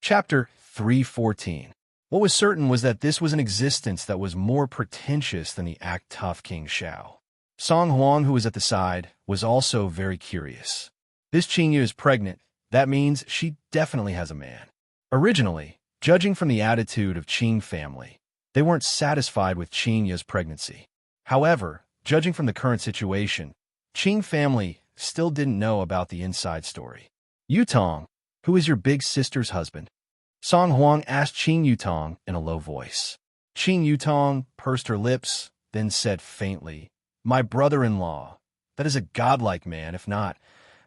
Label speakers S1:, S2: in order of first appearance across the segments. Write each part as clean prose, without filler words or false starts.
S1: Chapter 314. What was certain was that this was an existence that was more pretentious than the act-tough King Xiao. Song Huang, who was at the side, was also very curious. This Qingyu is pregnant. That means she definitely has a man. Originally, judging from the attitude of Qing family, they weren't satisfied with Qingyu's pregnancy. However, judging from the current situation, Qing family still didn't know about the inside story. Yutong, who is your big sister's husband? Song Huang asked Qing Yutong in a low voice. Qing Yutong pursed her lips, then said faintly, "My brother-in-law. That is a godlike man. If not,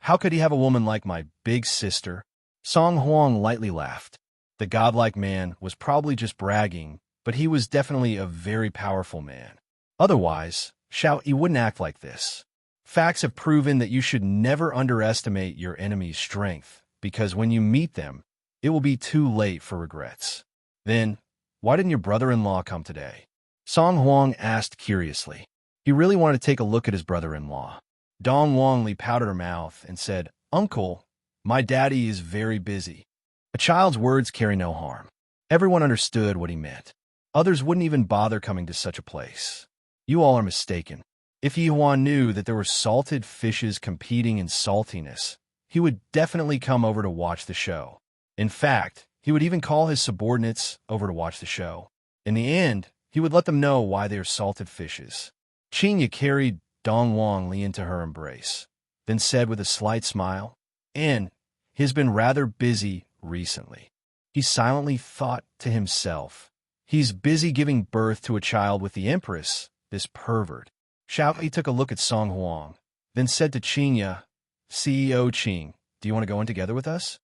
S1: how could he have a woman like my big sister?" Song Huang lightly laughed. The godlike man was probably just bragging, but he was definitely a very powerful man. Otherwise, Xiao Yi wouldn't act like this. Facts have proven that you should never underestimate your enemy's strength, because when you meet them, it will be too late for regrets. Then, why didn't your brother-in-law come today? Song Huang asked curiously. He really wanted to take a look at his brother-in-law. Dong Wangli pouted her mouth and said, "Uncle, my daddy is very busy." A child's words carry no harm. Everyone understood what he meant. Others wouldn't even bother coming to such a place. You all are mistaken. If Yi Huan knew that there were salted fishes competing in saltiness, he would definitely come over to watch the show. In fact, he would even call his subordinates over to watch the show. In the end, he would let them know why they are salted fishes. Qingyu carried Dong Wangli into her embrace, then said with a slight smile, "And he has been rather busy recently." He silently thought to himself, "He's busy giving birth to a child with the Empress, this pervert." Xiao Yi took a look at Song Huang, then said to Qingyu, "CEO Qing, do you want to go in together with us?"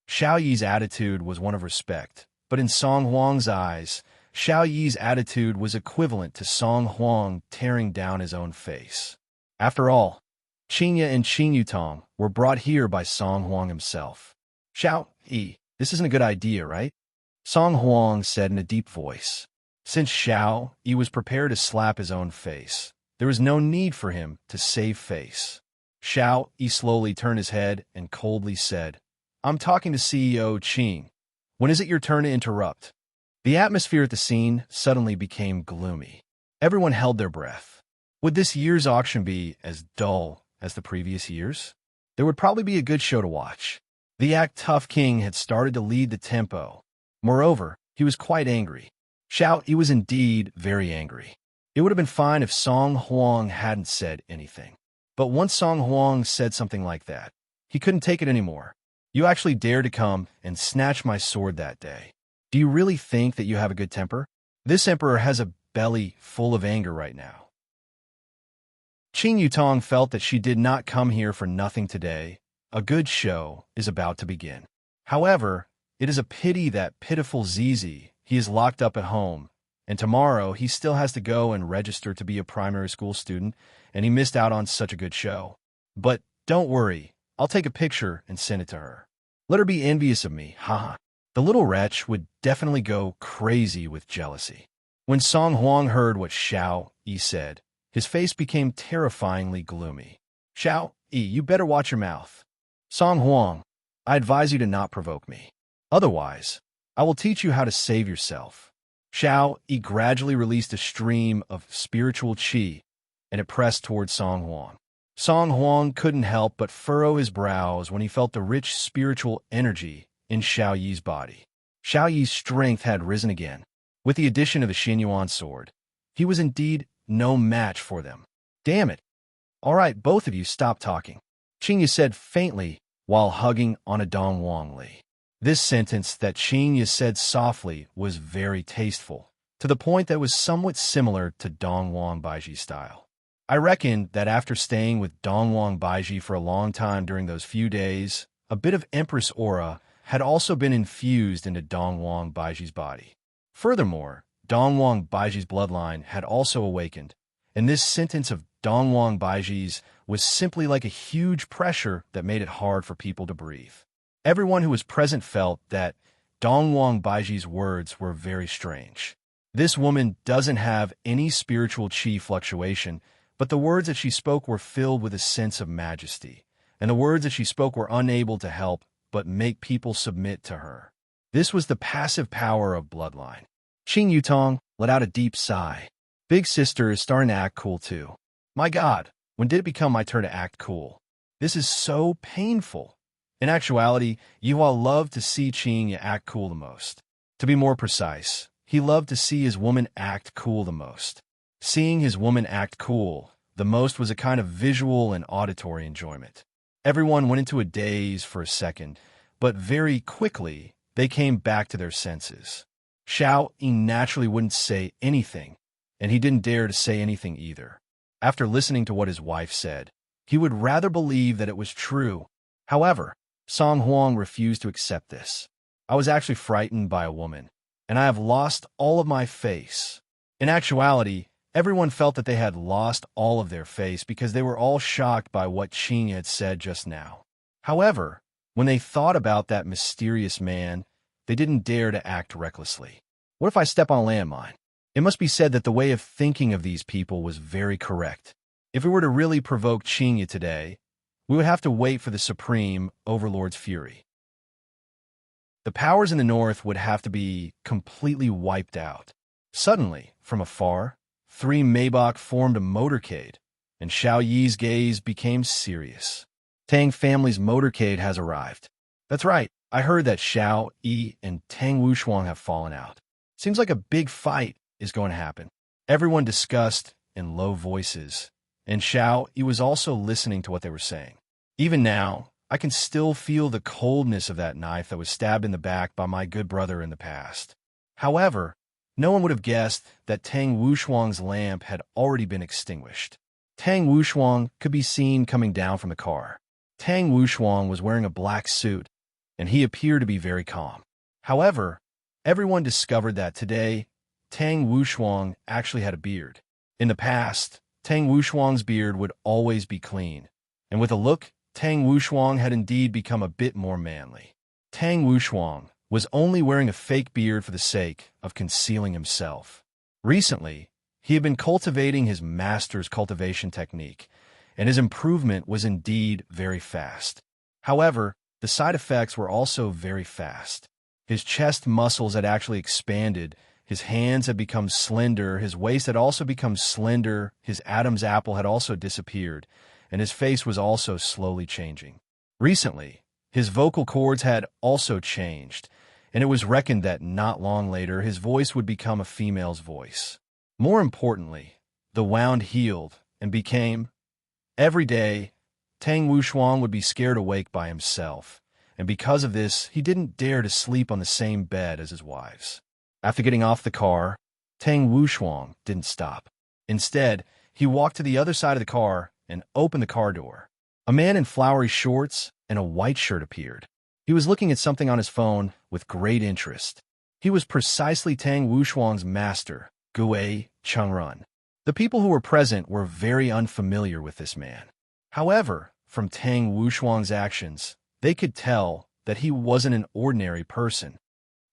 S1: Xiao Yi's attitude was one of respect, but in Song Huang's eyes, Xiao Yi's attitude was equivalent to Song Huang tearing down his own face. After all, Qingyu and Qing Yutong were brought here by Song Huang himself. "Xiao Yi, this isn't a good idea, right?" Song Huang said in a deep voice. Since Xiao Yi was prepared to slap his own face, there was no need for him to save face. Xiao Yi slowly turned his head and coldly said, "I'm talking to CEO Qing. When is it your turn to interrupt?" The atmosphere at the scene suddenly became gloomy. Everyone held their breath. Would this year's auction be as dull as the previous years? There would probably be a good show to watch. The act-tough king had started to lead the tempo. Moreover, he was quite angry. Xiao Yi was indeed very angry. It would have been fine if Song Huang hadn't said anything. But once Song Huang said something like that, he couldn't take it anymore. "You actually dared to come and snatch my sword that day. Do you really think that you have a good temper? This emperor has a belly full of anger right now." Qing Yutong felt that she did not come here for nothing today. A good show is about to begin. However, it is a pity that pitiful Zizi, he is locked up at home, and tomorrow he still has to go and register to be a primary school student, and he missed out on such a good show. But don't worry, I'll take a picture and send it to her. Let her be envious of me, haha. The little wretch would definitely go crazy with jealousy. When Song Huang heard what Xiao Yi said, his face became terrifyingly gloomy. "Xiao Yi, you better watch your mouth. Song Huang, I advise you to not provoke me. Otherwise, I will teach you how to save yourself." Xiao Yi gradually released a stream of spiritual qi, and it pressed towards Song Huang. Song Huang couldn't help but furrow his brows when he felt the rich spiritual energy in Xiao Yi's body. Xiao Yi's strength had risen again. With the addition of the Xinyuan sword, he was indeed no match for them. "Damn it. All right, both of you stop talking," Qingyu said faintly while hugging on a Dong Wangli. This sentence that Qingyu said softly was very tasteful, to the point that it was somewhat similar to Dong Wang Baiji's style. I reckon that after staying with Dong Wang Baiji for a long time during those few days, a bit of Empress aura had also been infused into Dong Wang Baiji's body. Furthermore, Dong Wang Baiji's bloodline had also awakened, and this sentence of Dong Wang Baiji's was simply like a huge pressure that made it hard for people to breathe. Everyone who was present felt that Dong Wang Baiji's words were very strange. This woman doesn't have any spiritual qi fluctuation, but the words that she spoke were filled with a sense of majesty, and the words that she spoke were unable to help but make people submit to her. This was the passive power of bloodline. Qing Yutong let out a deep sigh. Big sister is starting to act cool too. My God, when did it become my turn to act cool? This is so painful. In actuality, Yuhua loved to see Qing act cool the most. To be more precise, he loved to see his woman act cool the most. Seeing his woman act cool the most was a kind of visual and auditory enjoyment. Everyone went into a daze for a second, but very quickly they came back to their senses. Xiao Yi naturally wouldn't say anything, and he didn't dare to say anything either. After listening to what his wife said, he would rather believe that it was true. However, Song Huang refused to accept this. I was actually frightened by a woman, and I have lost all of my face. In actuality, everyone felt that they had lost all of their face because they were all shocked by what Qing had said just now. However, when they thought about that mysterious man, they didn't dare to act recklessly. What if I step on a landmine? It must be said that the way of thinking of these people was very correct. If we were to really provoke Qing today, we would have to wait for the Supreme Overlord's fury. The powers in the north would have to be completely wiped out. Suddenly, from afar, 3 Maybach formed a motorcade, and Xiao Yi's gaze became serious. Tang family's motorcade has arrived. That's right, I heard that Xiao Yi and Tang Wushuang have fallen out. Seems like a big fight is going to happen. Everyone discussed in low voices, and Xiao Yi was also listening to what they were saying. Even now, I can still feel the coldness of that knife that was stabbed in the back by my good brother in the past. However, no one would have guessed that Tang Wushuang's lamp had already been extinguished. Tang Wushuang could be seen coming down from the car. Tang Wushuang was wearing a black suit, and he appeared to be very calm. However, everyone discovered that today, Tang Wushuang actually had a beard. In the past, Tang Wushuang's beard would always be clean, and with a look, Tang Wushuang had indeed become a bit more manly. Tang Wushuang was only wearing a fake beard for the sake of concealing himself. Recently, he had been cultivating his master's cultivation technique, and his improvement was indeed very fast. However, the side effects were also very fast. His chest muscles had actually expanded, his hands had become slender, his waist had also become slender, his Adam's apple had also disappeared, and his face was also slowly changing. Recently, his vocal cords had also changed, and it was reckoned that not long later his voice would become a female's voice. More importantly, the wound healed and became... Every day, Tang Wushuang would be scared awake by himself, and because of this, he didn't dare to sleep on the same bed as his wives. After getting off the car, Tang Wushuang didn't stop. Instead, he walked to the other side of the car and opened the car door. A man in flowery shorts and a white shirt appeared. He was looking at something on his phone with great interest. He was precisely Tang Wushuang's master, Gui Chengrun. The people who were present were very unfamiliar with this man. However, from Tang Wushuang's actions, they could tell that he wasn't an ordinary person.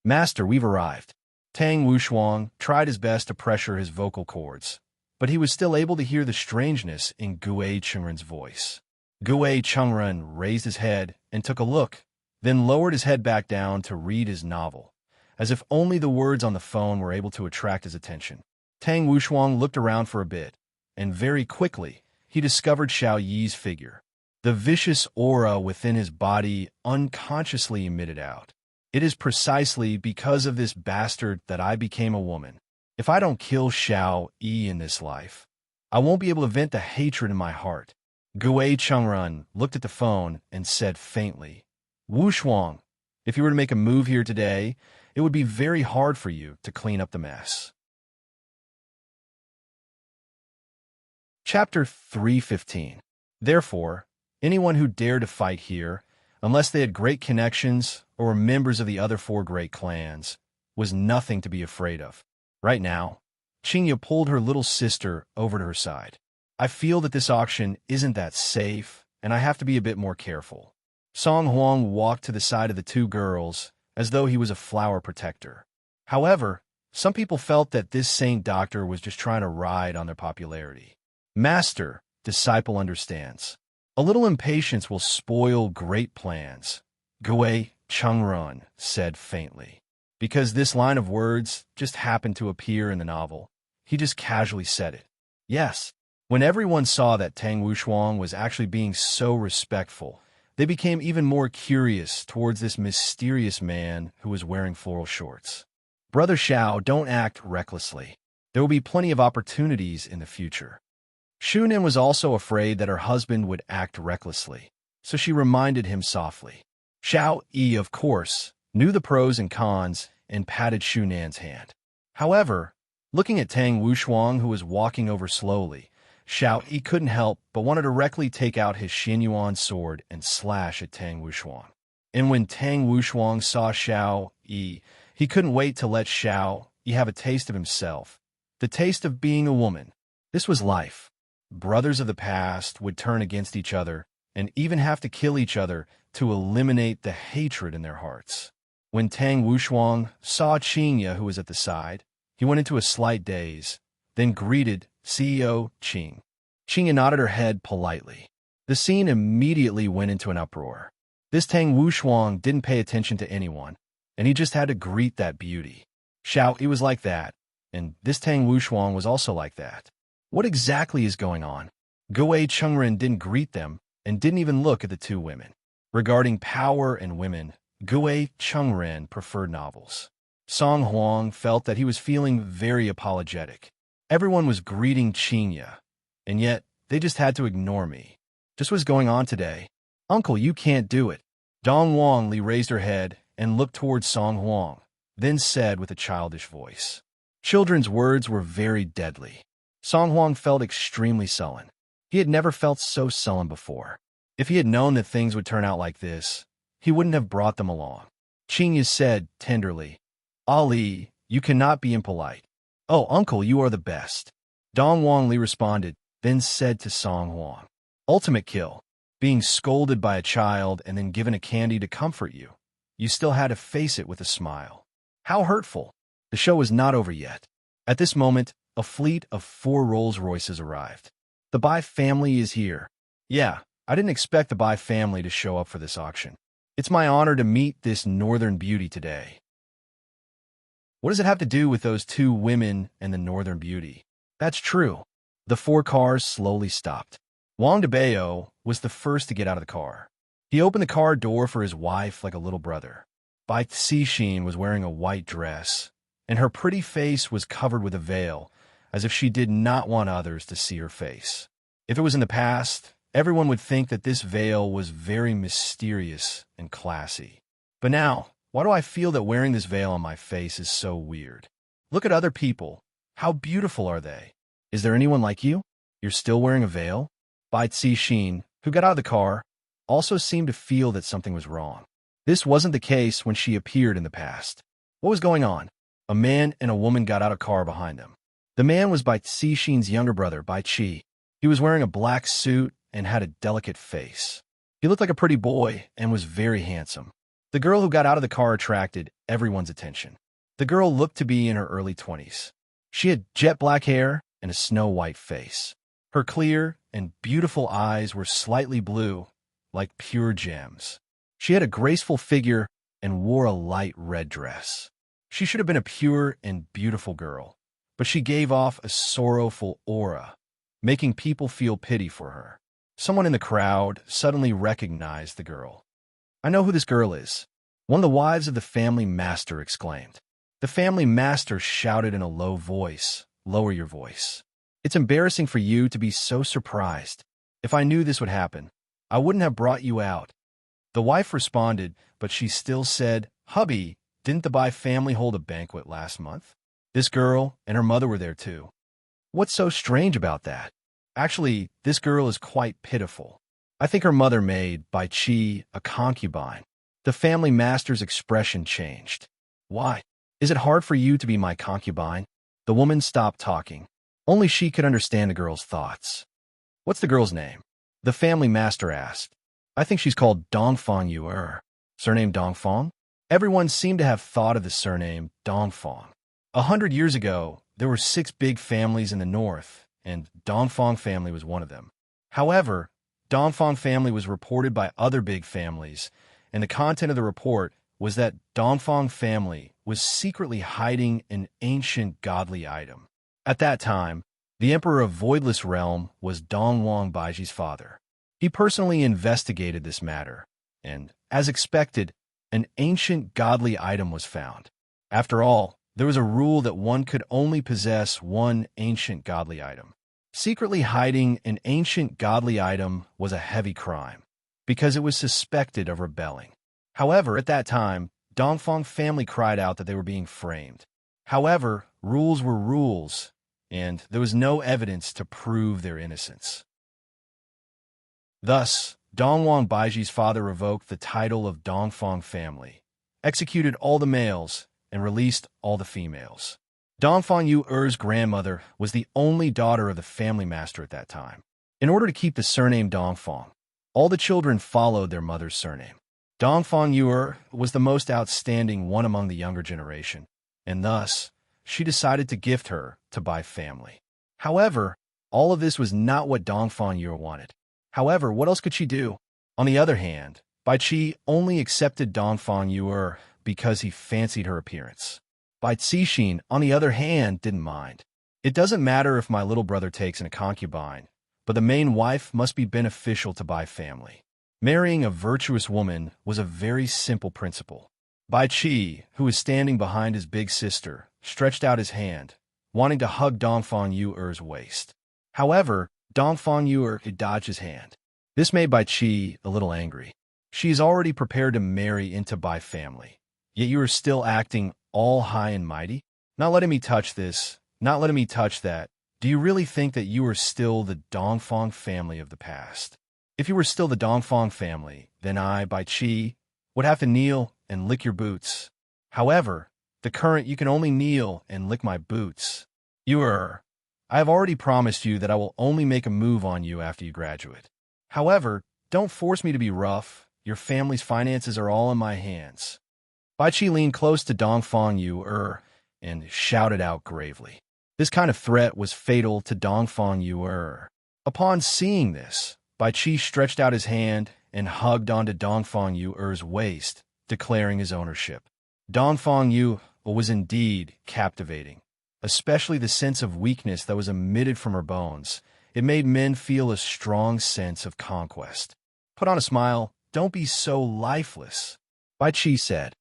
S1: Master, we've arrived. Tang Wushuang tried his best to pressure his vocal cords, but he was still able to hear the strangeness in Gui Chengrun's voice. Gui Chengrun raised his head and took a look, then lowered his head back down to read his novel, as if only the words on the phone were able to attract his attention. Tang Wushuang looked around for a bit, and very quickly, he discovered Xiao Yi's figure. The vicious aura within his body unconsciously emitted out. It is precisely because of this bastard that I became a woman. If I don't kill Xiao Yi in this life, I won't be able to vent the hatred in my heart. Gui Chengrun looked at the phone and said faintly, Wushuang, if you were to make a move here today, it would be very hard for you to clean up the mess. Chapter 315. Therefore, anyone who dared to fight here, unless they had great connections or were members of the other 4 great clans, was nothing to be afraid of. Right now, Qingya pulled her little sister over to her side. I feel that this auction isn't that safe, and I have to be a bit more careful. Song Huang walked to the side of the 2 girls as though he was a flower protector. However, some people felt that this saint doctor was just trying to ride on their popularity. Master, disciple understands. A little impatience will spoil great plans. Gui Chungrun said faintly. Because this line of words just happened to appear in the novel, he just casually said it. Yes. When everyone saw that Tang Wushuang was actually being so respectful, they became even more curious towards this mysterious man who was wearing floral shorts. Brother Xiao, don't act recklessly. There will be plenty of opportunities in the future. Shunin was also afraid that her husband would act recklessly, so she reminded him softly. Xiao Yi, of course, knew the pros and cons and patted Shunan's hand. However, looking at Tang Wushuang, who was walking over slowly, Xiao Yi couldn't help but want to directly take out his Xinyuan sword and slash at Tang Wushuang. And when Tang Wushuang saw Xiao Yi, he couldn't wait to let Xiao Yi have a taste of himself, the taste of being a woman. This was life. Brothers of the past would turn against each other and even have to kill each other to eliminate the hatred in their hearts. When Tang Wushuang saw Qingya, who was at the side, he went into a slight daze, then greeted CEO Qing. Qingya nodded her head politely. The scene immediately went into an uproar. This Tang Wushuang didn't pay attention to anyone, and he just had to greet that beauty. Xiao Yi was like that, and this Tang Wushuang was also like that. What exactly is going on? Guwei Chengren didn't greet them and didn't even look at the two women. Regarding power and women, Guwei Chengren preferred novels. Song Huang felt that he was feeling very apologetic. Everyone was greeting Qingya, and yet they just had to ignore me. Just what's going on today? Uncle, you can't do it. Dong Wang Li raised her head and looked towards Song Huang, then said with a childish voice. Children's words were very deadly. Song Huang felt extremely sullen. He had never felt so sullen before. If he had known that things would turn out like this, he wouldn't have brought them along. Qingya said tenderly, Ali, you cannot be impolite. Oh, uncle, you are the best. Dong Wang Li responded, then said to Song Huang, ultimate kill. Being scolded by a child and then given a candy to comfort you. You still had to face it with a smile. How hurtful. The show was not over yet. At this moment, a fleet of 4 Rolls-Royces arrived. The Bai family is here. Yeah, I didn't expect the Bai family to show up for this auction. It's my honor to meet this northern beauty today. What does it have to do with those 2 women and the northern beauty? That's true. The 4 cars slowly stopped. Wang Debao was the first to get out of the car. He opened the car door for his wife like a little brother. Bai Cixin was wearing a white dress, and her pretty face was covered with a veil, as if she did not want others to see her face. If it was in the past, everyone would think that this veil was very mysterious and classy. But now, why do I feel that wearing this veil on my face is so weird? Look at other people. How beautiful are they? Is there anyone like you? You're still wearing a veil? Bai Cixin, who got out of the car, also seemed to feel that something was wrong. This wasn't the case when she appeared in the past. What was going on? A man and a woman got out of a car behind them. The man was Bai Cixin's younger brother, Bai Qi. He was wearing a black suit and had a delicate face. He looked like a pretty boy and was very handsome. The girl who got out of the car attracted everyone's attention. The girl looked to be in her early 20s. She had jet black hair and a snow-white face. Her clear and beautiful eyes were slightly blue, like pure gems. She had a graceful figure and wore a light red dress. She should have been a pure and beautiful girl, but she gave off a sorrowful aura, making people feel pity for her. Someone in the crowd suddenly recognized the girl. I know who this girl is. One of the wives of the family master exclaimed. The family master shouted in a low voice, lower your voice. It's embarrassing for you to be so surprised. If I knew this would happen, I wouldn't have brought you out. The wife responded, but she still said, Hubby, didn't the Bai family hold a banquet last month? This girl and her mother were there too. What's so strange about that? Actually, this girl is quite pitiful. I think her mother made Bai Qi a concubine. The family master's expression changed. Why? Is it hard for you to be my concubine? The woman stopped talking. Only she could understand the girl's thoughts. What's the girl's name? The family master asked. I think she's called Dongfang Yuer. Surname Dongfang? Everyone seemed to have thought of the surname Dongfang. 100 years ago, there were 6 big families in the north, and Dongfang family was one of them. However, Dongfang family was reported by other big families, and the content of the report was that Dongfang family was secretly hiding an ancient godly item. At that time, the Emperor of Voidless Realm was Dongwang Baiji's father. He personally investigated this matter, and, as expected, an ancient godly item was found. After all, there was a rule that one could only possess one ancient godly item. Secretly hiding an ancient godly item was a heavy crime, because it was suspected of rebelling. However, at that time, Dongfang family cried out that they were being framed. However, rules were rules, and there was no evidence to prove their innocence. Thus, Dongwang Baiji's father revoked the title of Dongfang family, executed all the males, and released all the females. Dongfang Yu-er's grandmother was the only daughter of the family master at that time. In order to keep the surname Dongfang, all the children followed their mother's surname. Dongfang Yu-er was the most outstanding one among the younger generation, and thus, she decided to gift her to Bai family. However, all of this was not what Dongfang Yu wanted. However, what else could she do? On the other hand, Bai Qi only accepted Dongfang Yu because he fancied her appearance. Bai Cixin, on the other hand, didn't mind. It doesn't matter if my little brother takes in a concubine, but the main wife must be beneficial to Bai family. Marrying a virtuous woman was a very simple principle. Bai Qi, who was standing behind his big sister, stretched out his hand, wanting to hug Dongfang Yu-er's waist. However, Dongfang Yu-er had dodged his hand. This made Bai Qi a little angry. She is already prepared to marry into Bai family, yet you are still acting all high and mighty? Not letting me touch this, not letting me touch that. Do you really think that you are still the Dongfang family of the past? If you were still the Dongfang family, then I, Bai Qi, would have to kneel and lick your boots. However, the current you can only kneel and lick my boots. I have already promised you that I will only make a move on you after you graduate. However, don't force me to be rough. Your family's finances are all in my hands. Bai Qi leaned close to Dongfang Yu and shouted out gravely. This kind of threat was fatal to Dongfang Yu. Upon seeing this, Bai Qi stretched out his hand and hugged onto Dongfang Yu-er's waist, declaring his ownership. Dongfang Yu was indeed captivating, especially the sense of weakness that was emitted from her bones. It made men feel a strong sense of conquest. Put on a smile. Don't be so lifeless, Bai Qi said.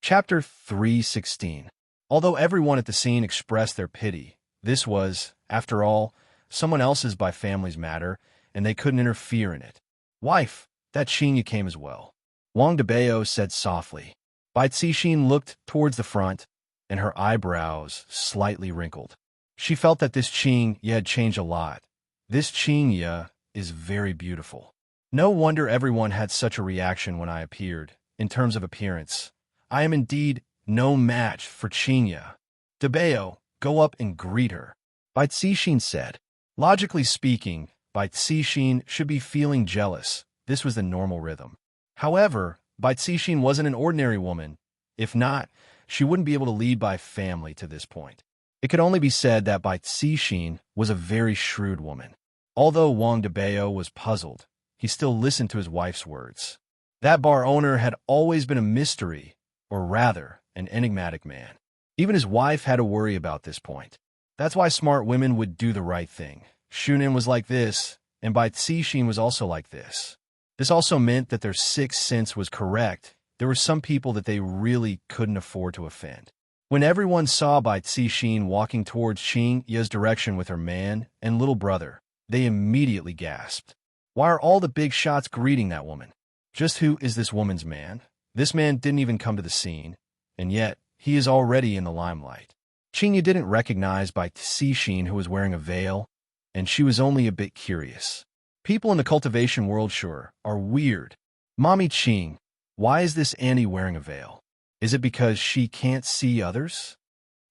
S1: Chapter 3:16. Although everyone at the scene expressed their pity, this was, after all, someone else's Bai family's matter, and they couldn't interfere in it. Wife, that Xinya came as well, Wang Debao said softly. Bai Cixin looked towards the front, and her eyebrows slightly wrinkled. She felt that this Qingya had changed a lot. This Qingya is very beautiful. No wonder everyone had such a reaction when I appeared. In terms of appearance, I am indeed no match for Qingya. Debao, go up and greet her, Bai Cixin said. Logically speaking, Bai Cixin should be feeling jealous. This was the normal rhythm. However, Bai Cixin wasn't an ordinary woman. If not, she wouldn't be able to lead Bai family to this point. It could only be said that Bai Cixin was a very shrewd woman. Although Wang Debao was puzzled, he still listened to his wife's words. That bar owner had always been a mystery, or rather, an enigmatic man. Even his wife had to worry about this point. That's why smart women would do the right thing. Shunin was like this, and Bai Cixin was also like this. This also meant that their sixth sense was correct. There were some people that they really couldn't afford to offend. When everyone saw Bai Cixin walking towards Qingya's direction with her man and little brother, they immediately gasped. Why are all the big shots greeting that woman? Just who is this woman's man? This man didn't even come to the scene, and yet he is already in the limelight. Qingya didn't recognize Bai Cixin, who was wearing a veil, and she was only a bit curious. People in the cultivation world sure are weird. Mommy Qing, why is this Annie wearing a veil? Is it because she can't see others?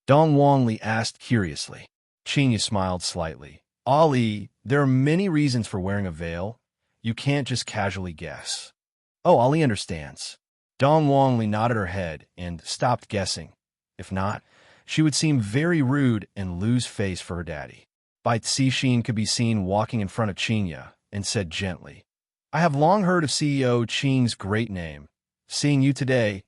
S1: Dong Wangli asked curiously. Qingya smiled slightly. Ali, there are many reasons for wearing a veil. You can't just casually guess. Oh, Ali understands. Dong Wangli nodded her head and stopped guessing. If not, she would seem very rude and lose face for her daddy. Bai Cixin could be seen walking in front of Qingya and said gently, I have long heard of CEO Qing's great name. Seeing you today,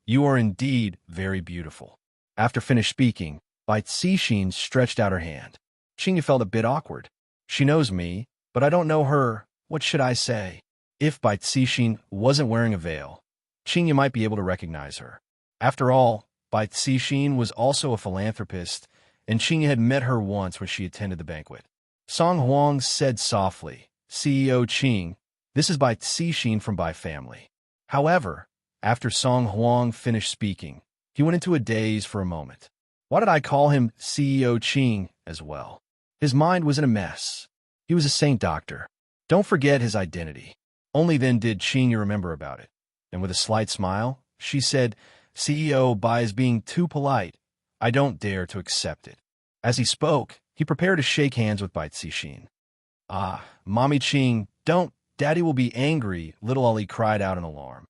S1: you are indeed very beautiful. After finished speaking, Bai Cixin stretched out her hand. Qing felt a bit awkward. She knows me, but I don't know her. What should I say? If Bai Cixin wasn't wearing a veil, Qing might be able to recognize her. After all, Bai Cixin was also a philanthropist, and Qing had met her once when she attended the banquet. Song Huang said softly, CEO Qing, this is Bai Cixin from Bai family. However, after Song Huang finished speaking, he went into a daze for a moment. Why did I call him CEO Qing as well? His mind was in a mess. He was a saint doctor. Don't forget his identity. Only then did Qing remember about it. And with a slight smile, she said, CEO Bai is being too polite. I don't dare to accept it. As he spoke, he prepared to shake hands with Bai Cixin. Ah, Mommy Qing, don't. Daddy will be angry, little Ali cried out in alarm.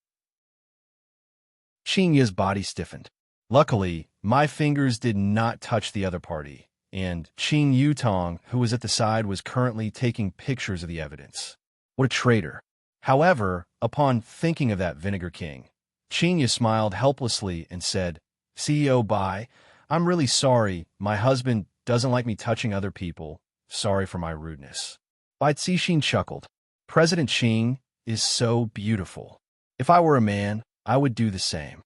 S1: Qing's body stiffened. Luckily, my fingers did not touch the other party, and Qing Yutong, who was at the side, was currently taking pictures of the evidence. What a traitor. However, upon thinking of that Vinegar King, Qing smiled helplessly and said, CEO Bai, I'm really sorry. My husband doesn't like me touching other people. Sorry for my rudeness. Bai Cixin chuckled. President Qing is so beautiful. If I were a man, I would do the same.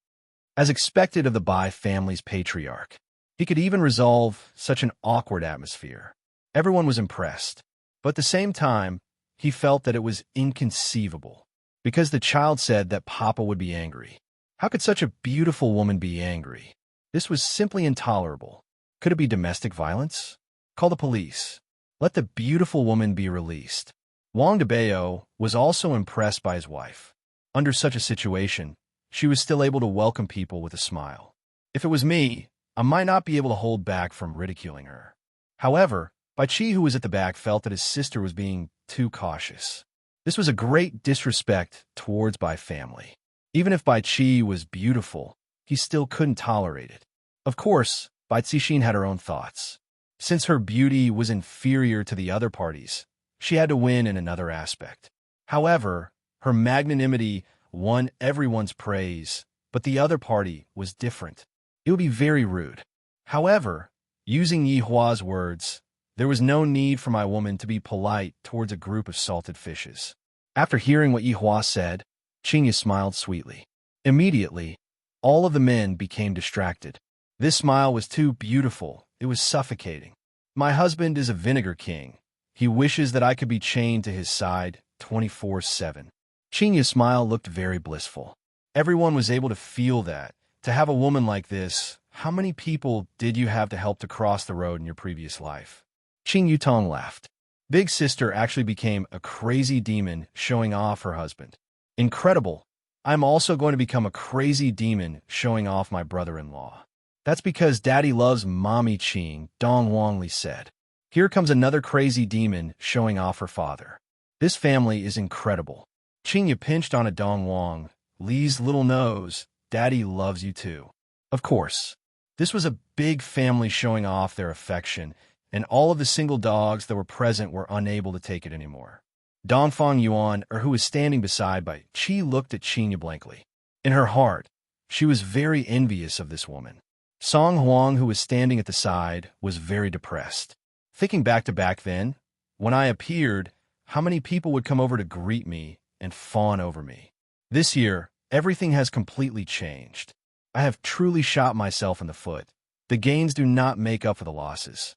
S1: As expected of the Bai family's patriarch, he could even resolve such an awkward atmosphere. Everyone was impressed, but at the same time, he felt that it was inconceivable, because the child said that Papa would be angry. How could such a beautiful woman be angry? This was simply intolerable. Could it be domestic violence? Call the police. Let the beautiful woman be released. Wang Debao was also impressed by his wife. Under such a situation, she was still able to welcome people with a smile. If it was me, I might not be able to hold back from ridiculing her. However, Bai Qi, who was at the back, felt that his sister was being too cautious. This was a great disrespect towards Bai family. Even if Bai Qi was beautiful, he still couldn't tolerate it. Of course, Bai Cixin had her own thoughts. Since her beauty was inferior to the other parties, she had to win in another aspect. However, her magnanimity won everyone's praise, but the other party was different. It would be very rude. However, using Yi Hua's words, there was no need for my woman to be polite towards a group of salted fishes. After hearing what Yi Hua said, Qing smiled sweetly. Immediately, all of the men became distracted. This smile was too beautiful. It was suffocating. My husband is a Vinegar King. He wishes that I could be chained to his side 24/7. Qing's smile looked very blissful. Everyone was able to feel that. To have a woman like this, how many people did you have to help to cross the road in your previous life? Qing Yutong laughed. Big sister actually became a crazy demon showing off her husband. Incredible. I'm also going to become a crazy demon showing off my brother-in-law. That's because Daddy loves Mommy Qing, Dong Wangli said. Here comes another crazy demon showing off her father. This family is incredible. Qing pinched on a Dong Wang. Li's little nose. Daddy loves you too. Of course. This was a big family showing off their affection, and all of the single dogs that were present were unable to take it anymore. Dongfang Yuan, who was standing beside Bai Qi, looked at Qing blankly. In her heart, she was very envious of this woman. Song Huang, who was standing at the side, was very depressed. Thinking back then, when I appeared, how many people would come over to greet me and fawn over me. This year, everything has completely changed. I have truly shot myself in the foot. The gains do not make up for the losses.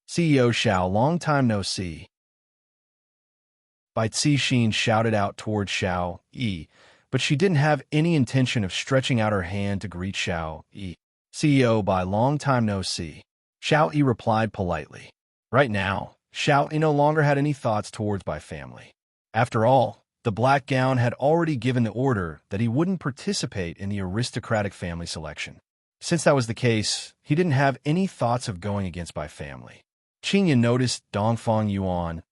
S1: CEO Xiao, long time no see. Bai Cixin shouted out toward Xiao Yi, but she didn't have any intention of stretching out her hand to greet Xiao Yi. CEO Bai, long time no see. Xiao Yi replied politely. Right now, Xiao Yi no longer had any thoughts towards Bai family. After all, the black gown had already given the order that he wouldn't participate in the aristocratic family selection. Since that was the case, he didn't have any thoughts of going against Bai family. Qing noticed Dongfang Yuan,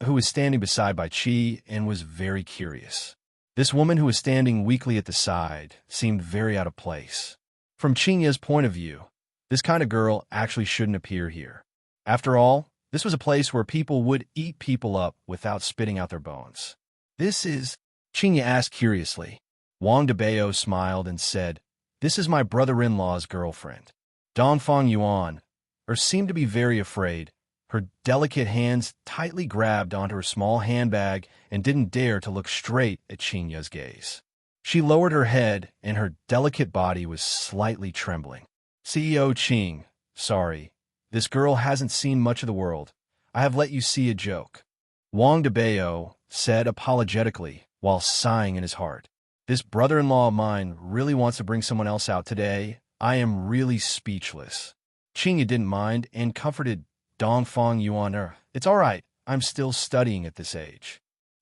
S1: who was standing beside Bai Qi, and was very curious. This woman who was standing weakly at the side seemed very out of place. From Qing's point of view, this kind of girl actually shouldn't appear here. After all, this was a place where people would eat people up without spitting out their bones. This is... Qingya asked curiously. Wang Debao smiled and said, "This is my brother-in-law's girlfriend." Dongfang Yuan, seemed to be very afraid. Her delicate hands tightly grabbed onto her small handbag and didn't dare to look straight at Qingya's gaze. She lowered her head, and her delicate body was slightly trembling. CEO Qing, sorry. This girl hasn't seen much of the world. I have let you see a joke. Wang Debao said apologetically while sighing in his heart. This brother-in-law of mine really wants to bring someone else out today. I am really speechless. Qingya didn't mind and comforted Dongfang Yuan. It's all right. I'm still studying at this age.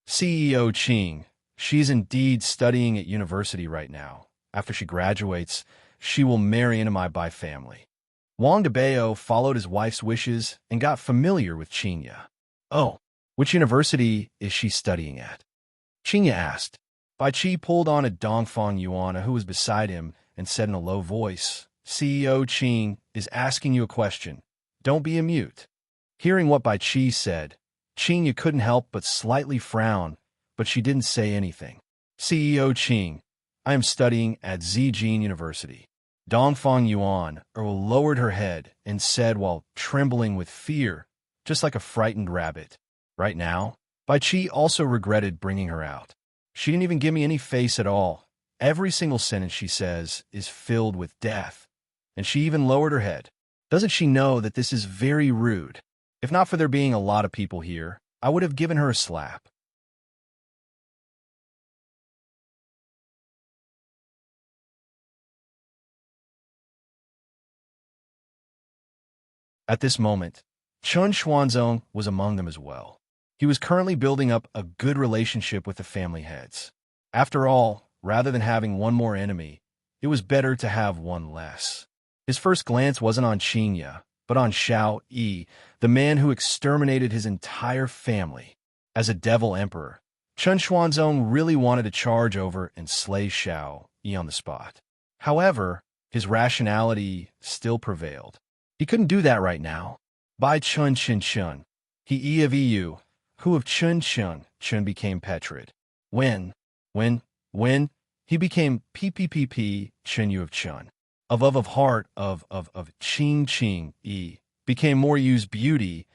S1: CEO Qing, she's indeed studying at university right now. After she graduates, she will marry into my Bai family. Wang Debao followed his wife's wishes and got familiar with Qingya. Oh, which university is she studying at? Qingya asked. Bai Qi pulled on a Dongfang Yuan who was beside him and said in a low voice, CEO Qing is asking you a question. Don't be a mute. Hearing what Bai Qi said, Qingya couldn't help but slightly frown, but she didn't say anything. CEO Qing, I am studying at Zijin University. Dongfang Yuan lowered her head and said while trembling with fear, just like a frightened rabbit. Right now, Bai Qi also regretted bringing her out. She didn't even give me any face at all. Every single sentence she says is filled with death. And she even lowered her head. Doesn't she know that this is very rude? If not for there being a lot of people here, I would have given her a slap. At this moment, Chun Xuanzong was among them as well. He was currently building up a good relationship with the family heads. After all, rather than having one more enemy, it was better to have one less. His first glance wasn't on Qingya, but on Xiao Yi, the man who exterminated his entire family. As a devil emperor, Chun Xuanzong really wanted to charge over and slay Xiao Yi on the spot. However, his rationality still prevailed. He couldn't do that right now. By Chun Chin Chun, he E of EU, who of Chun Chun, Chun became Petrid. When, he became PPPP, Chun Yu of Chun. Of heart, of Qing Qing, E, became more used beauty,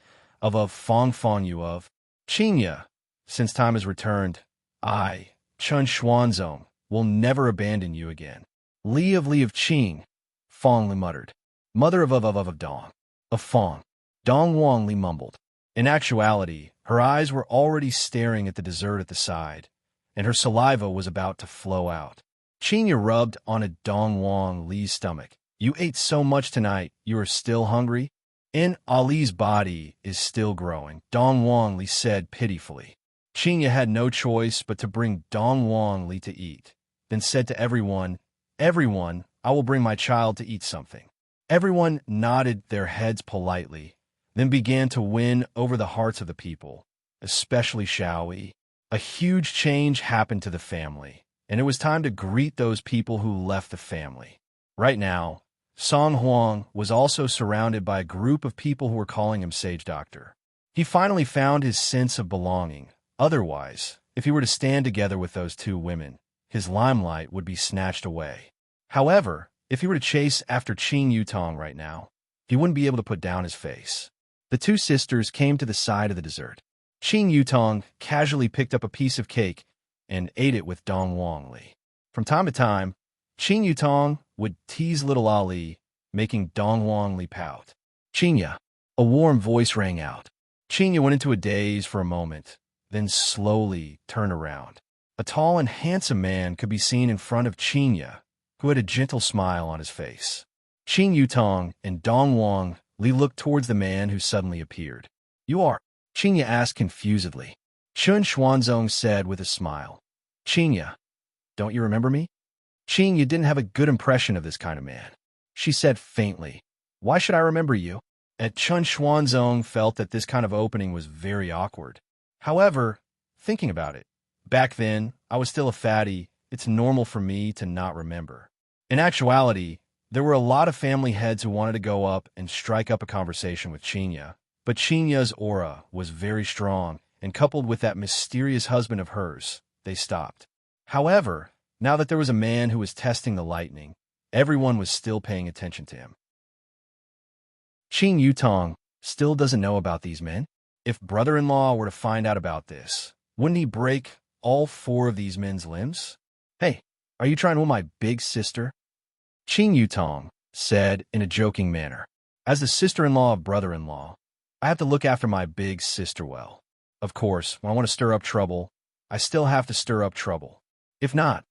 S1: of Fong Fong Yu of Qingya. Since time has returned, I, Chun Xuanzong, will never abandon you again. Li of Qing, Fong Li muttered. Mother of Dong. Of Fong. Dong Wang Li mumbled. In actuality, her eyes were already staring at the dessert at the side, and her saliva was about to flow out. Qingya rubbed on a Dong Wang Li's stomach. You ate so much tonight, you are still hungry? In Ali's body is still growing, Dong Wang Li said pitifully. Qingya had no choice but to bring Dong Wang Li to eat, then said to everyone, Everyone, I will bring my child to eat something. Everyone nodded their heads politely, then began to win over the hearts of the people, especially Xiao Yi. A huge change happened to the family, and it was time to greet those people who left the family. Right now, Song Huang was also surrounded by a group of people who were calling him Sage Doctor. He finally found his sense of belonging. Otherwise, if he were to stand together with those two women, his limelight would be snatched away. However, if he were to chase after Qing Yutong right now, he wouldn't be able to put down his face. The two sisters came to the side of the dessert. Qing Yutong casually picked up a piece of cake and ate it with Dong Wang Li. From time to time, Qing Yutong would tease little Ali, making Dong Wang Li pout. Qingya, a warm voice rang out. Qingya went into a daze for a moment, then slowly turned around. A tall and handsome man could be seen in front of Qingya, who had a gentle smile on his face. Qing Yutong and Dong Wang Li looked towards the man who suddenly appeared. You are? Qingya asked confusedly. Chun Xuanzong said with a smile. Qingya, don't you remember me? Qingya didn't have a good impression of this kind of man. She said faintly, Why should I remember you? And Chun Xuanzong felt that this kind of opening was very awkward. However, thinking about it, back then, I was still a fatty. It's normal for me to not remember. In actuality, there were a lot of family heads who wanted to go up and strike up a conversation with Qingya, but Qingya's aura was very strong, and coupled with that mysterious husband of hers, they stopped. However, now that there was a man who was testing the lightning, everyone was still paying attention to him. Qing Yutong still doesn't know about these men. If brother-in-law were to find out about this, wouldn't he break all 4 of these men's limbs? Hey, are you trying to win my big sister? Qing Yutong said in a joking manner. As the sister-in-law of brother-in-law, I have to look after my big sister well. Of course, when I want to stir up trouble, I still have to stir up trouble. If not,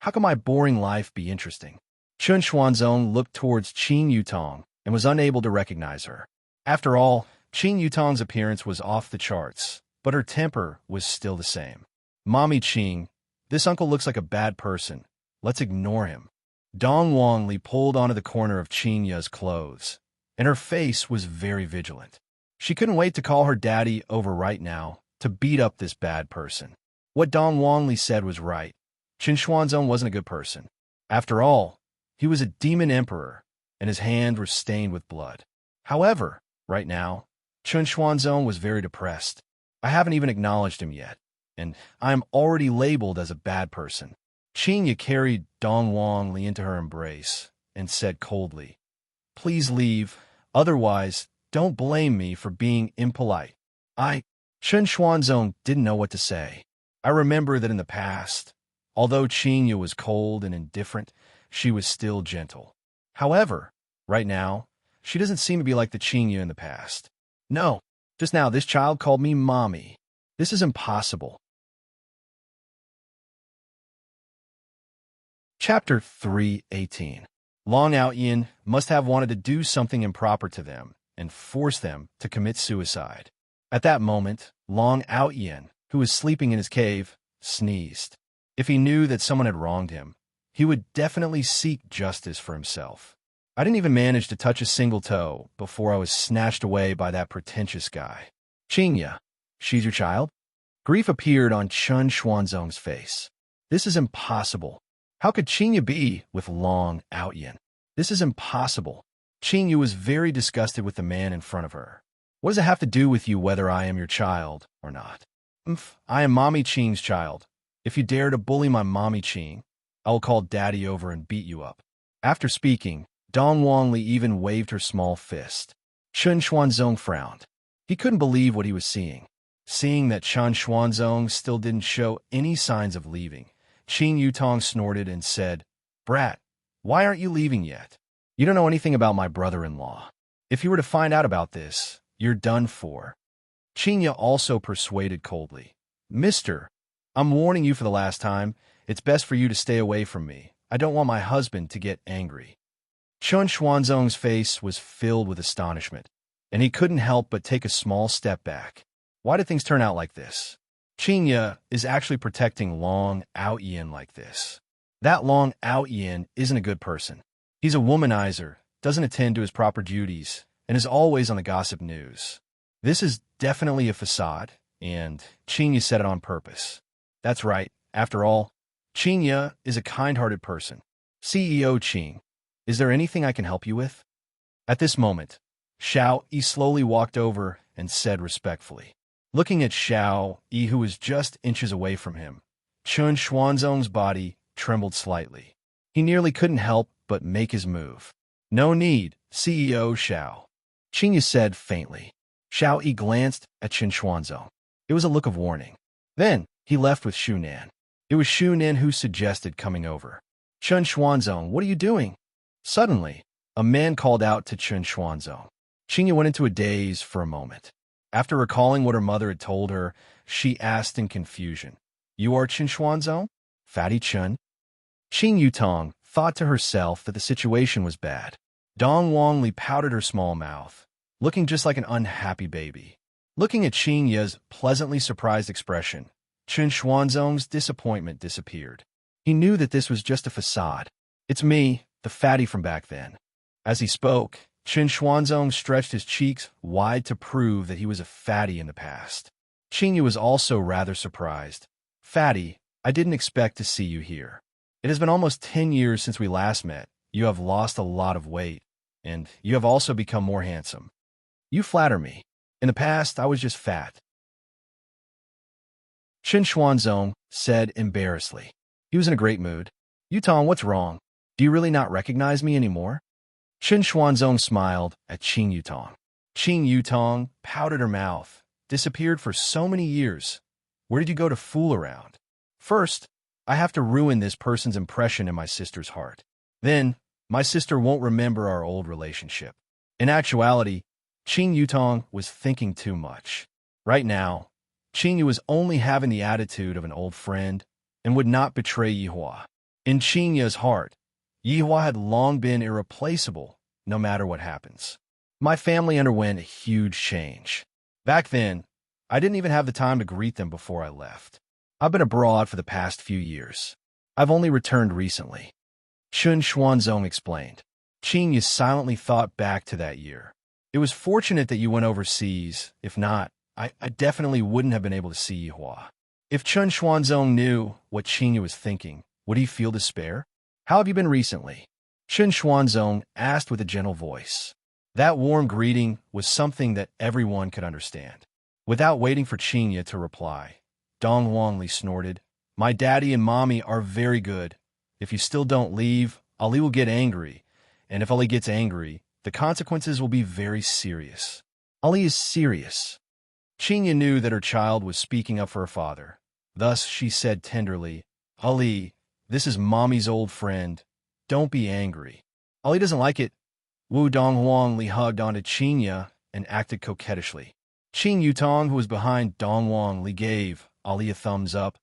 S1: how can my boring life be interesting? Chun Xuanzong looked towards Qing Yutong and was unable to recognize her. After all, Qing Yutong's appearance was off the charts, but her temper was still the same. Mommy Qing, this uncle looks like a bad person. Let's ignore him. Dong Wangli pulled onto the corner of Qing Ya's clothes, and her face was very vigilant. She couldn't wait to call her daddy over right now to beat up this bad person. What Dong Wangli said was right. Qin Xuanzong wasn't a good person. After all, he was a demon emperor, and his hands were stained with blood. However, right now, Chun Xuanzong was very depressed. I haven't even acknowledged him yet, and I am already labeled as a bad person. Qing Ya carried Dong Wangli into her embrace and said coldly, "Please leave, otherwise don't blame me for being impolite." Chun Xuanzong didn't know what to say. I remember that in the past, although Qing Ya was cold and indifferent, she was still gentle. However, right now, she doesn't seem to be like the Qing Ya in the past. No, just now this child called me mommy. This is impossible. Chapter 3:18. Long Outyin must have wanted to do something improper to them and force them to commit suicide. At that moment, Long Outyin, who was sleeping in his cave, sneezed. If he knew that someone had wronged him, he would definitely seek justice for himself. I didn't even manage to touch a single toe before I was snatched away by that pretentious guy. Qing Ya, she's your child? Grief appeared on Chun Xuanzong's face. This is impossible. How could Qing Ya be with Long Outyin? This is impossible. Qing Ya was very disgusted with the man in front of her. What does it have to do with you whether I am your child or not? I am Mommy Qing's child. If you dare to bully my Mommy Qing, I will call Daddy over and beat you up. After speaking, Dong Wangli even waved her small fist. Chun Xuanzong frowned. He couldn't believe what he was seeing. Seeing that Chun Xuanzong still didn't show any signs of leaving, Qing Yutong snorted and said, "Brat, why aren't you leaving yet? You don't know anything about my brother-in-law. If you were to find out about this, you're done for." Qing Ya also persuaded coldly, "Mister, I'm warning you for the last time. It's best for you to stay away from me. I don't want my husband to get angry." Chun Xuanzong's face was filled with astonishment, and he couldn't help but take a small step back. Why did things turn out like this? Qing Ya is actually protecting Long Outyin like this. That Long Outyin isn't a good person. He's a womanizer, doesn't attend to his proper duties, and is always on the gossip news. This is definitely a facade, and Qing Ya said it on purpose. That's right. After all, Qing Ya is a kind-hearted person. CEO Qing, is there anything I can help you with? At this moment, Xiao Yi slowly walked over and said respectfully. Looking at Xiao Yi, who was just inches away from him, Chun Xuanzong's body trembled slightly. He nearly couldn't help but make his move. "No need, CEO Xiao," Qing Ya said faintly. Xiao Yi glanced at Chun Xuanzong. It was a look of warning. Then he left with Shu Nan. It was Shu Nan who suggested coming over. "Chun Xuanzong, what are you doing?" Suddenly, a man called out to Chun Xuanzong. Qing Ya went into a daze for a moment. After recalling what her mother had told her, she asked in confusion, "You are Chun Xuanzong? Fatty Chun?" Qing Yutong thought to herself that the situation was bad. Dong Wangli pouted her small mouth, looking just like an unhappy baby. Looking at Qing Ya's pleasantly surprised expression, Chun Xuanzong's disappointment disappeared. He knew that this was just a facade. "It's me, the fatty from back then." As he spoke, Chun Xuanzong stretched his cheeks wide to prove that he was a fatty in the past. Qing Ya was also rather surprised. "Fatty, I didn't expect to see you here. It has been almost 10 years since we last met. You have lost a lot of weight, and you have also become more handsome. You flatter me. In the past, I was just fat." Chen Xuanzong said embarrassedly. He was in a great mood. Yutong, what's wrong? Do you really not recognize me anymore? Chen Xuanzong smiled at Qing Yutong. Qing Yutong pouted her mouth, disappeared for so many years. Where did you go to fool around? First, I have to ruin this person's impression in my sister's heart. Then, my sister won't remember our old relationship. In actuality, Qing Yutong was thinking too much. Right now, Qing Yu was only having the attitude of an old friend and would not betray Yihua. In Qing Yu's heart, Yihua had long been irreplaceable, no matter what happens. My family underwent a huge change. Back then, I didn't even have the time to greet them before I left. I've been abroad for the past few years. I've only returned recently. Chen Xuanzong explained. Qing Yu silently thought back to that year. It was fortunate that you went overseas. If not, I definitely wouldn't have been able to see Yihua. If Chen Xuanzong knew what Qing Yu was thinking, would he feel despair? How have you been recently? Chen Xuanzong asked with a gentle voice. That warm greeting was something that everyone could understand. Without waiting for Qing Yu to reply, Dong Huangli snorted, My daddy and mommy are very good. If you still don't leave, Ali will get angry. And if Ali gets angry, the consequences will be very serious. Ali is serious. Qing Yu knew that her child was speaking up for her father. Thus, she said tenderly, Ali, this is mommy's old friend. Don't be angry. Ali doesn't like it. Wu Donghuangli hugged onto Qing Yu and acted coquettishly. Qing Yutong, who was behind Donghuangli, gave Ali a thumbs up,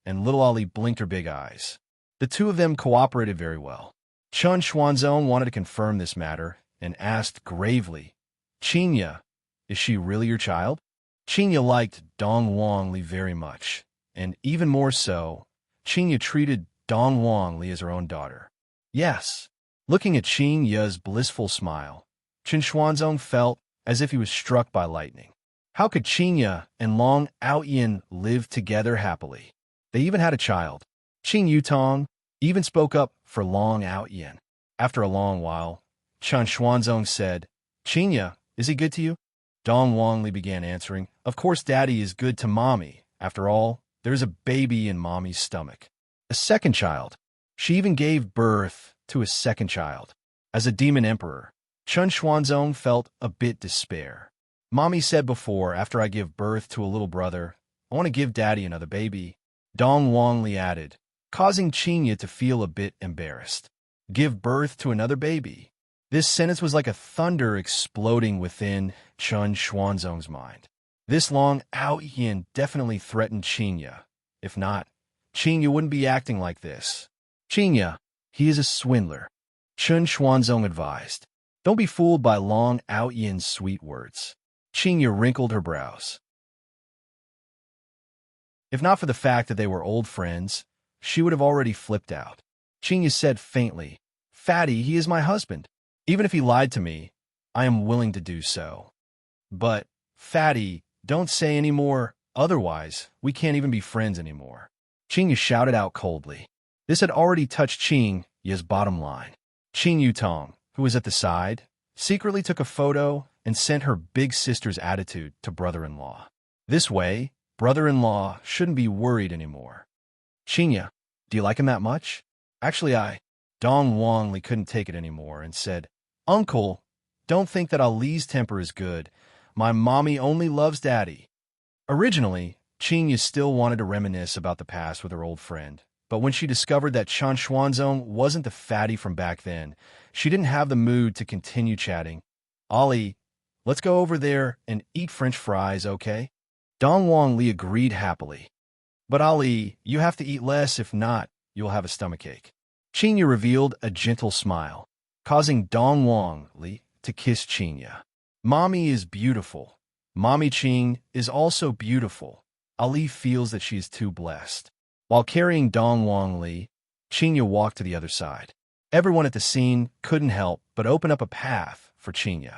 S1: and little Ali blinked her big eyes. The two of them cooperated very well. Chen Xuanzong wanted to confirm this matter and asked gravely, Qing Yu, is she really your child? Qing Yu liked Dong Huangli very much, and even more so, Qing Yu treated Dong Huangli as her own daughter. Yes. Looking at Qing Yu's blissful smile, Chen Xuanzong felt as if he was struck by lightning. How could Qing Yu and Long Outyin live together happily? They even had a child. Qing Yutong even spoke up for Long Outyin. After a long while, Chen Xuanzong said, Qing Yu, is he good to you? Dong Huangli began answering, Of course daddy is good to mommy. After all, there's a baby in mommy's stomach. A second child. She even gave birth to a second child. As a demon emperor, Chen Xuanzong felt a bit despair. Mommy said before, after I give birth to a little brother, I want to give daddy another baby. Dong Huangli added, causing Qing Yu to feel a bit embarrassed. Give birth to another baby. This sentence was like a thunder exploding within Chen Xuanzong's mind. This Long Outyin definitely threatened Qing Yu. If not, Qing Yu wouldn't be acting like this. Qing Yu, he is a swindler. Chen Xuanzong advised. Don't be fooled by Long Outyin's sweet words. Qing Yu wrinkled her brows. If not for the fact that they were old friends, she would have already flipped out. Qing Yu said faintly, Fatty, he is my husband. Even if he lied to me, I am willing to do so. But, Fatty, don't say any more, otherwise we can't even be friends anymore. Qing Yu shouted out coldly. This had already touched Qing Yu's bottom line. Qing Yutong, who was at the side, secretly took a photo and sent her big sister's attitude to brother-in-law. This way, brother-in-law shouldn't be worried anymore. Qing Yu, do you like him that much? Actually, Dong Huangli couldn't take it anymore and said, Uncle, don't think that Ali's temper is good. My mommy only loves daddy. Originally, Qing Yu still wanted to reminisce about the past with her old friend, but when she discovered that Chen Xuanzong wasn't the fatty from back then, she didn't have the mood to continue chatting. Ali, let's go over there and eat French fries, okay? Dong Huangli agreed happily. But Ali, you have to eat less, if not, you'll have a stomachache. Qing Yu revealed a gentle smile, causing Dong Huangli to kiss Qing Yu. Mommy is beautiful. Mommy Qing is also beautiful. Ali feels that she is too blessed. While carrying Dong Huangli, Qing Yu walked to the other side. Everyone at the scene couldn't help but open up a path for Qing Yu.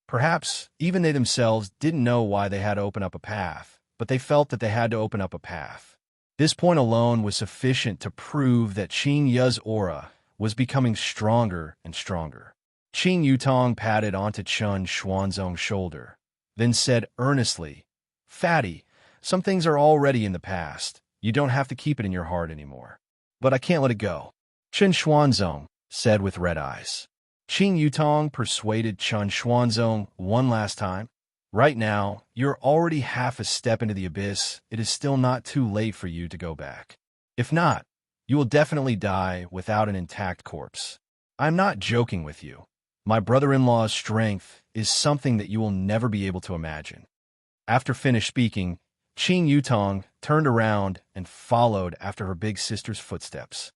S1: Perhaps even they themselves didn't know why they had to open up a path, but they felt that they had to open up a path. This point alone was sufficient to prove that Qing Yu's aura was becoming stronger and stronger. Qing Yutong patted onto Chen Xuanzong's shoulder, then said earnestly, Fatty, Some things are already in the past. You don't have to keep it in your heart anymore. But I can't let it go. Chen Xuanzong said with red eyes. Qing Yutong persuaded Chen Xuanzong one last time. Right now, you're already half a step into the abyss. It is still not too late for you to go back. If not, you will definitely die without an intact corpse. I'm not joking with you. My brother-in-law's strength is something that you will never be able to imagine. After finished speaking, Qing Yutong turned around and followed after her big sister's footsteps.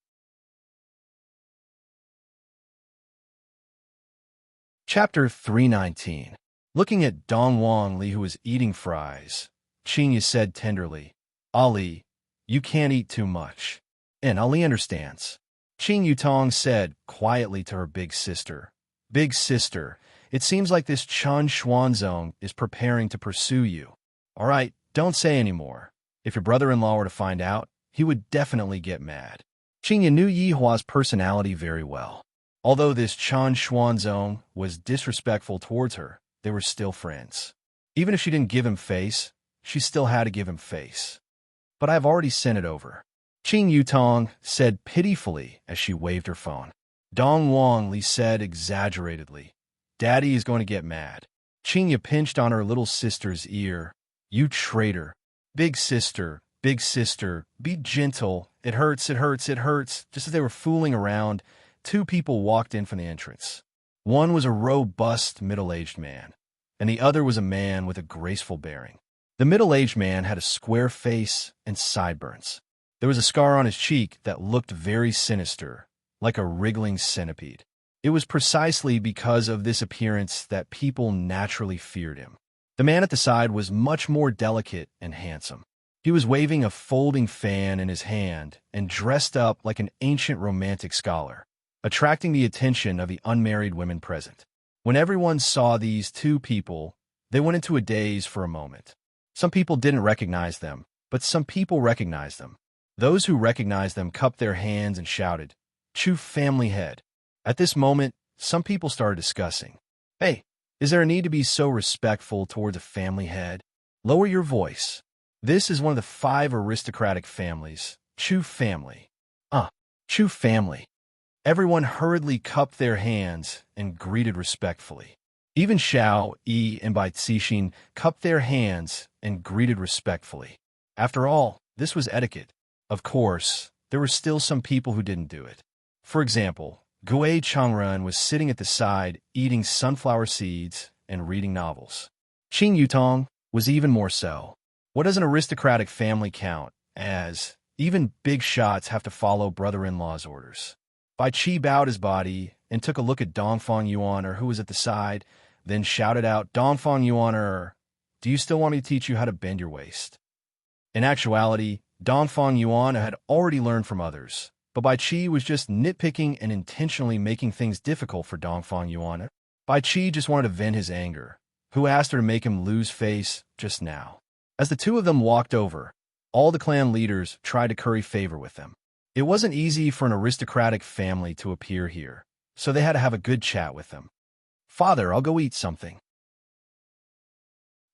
S1: Chapter 319. Looking at Dong Wang Li, who was eating fries, Qing Yu said tenderly, Ali, you can't eat too much. And Ali understands. Qing Yutong said quietly to her big sister, Big sister, it seems like this Chen Xuanzong is preparing to pursue you. All right, don't say any more. If your brother-in-law were to find out, he would definitely get mad. Qing Yu knew Yihua's personality very well. Although this Chen Xuanzong was disrespectful towards her, they were still friends. Even if she didn't give him face, she still had to give him face. But I've already sent it over. Qing Yutong said pitifully as she waved her phone. Dong Wang Li said exaggeratedly, Daddy is going to get mad. Qing Yu pinched on her little sister's ear. You traitor. Big sister, be gentle. It hurts, it hurts, it hurts. Just as they were fooling around, two people walked in from the entrance. One was a robust, middle-aged man, and the other was a man with a graceful bearing. The middle-aged man had a square face and sideburns. There was a scar on his cheek that looked very sinister, like a wriggling centipede. It was precisely because of this appearance that people naturally feared him. The man at the side was much more delicate and handsome. He was waving a folding fan in his hand and dressed up like an ancient romantic scholar, attracting the attention of the unmarried women present. When everyone saw these two people, they went into a daze for a moment. Some people didn't recognize them, but some people recognized them. Those who recognized them cupped their hands and shouted, Chu family head. At this moment, some people started discussing, Hey, is there a need to be so respectful towards a family head? Lower your voice. This is one of the 5 aristocratic families, Chu family. Chu family. Everyone hurriedly cupped their hands and greeted respectfully. Even Xiao, Yi, and Bai Cixin cupped their hands and greeted respectfully. After all, this was etiquette. Of course, there were still some people who didn't do it. For example, Gui Changren was sitting at the side eating sunflower seeds and reading novels. Qing Yutong was even more so. What does an aristocratic family count as? Even big shots have to follow brother-in-law's orders. Bai Qi bowed his body and took a look at Dongfang Yuaner, who was at the side, then shouted out, Dongfang Yuaner, do you still want me to teach you how to bend your waist? In actuality, Dongfang Yuan had already learned from others, but Bai Qi was just nitpicking and intentionally making things difficult for Dongfang Yuan. Bai Qi just wanted to vent his anger. Who asked her to make him lose face just now? As the two of them walked over, all the clan leaders tried to curry favor with them. It wasn't easy for an aristocratic family to appear here, so they had to have a good chat with them. Father, I'll go eat something.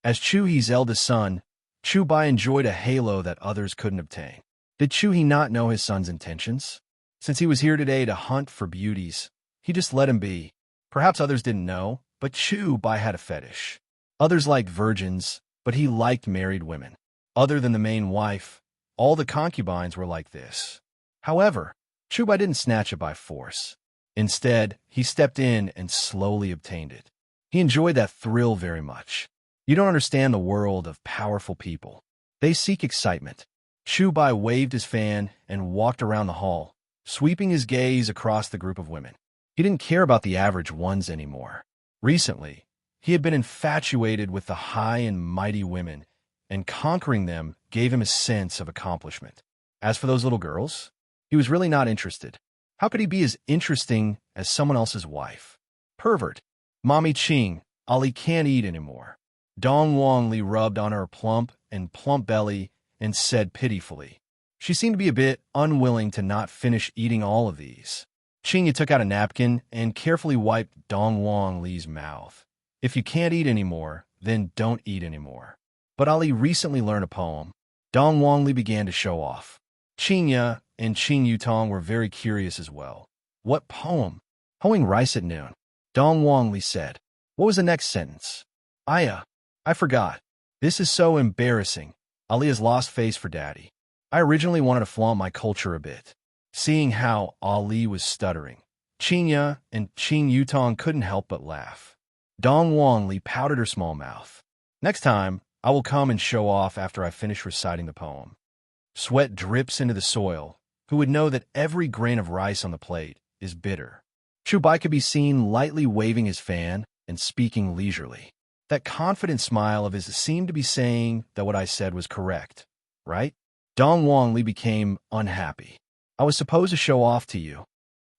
S1: As Chu He's eldest son, Chu Bai enjoyed a halo that others couldn't obtain. Did Chu He not know his son's intentions? Since he was here today to hunt for beauties, he just let him be. Perhaps others didn't know, but Chu Bai had a fetish. Others liked virgins, but he liked married women. Other than the main wife, all the concubines were like this. However, Chu Bai didn't snatch it by force. Instead, he stepped in and slowly obtained it. He enjoyed that thrill very much. You don't understand the world of powerful people. They seek excitement. Chu Bai waved his fan and walked around the hall, sweeping his gaze across the group of women. He didn't care about the average ones anymore. Recently, he had been infatuated with the high and mighty women, and conquering them gave him a sense of accomplishment. As for those little girls, he was really not interested. How could he be as interesting as someone else's wife? Pervert. Mommy Qing, Ali can't eat anymore. Dong Wang Li rubbed on her plump belly and said pitifully. She seemed to be a bit unwilling to not finish eating all of these. Qing took out a napkin and carefully wiped Dong Wang Li's mouth. If you can't eat anymore, then don't eat anymore. But Ali recently learned a poem. Dong Wangli began to show off. Qinya and Qing Yutong were very curious as well. What poem? Hoeing rice at noon. Dong Wangli said. What was the next sentence? I forgot. This is so embarrassing. Ali has lost face for daddy. I originally wanted to flaunt my culture a bit. Seeing how Ali was stuttering, Qinya and Qing Yutong couldn't help but laugh. Dong Wangli pouted her small mouth. Next time, I will come and show off after I finish reciting the poem. Sweat drips into the soil. Who would know that every grain of rice on the plate is bitter? Chu Bai could be seen lightly waving his fan and speaking leisurely. That confident smile of his seemed to be saying that what I said was correct, right? Dong Wangli became unhappy. I was supposed to show off to you.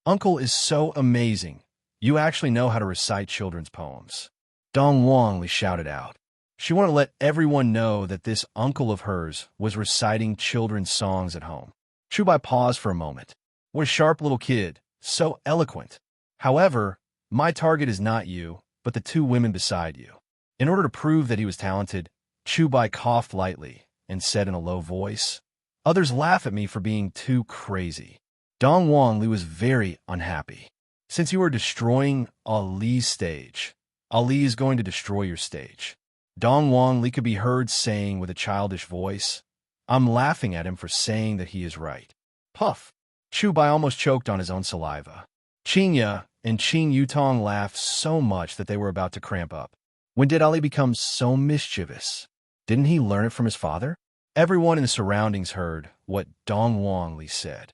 S1: Uncle is so amazing. You actually know how to recite children's poems. Dong Wangli shouted out. She wanted to let everyone know that this uncle of hers was reciting children's songs at home. Chu Bai paused for a moment. What a sharp little kid, so eloquent. However, my target is not you, but the two women beside you. In order to prove that he was talented, Chu Bai coughed lightly and said in a low voice, Others laugh at me for being too crazy. Dong Wangli was very unhappy. Since you are destroying Ali's stage, Ali is going to destroy your stage. Dong Wangli could be heard saying with a childish voice, I'm laughing at him for saying that he is right. Puff! Chu Bai almost choked on his own saliva. Qinya and Qing Yutong laughed so much that they were about to cramp up. When did Ali become so mischievous? Didn't he learn it from his father? Everyone in the surroundings heard what Dong Wangli said.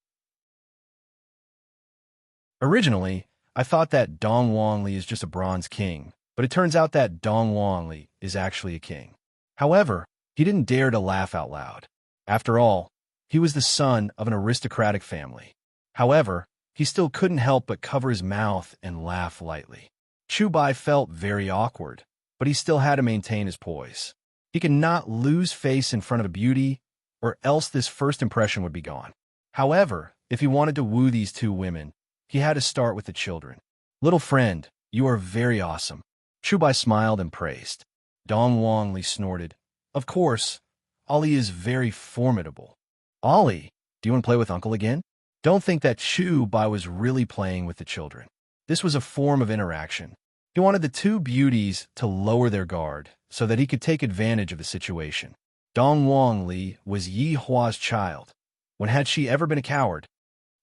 S1: Originally, I thought that Dong Wangli is just a bronze king, but it turns out that Dong Wangli is actually a king. However, he didn't dare to laugh out loud. After all, he was the son of an aristocratic family. However, he still couldn't help but cover his mouth and laugh lightly. Chu Bai felt very awkward, but he still had to maintain his poise. He could not lose face in front of a beauty, or else this first impression would be gone. However, if he wanted to woo these two women, he had to start with the children. Little friend, you are very awesome. Chu Bai smiled and praised. Dong Wangli snorted. Of course, Ali is very formidable. Ali, do you want to play with Uncle again? Don't think that Chu Bai was really playing with the children. This was a form of interaction. He wanted the two beauties to lower their guard so that he could take advantage of the situation. Dong Wangli was Yi Hua's child. When had she ever been a coward?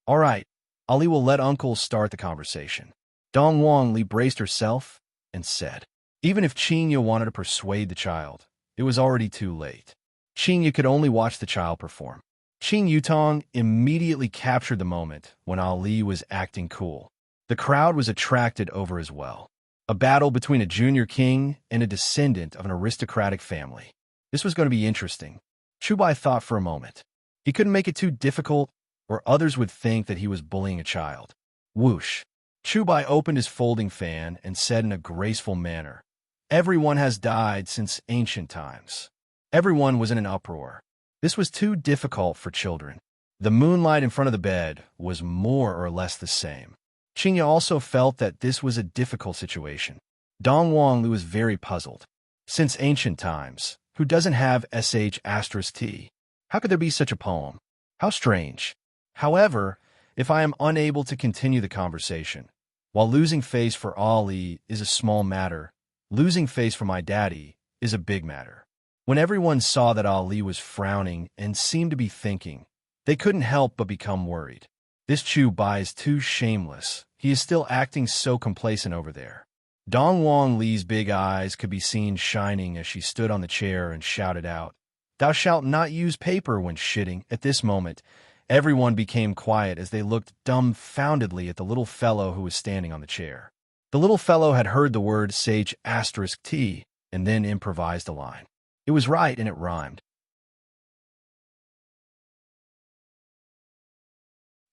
S1: All right, Ali will let Uncle start the conversation. Dong Wangli braced herself and said. Even if Qinya wanted to persuade the child, it was already too late. Qinya could only watch the child perform. Qing Yutong immediately captured the moment when Ali was acting cool. The crowd was attracted over as well. A battle between a junior king and a descendant of an aristocratic family. This was going to be interesting. Chu Bai thought for a moment. He couldn't make it too difficult, or others would think that he was bullying a child. Whoosh! Chu Bai opened his folding fan and said in a graceful manner, Everyone has died since ancient times. Everyone was in an uproar. This was too difficult for children. The moonlight in front of the bed was more or less the same. Qinya also felt that this was a difficult situation. Dong Wangli was very puzzled. Since ancient times, who doesn't have sh*t? How could there be such a poem? How strange. However, if I am unable to continue the conversation, while losing face for Ali is a small matter, losing face for my daddy is a big matter. When everyone saw that Ali was frowning and seemed to be thinking, they couldn't help but become worried. This Chu Bai is too shameless. He is still acting so complacent over there. Dong Wangli's big eyes could be seen shining as she stood on the chair and shouted out, Thou shalt not use paper when shitting. At this moment, everyone became quiet as they looked dumbfoundedly at the little fellow who was standing on the chair. The little fellow had heard the word **t and then improvised a line. It was right and it rhymed.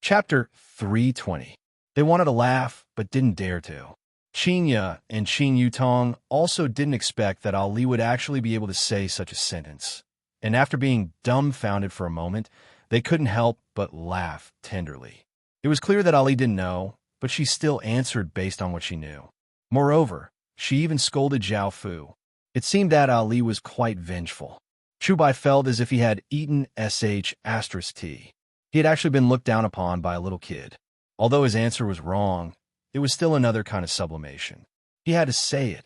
S1: Chapter 320. They wanted to laugh, but didn't dare to. Qinya and Qing Yutong also didn't expect that Ali would actually be able to say such a sentence. And after being dumbfounded for a moment, they couldn't help but laugh tenderly. It was clear that Ali didn't know, but she still answered based on what she knew. Moreover, she even scolded Zhao Fu. It seemed that Ali was quite vengeful. Chubai felt as if he had eaten *T. He had actually been looked down upon by a little kid. Although his answer was wrong, it was still another kind of sublimation. He had to say it,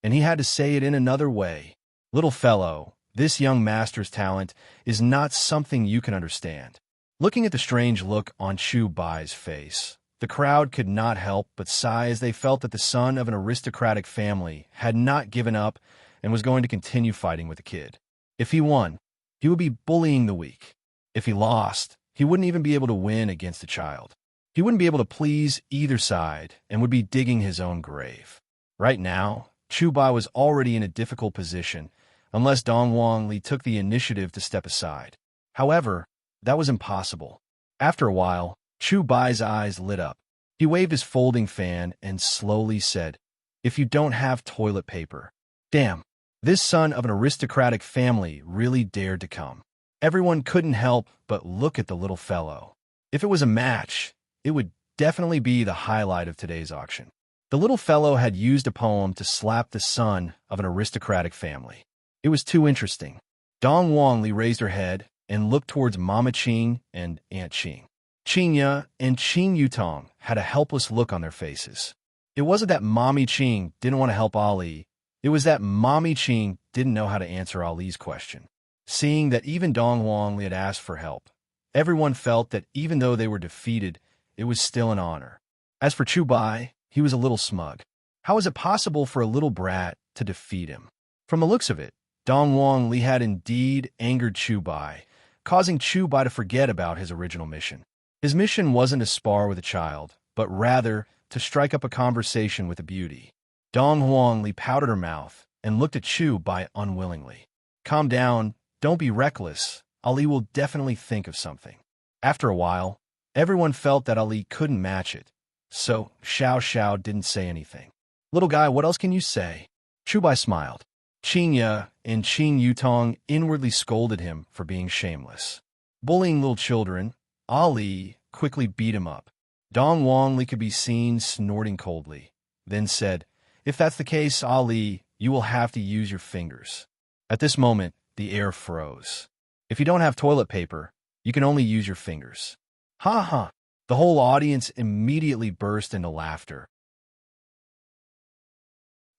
S1: and he had to say it in another way. Little fellow, this young master's talent is not something you can understand. Looking at the strange look on Chubai's face, the crowd could not help but sigh as they felt that the son of an aristocratic family had not given up and was going to continue fighting with the kid. If he won, he would be bullying the weak. If he lost, he wouldn't even be able to win against the child. He wouldn't be able to please either side and would be digging his own grave. Right now, Chubai was already in a difficult position unless Dong Wangli took the initiative to step aside. However, that was impossible. After a while, Chubai's eyes lit up. He waved his folding fan and slowly said, "If you don't have toilet paper." Damn, this son of an aristocratic family really dared to come. Everyone couldn't help but look at the little fellow. If it was a match, it would definitely be the highlight of today's auction. The little fellow had used a poem to slap the son of an aristocratic family. It was too interesting. Dong Wangli raised her head and looked towards Mama Qing and Aunt Qing. Qingya and Qing Yutong had a helpless look on their faces. It wasn't that Mommy Qing didn't want to help Ali. It was that Mommy Qing didn't know how to answer Ali's question. Seeing that even Dong Wangli had asked for help, everyone felt that even though they were defeated, it was still an honor. As for Chubai, he was a little smug. How was it possible for a little brat to defeat him? From the looks of it, Dong Wangli had indeed angered Chubai, causing Chubai to forget about his original mission. His mission wasn't to spar with a child, but rather to strike up a conversation with a beauty. Dong Wangli pouted her mouth and looked at Chubai unwillingly. "Calm down, don't be reckless. Ali will definitely think of something." After a while, everyone felt that Ali couldn't match it, so Xiao Xiao didn't say anything. "Little guy, what else can you say?" Chubai smiled. Qingya and Qing Yutong inwardly scolded him for being shameless. Bullying little children, Ali quickly beat him up. Dong Wangli could be seen snorting coldly, then said, "If that's the case, Ali, you will have to use your fingers." At this moment, the air froze. If you don't have toilet paper, you can only use your fingers. Ha ha! The whole audience immediately burst into laughter.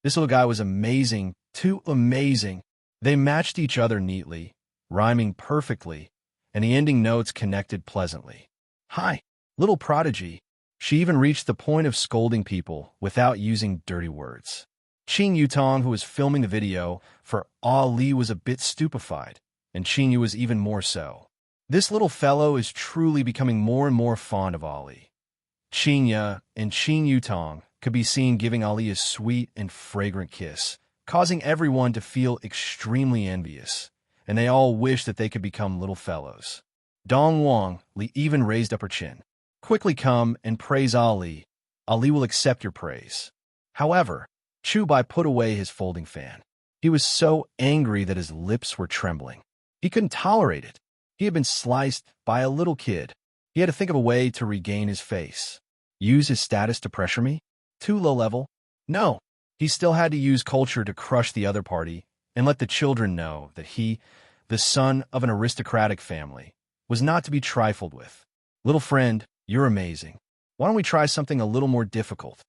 S1: This little guy was amazing, too amazing. They matched each other neatly, rhyming perfectly, and the ending notes connected pleasantly. Hi, little prodigy. She even reached the point of scolding people without using dirty words. Qing Yutong, who was filming the video for Ali, was a bit stupefied, and Qingyu was even more so. This little fellow is truly becoming more and more fond of Ali. Qingya and Qing Yutong could be seen giving Ali a sweet and fragrant kiss, causing everyone to feel extremely envious, and they all wished that they could become little fellows. Dong Wangli even raised up her chin. "Quickly come and praise Ali. Ali will accept your praise." However, Chubai put away his folding fan. He was so angry that his lips were trembling. He couldn't tolerate it. He had been sliced by a little kid. He had to think of a way to regain his face. Use his status to pressure me? Too low level? No. He still had to use culture to crush the other party and let the children know that he, the son of an aristocratic family, was not to be trifled with. "Little friend, you're amazing. Why don't we try something a little more difficult?"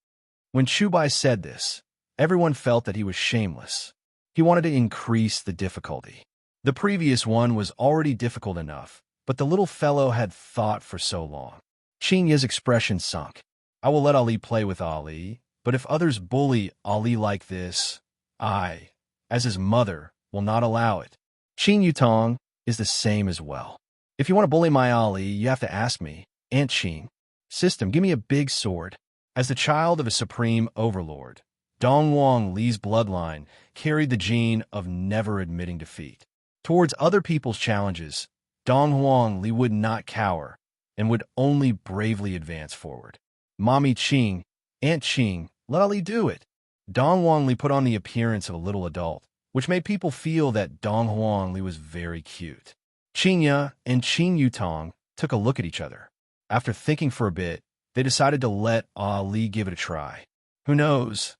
S1: When Chubai said this, everyone felt that he was shameless. He wanted to increase the difficulty. The previous one was already difficult enough, but the little fellow had thought for so long. Qingya's expression sunk. "I will let Ali play with Ali, but if others bully Ali like this, I, as his mother, will not allow it." Qing Yutong is the same as well. "If you want to bully my Ali, you have to ask me, Aunt Qing. System, give me a big sword." As the child of a supreme overlord, Dong Wangli's bloodline carried the gene of never admitting defeat. Towards other people's challenges, Dong Wangli would not cower and would only bravely advance forward. "Mommy Qing, Aunt Qing, let Ali do it." Dong Wangli put on the appearance of a little adult, which made people feel that Dong Wangli was very cute. Qingya and Qing Yutong took a look at each other. After thinking for a bit, they decided to let Ali give it a try. Who knows?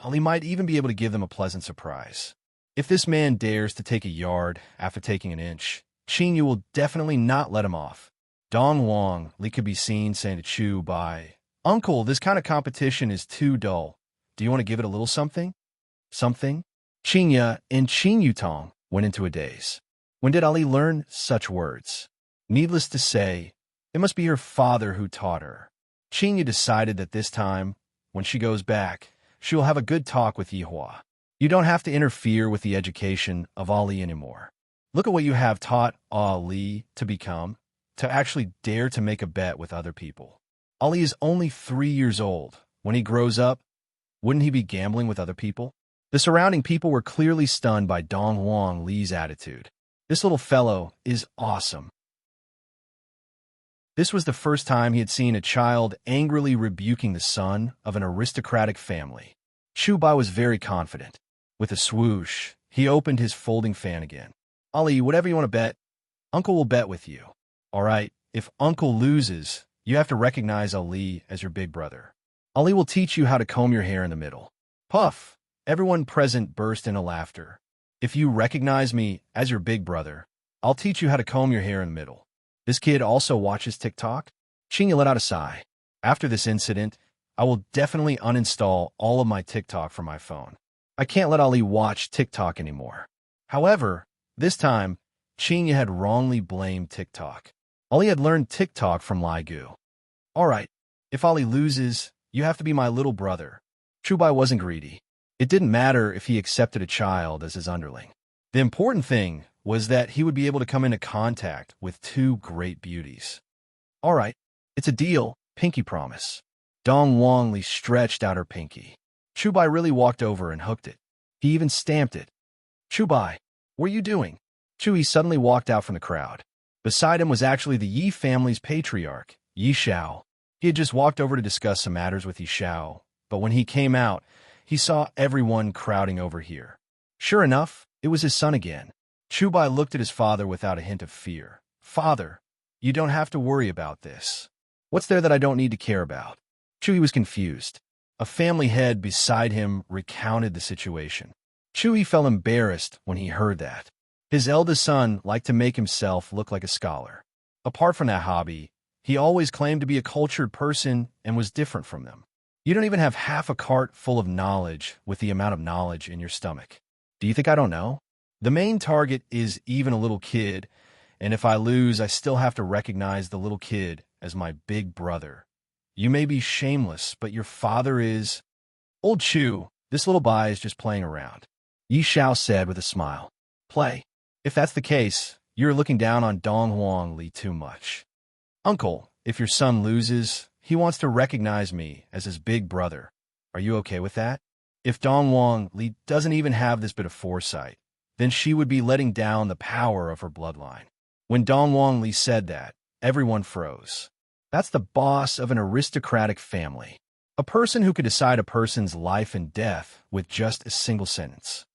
S1: Ali might even be able to give them a pleasant surprise. If this man dares to take a yard after taking an inch, Qingyu will definitely not let him off. Dong Wang Li could be seen saying to Chu Bai, "Uncle, this kind of competition is too dull. Do you want to give it a little something?" Something? Qingya and Qingyu Tong went into a daze. When did Ali learn such words? Needless to say, it must be her father who taught her. Qingyu decided that this time, when she goes back, she will have a good talk with Yihua. You don't have to interfere with the education of Ali anymore. Look at what you have taught Ali to become, to actually dare to make a bet with other people. Ali is only 3 years old. When he grows up, wouldn't he be gambling with other people? The surrounding people were clearly stunned by Dong Wang Li's attitude. This little fellow is awesome. This was the first time he had seen a child angrily rebuking the son of an aristocratic family. Chu Bai was very confident. With a swoosh, he opened his folding fan again. Ali, whatever you want to bet, Uncle will bet with you. All right, if Uncle loses, you have to recognize Ali as your big brother. Ali will teach you how to comb your hair in the middle. Puff! Everyone present burst into laughter. If you recognize me as your big brother, I'll teach you how to comb your hair in the middle. This kid also watches TikTok? Qingyu let out a sigh. After this incident, I will definitely uninstall all of my TikTok from my phone. I can't let Ali watch TikTok anymore. However, this time, Qingyu had wrongly blamed TikTok. Ali had learned TikTok from Lai Gu. All right, if Ali loses, you have to be my little brother. Chu Bai wasn't greedy. It didn't matter if he accepted a child as his underling. The important thing was that he would be able to come into contact with two great beauties. All right, it's a deal, pinky promise. Dong Wang Li stretched out her pinky. Chu Bai really walked over and hooked it. He even stamped it. Chu Bai, what are you doing? Chu Yi suddenly walked out from the crowd. Beside him was actually the Yi family's patriarch, Yi Shao. He had just walked over to discuss some matters with Yi Shao, but when he came out, he saw everyone crowding over here. Sure enough, it was his son again. Chu Bai looked at his father without a hint of fear. Father, you don't have to worry about this. What's there that I don't need to care about? Chu Yi was confused. A family head beside him recounted the situation. Chu Yi felt embarrassed when he heard that. His eldest son liked to make himself look like a scholar. Apart from that hobby, he always claimed to be a cultured person and was different from them. You don't even have half a cart full of knowledge with the amount of knowledge in your stomach. Do you think I don't know? The main target is even a little kid, and if I lose, I still have to recognize the little kid as my big brother. You may be shameless, but your father is... Old Chu, this little Bai is just playing around. Yi Shao said with a smile. Play. If that's the case, you're looking down on Dong Wang Li too much. Uncle, if your son loses, he wants to recognize me as his big brother. Are you okay with that? If Dong Wang Li doesn't even have this bit of foresight, then she would be letting down the power of her bloodline. When Dong Wang Li said that, everyone froze. That's the boss of an aristocratic family. A person who could decide a person's life and death with just a single sentence.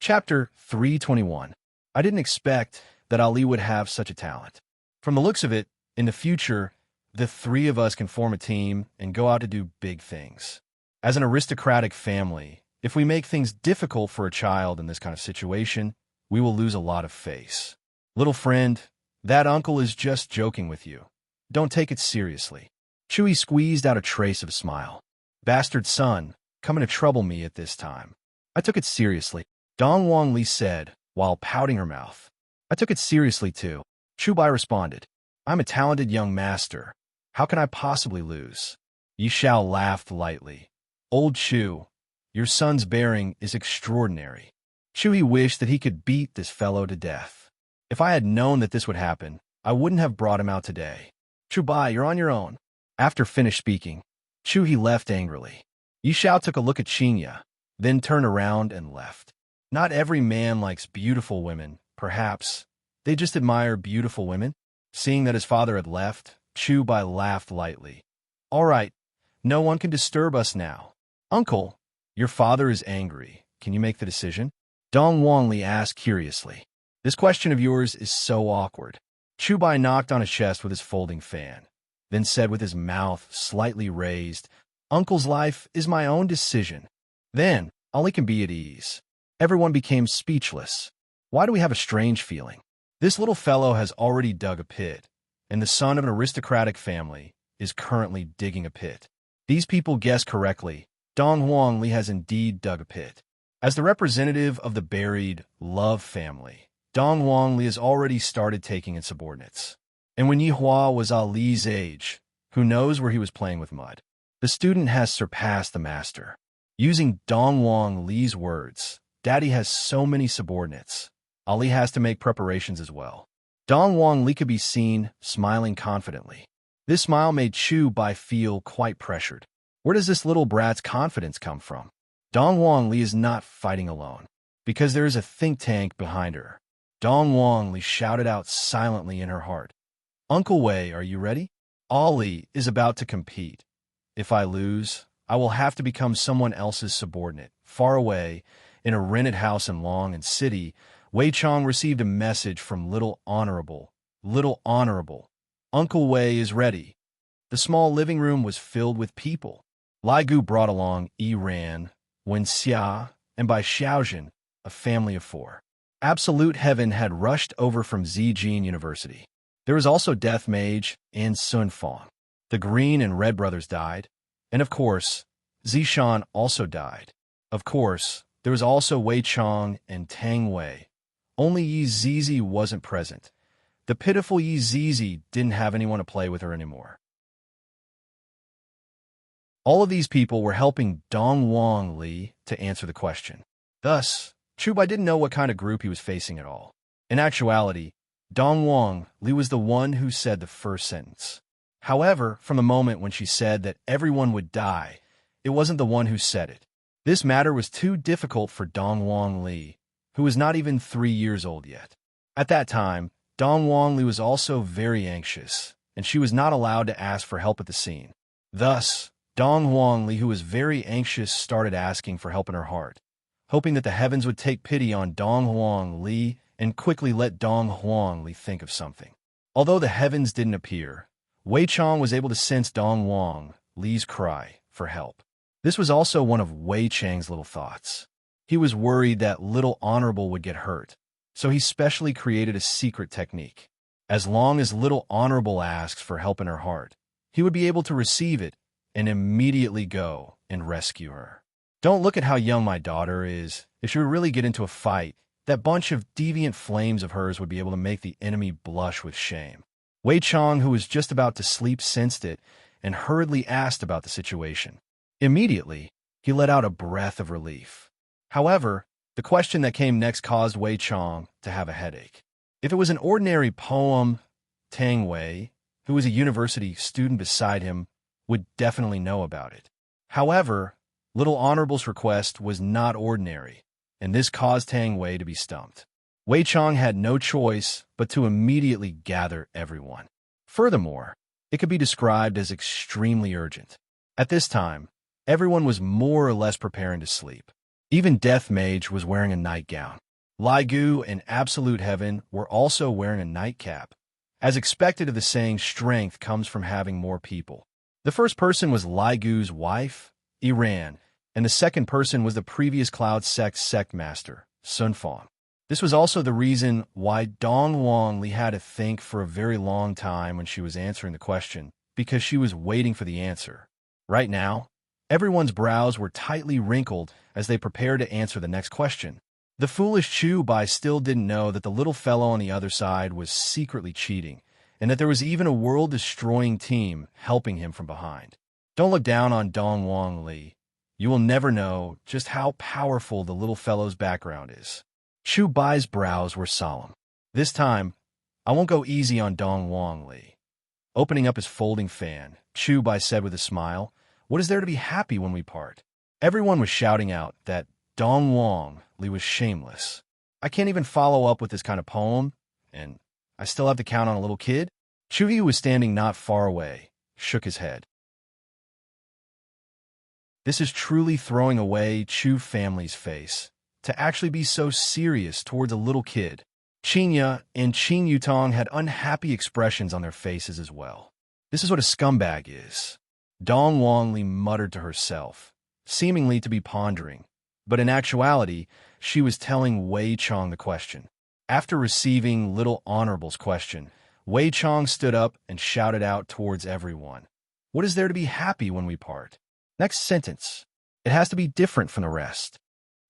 S1: Chapter 321. I didn't expect that Ali would have such a talent. From the looks of it, in the future, the three of us can form a team and go out to do big things. As an aristocratic family, if we make things difficult for a child in this kind of situation, we will lose a lot of face. Little friend, that uncle is just joking with you. Don't take it seriously. Chu Yi squeezed out a trace of a smile. Bastard son, coming to trouble me at this time. I took it seriously. Dong Wang Li said, while pouting her mouth. I took it seriously too. Chu Bai responded. I'm a talented young master. How can I possibly lose? Yi Shao laughed lightly. Old Chu, your son's bearing is extraordinary. Chu Yi wished that he could beat this fellow to death. If I had known that this would happen, I wouldn't have brought him out today. Chu Bai, you're on your own. After finished speaking, Chu Yi left angrily. Yi Shao took a look at Qingya, then turned around and left. Not every man likes beautiful women, perhaps. They just admire beautiful women. Seeing that his father had left, Chu Bai laughed lightly. All right, no one can disturb us now. Uncle, your father is angry. Can you make the decision? Dong Wang Li asked curiously. This question of yours is so awkward. Chu Bai knocked on his chest with his folding fan, then said with his mouth slightly raised, Uncle's life is my own decision. Then, Ali can be at ease. Everyone became speechless. Why do we have a strange feeling? This little fellow has already dug a pit, and the son of an aristocratic family is currently digging a pit. These people guessed correctly. Dong Huang Li has indeed dug a pit. As the representative of the buried Love family, Dong Huang Li has already started taking in subordinates. And when Yi Hua was Ali's age, who knows where he was playing with mud? The student has surpassed the master. Using Dong Huang Li's words, Daddy has so many subordinates. Ali has to make preparations as well. Dong Huang Li could be seen smiling confidently. This smile made Chu Bai feel quite pressured. Where does this little brat's confidence come from? Dong Huang Li is not fighting alone, because there is a think tank behind her. Dong Huang Li shouted out silently in her heart. Uncle Wei, are you ready? Ali is about to compete. If I lose, I will have to become someone else's subordinate. Far away, in a rented house in Long and City, Wei Chong received a message from Little Honorable. Little Honorable, Uncle Wei is ready. The small living room was filled with people. Lai Gu brought along Yi Ran, Wen Xia, and by Xiaojin, a family of 4. Absolute Heaven had rushed over from Zijin University. There was also Death Mage and Sun Fong. The Green and Red brothers died. And of course, Zishan also died. Of course, there was also Wei Chong and Tang Wei. Only Yi Zizi wasn't present. The pitiful Yi Zizi didn't have anyone to play with her anymore. All of these people were helping Dong Huang Li to answer the question. Thus, Chu Bai didn't know what kind of group he was facing at all. In actuality, Dong Huang Li was the one who said the first sentence. However, from the moment when she said that everyone would die, it wasn't the one who said it. This matter was too difficult for Dong Huang Li, who was not even 3 years old yet. At that time, Dong Huang Li was also very anxious, and she was not allowed to ask for help at the scene. Thus, Dong Huang Li, who was very anxious, started asking for help in her heart, hoping that the heavens would take pity on Dong Huang Li and quickly let Dong Huang Li think of something. Although the heavens didn't appear, Wei Chong was able to sense Dong Huang Li's cry for help. This was also one of Wei Chang's little thoughts. He was worried that Little Honorable would get hurt, so he specially created a secret technique. As long as Little Honorable asks for help in her heart, he would be able to receive it and immediately go and rescue her. Don't look at how young my daughter is. If she would really get into a fight, that bunch of deviant flames of hers would be able to make the enemy blush with shame. Wei Chong, who was just about to sleep, sensed it and hurriedly asked about the situation. Immediately, he let out a breath of relief. However, the question that came next caused Wei Chong to have a headache. If it was an ordinary poem, Tang Wei, who was a university student beside him, would definitely know about it. However, Little Honorable's request was not ordinary, and this caused Tang Wei to be stumped. Wei Chong had no choice but to immediately gather everyone. Furthermore, it could be described as extremely urgent. At this time, everyone was more or less preparing to sleep. Even Death Mage was wearing a nightgown. Lai Gu and Absolute Heaven were also wearing a nightcap. As expected of the saying, strength comes from having more people. The first person was Lai Gu's wife, Iran, and the second person was the previous Cloud sect master, Sun Fong. This was also the reason why Dong Huang Li had to think for a very long time when she was answering the question, because she was waiting for the answer. Right now, everyone's brows were tightly wrinkled as they prepared to answer the next question. The foolish Chu Bai still didn't know that the little fellow on the other side was secretly cheating, and that there was even a world-destroying team helping him from behind. Don't look down on Dong Huang Li. You will never know just how powerful the little fellow's background is. Chu Bai's brows were solemn. This time, I won't go easy on Dong Huang Li. Opening up his folding fan, Chu Bai said with a smile, "What is there to be happy when we part?" Everyone was shouting out that Dong Huang Li was shameless. I can't even follow up with this kind of poem, and I still have to count on a little kid? Chu Yu was standing not far away, shook his head. This is truly throwing away Chu family's face, to actually be so serious towards a little kid. Qinya and Qin Yutong had unhappy expressions on their faces as well. This is what a scumbag is. Dong Wangli muttered to herself, seemingly to be pondering, but in actuality, she was telling Wei Chong the question. After receiving Little Honorable's question, Wei Chong stood up and shouted out towards everyone. What is there to be happy when we part? Next sentence. It has to be different from the rest.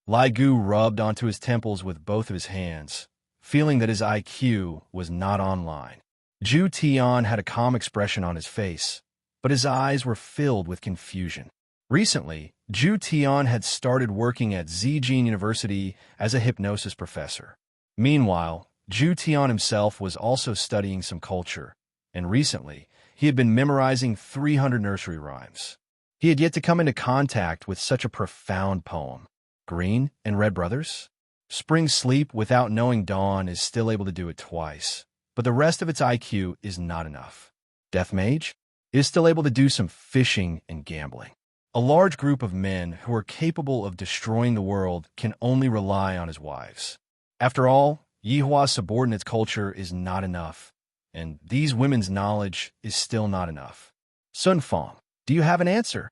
S1: Lai Gu rubbed onto his temples with both of his hands, feeling that his IQ was not online. Zhu Tian had a calm expression on his face, but his eyes were filled with confusion. Recently, Zhu Tian had started working at Zijin University as a hypnosis professor. Meanwhile, Zhu Tian himself was also studying some culture, and recently, he had been memorizing 300 nursery rhymes. He had yet to come into contact with such a profound poem. Green and Red Brothers? Spring Sleep without knowing Dawn is still able to do it twice, but the rest of its IQ is not enough. Death Mage is still able to do some fishing and gambling. A large group of men who are capable of destroying the world can only rely on his wives. After all, Yihua's subordinates culture is not enough, and these women's knowledge is still not enough. Sun Fong, do you have an answer?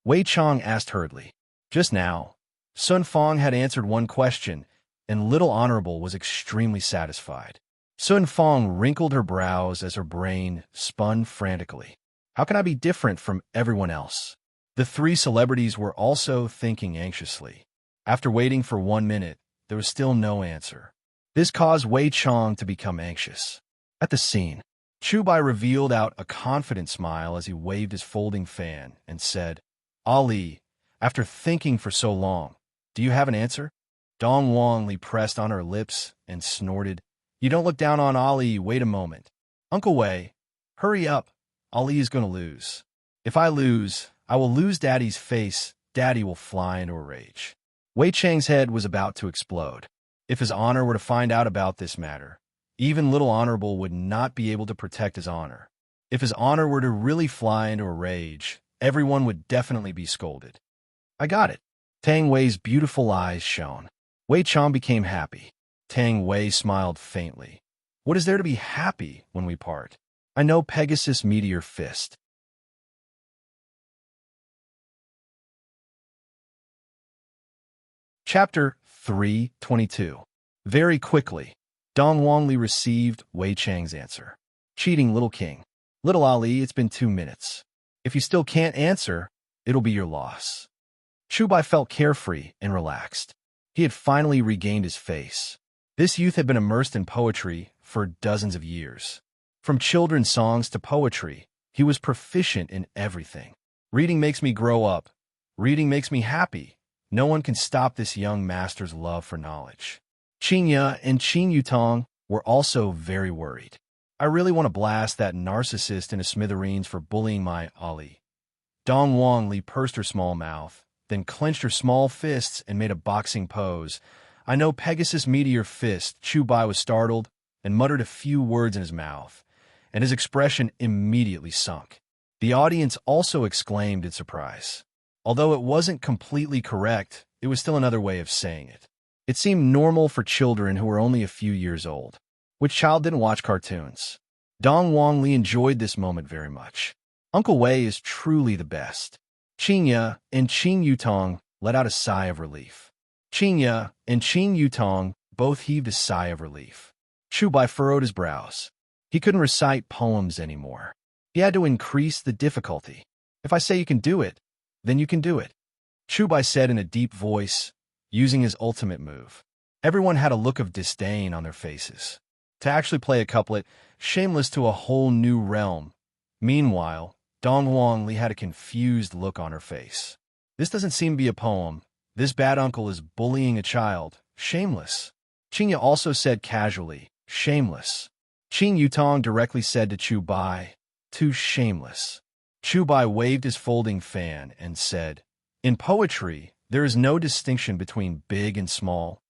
S1: Wei Chong asked hurriedly. Just now, Sun Fong had answered one question, and Little Honorable was extremely satisfied. Sun Fong wrinkled her brows as her brain spun frantically. How can I be different from everyone else? The three celebrities were also thinking anxiously. After waiting for 1 minute, there was still no answer. This caused Wei Chong to become anxious. At the scene, Chu Bai revealed out a confident smile as he waved his folding fan and said, Ali, after thinking for so long, do you have an answer? Dong Wangli pressed on her lips and snorted, You don't look down on Ali, wait a moment. Uncle Wei, hurry up, Ali is going to lose. If I lose, I will lose Daddy's face, Daddy will fly into a rage. Wei Chang's head was about to explode. If his honor were to find out about this matter, even Little Honorable would not be able to protect his honor. If his honor were to really fly into a rage, everyone would definitely be scolded. I got it. Tang Wei's beautiful eyes shone. Wei Chong became happy. Tang Wei smiled faintly. What is there to be happy when we part? I know Pegasus Meteor Fist. Chapter 322. Very quickly, Dong Wangli received Wei Chang's answer. Cheating, little king. Little Ali, it's been 2 minutes. If you still can't answer, it'll be your loss. Chu Bai felt carefree and relaxed. He had finally regained his face. This youth had been immersed in poetry for dozens of years. From children's songs to poetry, he was proficient in everything. Reading makes me grow up. Reading makes me happy. No one can stop this young master's love for knowledge. Qin Ye and Qin Yutong were also very worried. I really want to blast that narcissist into smithereens for bullying my Ali. Dong Wangli pursed her small mouth, then clenched her small fists and made a boxing pose. I know Pegasus Meteor Fist. Chu Bai was startled and muttered a few words in his mouth, and his expression immediately sunk. The audience also exclaimed in surprise. Although it wasn't completely correct, it was still another way of saying it. It seemed normal for children who were only a few years old. Which child didn't watch cartoons? Dong Wangli enjoyed this moment very much. Uncle Wei is truly the best. Qin Ye and Qin Yutong let out a sigh of relief. Qin Ye and Qin Yutong both heaved a sigh of relief. Chu Bai furrowed his brows. He couldn't recite poems anymore. He had to increase the difficulty. If I say you can do it, then you can do it. Chu Bai said in a deep voice, using his ultimate move. Everyone had a look of disdain on their faces. To actually play a couplet, shameless to a whole new realm. Meanwhile, Dong Wangli had a confused look on her face. This doesn't seem to be a poem. This bad uncle is bullying a child. Shameless. Qin Ye also said casually, shameless. Qin Yutong directly said to Chu Bai, too shameless. Chu Bai waved his folding fan and said, In poetry, there is no distinction between big and small,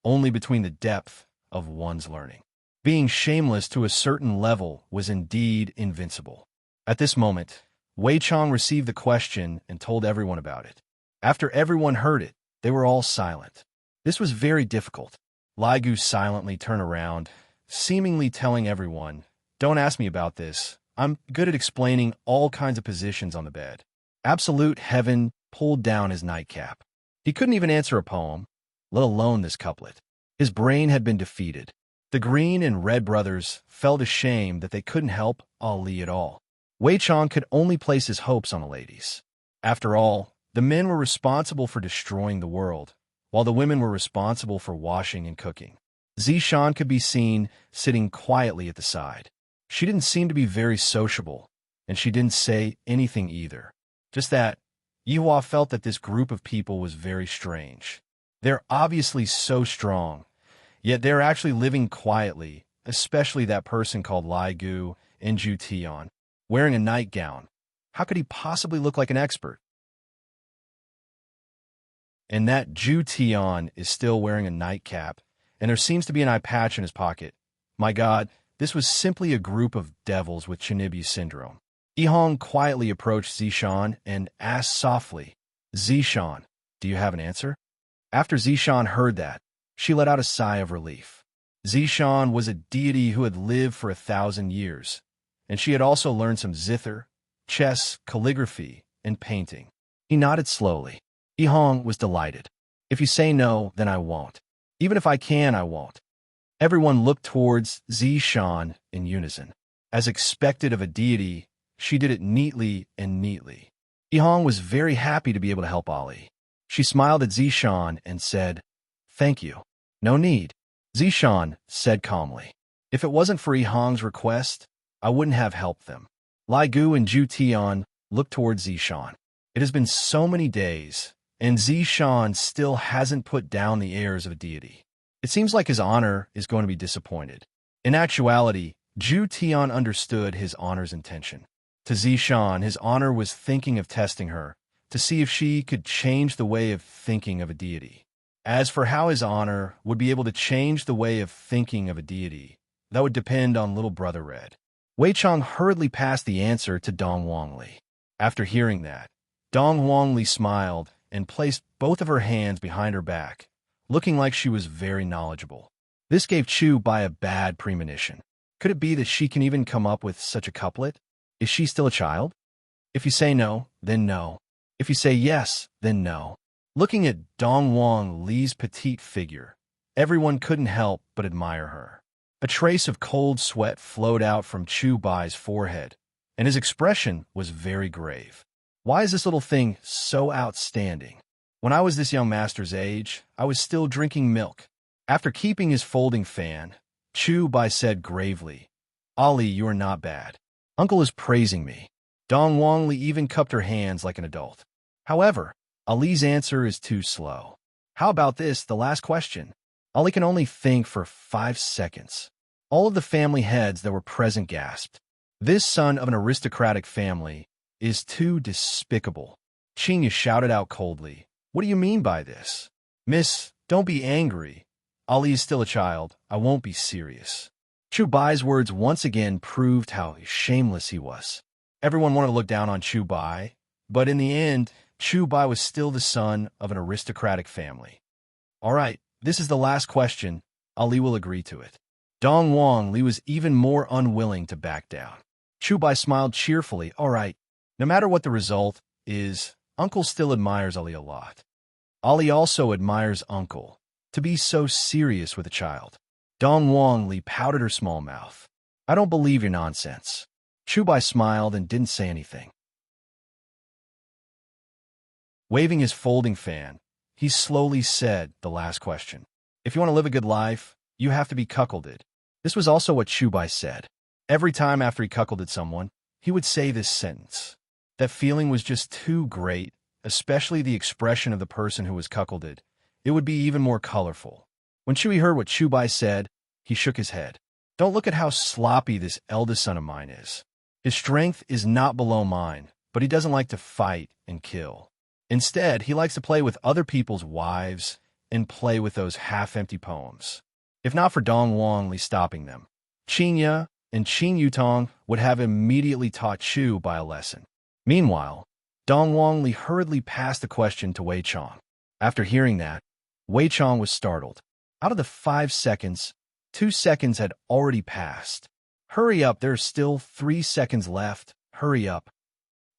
S1: only between the depth of one's learning. Being shameless to a certain level was indeed invincible. At this moment, Wei Chong received the question and told everyone about it. After everyone heard it, they were all silent. This was very difficult. Lai Gu silently turned around, seemingly telling everyone, Don't ask me about this. I'm good at explaining all kinds of positions on the bed. Absolute heaven pulled down his nightcap. He couldn't even answer a poem, let alone this couplet. His brain had been defeated. The Green and Red brothers felt ashamed that they couldn't help Ali at all. Wei Chang could only place his hopes on the ladies. After all, the men were responsible for destroying the world, while the women were responsible for washing and cooking. Zishan could be seen sitting quietly at the side. She didn't seem to be very sociable, and she didn't say anything either. Just that, Yihua felt that this group of people was very strange. They're obviously so strong, yet they're actually living quietly, especially that person called Lai Gu in Ju Tian, wearing a nightgown. How could he possibly look like an expert? And that Ju Tian is still wearing a nightcap, and there seems to be an eye patch in his pocket. My God, this was simply a group of devils with Chinibi syndrome. Yihong quietly approached Zishan and asked softly, Zishan, do you have an answer? After Zishan heard that, she let out a sigh of relief. Zishan was a deity who had lived for 1,000 years, and she had also learned some zither, chess, calligraphy, and painting. He nodded slowly. Yihong was delighted. If you say no, then I won't. Even if I can, I won't. Everyone looked towards Zishan in unison. As expected of a deity, she did it neatly and neatly. Yihong was very happy to be able to help Ali. She smiled at Zishan and said, Thank you. No need. Zishan said calmly. If it wasn't for Yihong's request, I wouldn't have helped them. Lai Gu and Ju Tian looked towards Zishan. It has been so many days, and Zishan still hasn't put down the airs of a deity. It seems like his honor is going to be disappointed. In actuality, Ju Tian understood his honor's intention. To Zishan, his honor was thinking of testing her, to see if she could change the way of thinking of a deity. As for how his honor would be able to change the way of thinking of a deity, that would depend on little brother Red. Wei Chang hurriedly passed the answer to Dong Wangli. After hearing that, Dong Wangli smiled and placed both of her hands behind her back, looking like she was very knowledgeable. This gave Chu Bai a bad premonition. Could it be that she can even come up with such a couplet? Is she still a child? If you say no, then no. If you say yes, then no. Looking at Dong Wang Li's petite figure, everyone couldn't help but admire her. A trace of cold sweat flowed out from Chu Bai's forehead, and his expression was very grave. Why is this little thing so outstanding? When I was this young master's age, I was still drinking milk. After keeping his folding fan, Chu Bai said gravely, Ali, you are not bad. Uncle is praising me. Dong Wangli even cupped her hands like an adult. However, Ali's answer is too slow. How about this, the last question? Ali can only think for 5 seconds. All of the family heads that were present gasped. This son of an aristocratic family is too despicable. Chinya shouted out coldly, What do you mean by this? Miss, don't be angry. Ali is still a child. I won't be serious. Chu Bai's words once again proved how shameless he was. Everyone wanted to look down on Chu Bai, but in the end, Chu Bai was still the son of an aristocratic family. All right, this is the last question. Ali will agree to it. Dong Wangli was even more unwilling to back down. Chu Bai smiled cheerfully. All right, no matter what the result is, Uncle still admires Ali a lot. Ali also admires Uncle. To be so serious with a child. Dong Wangli pouted her small mouth. I don't believe your nonsense. Chu Bai smiled and didn't say anything. Waving his folding fan, he slowly said the last question. If you want to live a good life, you have to be cuckolded. This was also what Chu Bai said. Every time after he cuckolded someone, he would say this sentence. That feeling was just too great, especially the expression of the person who was cuckolded. It would be even more colorful. When Chui heard what Chu Bai said, he shook his head. Don't look at how sloppy this eldest son of mine is. His strength is not below mine, but he doesn't like to fight and kill. Instead, he likes to play with other people's wives and play with those half-empty poems. If not for Dong Wangli stopping them, Qinya and Qin Yutong would have immediately taught Chu Bai a lesson. Meanwhile, Dong Wangli hurriedly passed the question to Wei Chang. After hearing that, Wei Chang was startled. Out of the 5 seconds, 2 seconds had already passed. Hurry up, there's still 3 seconds left. Hurry up.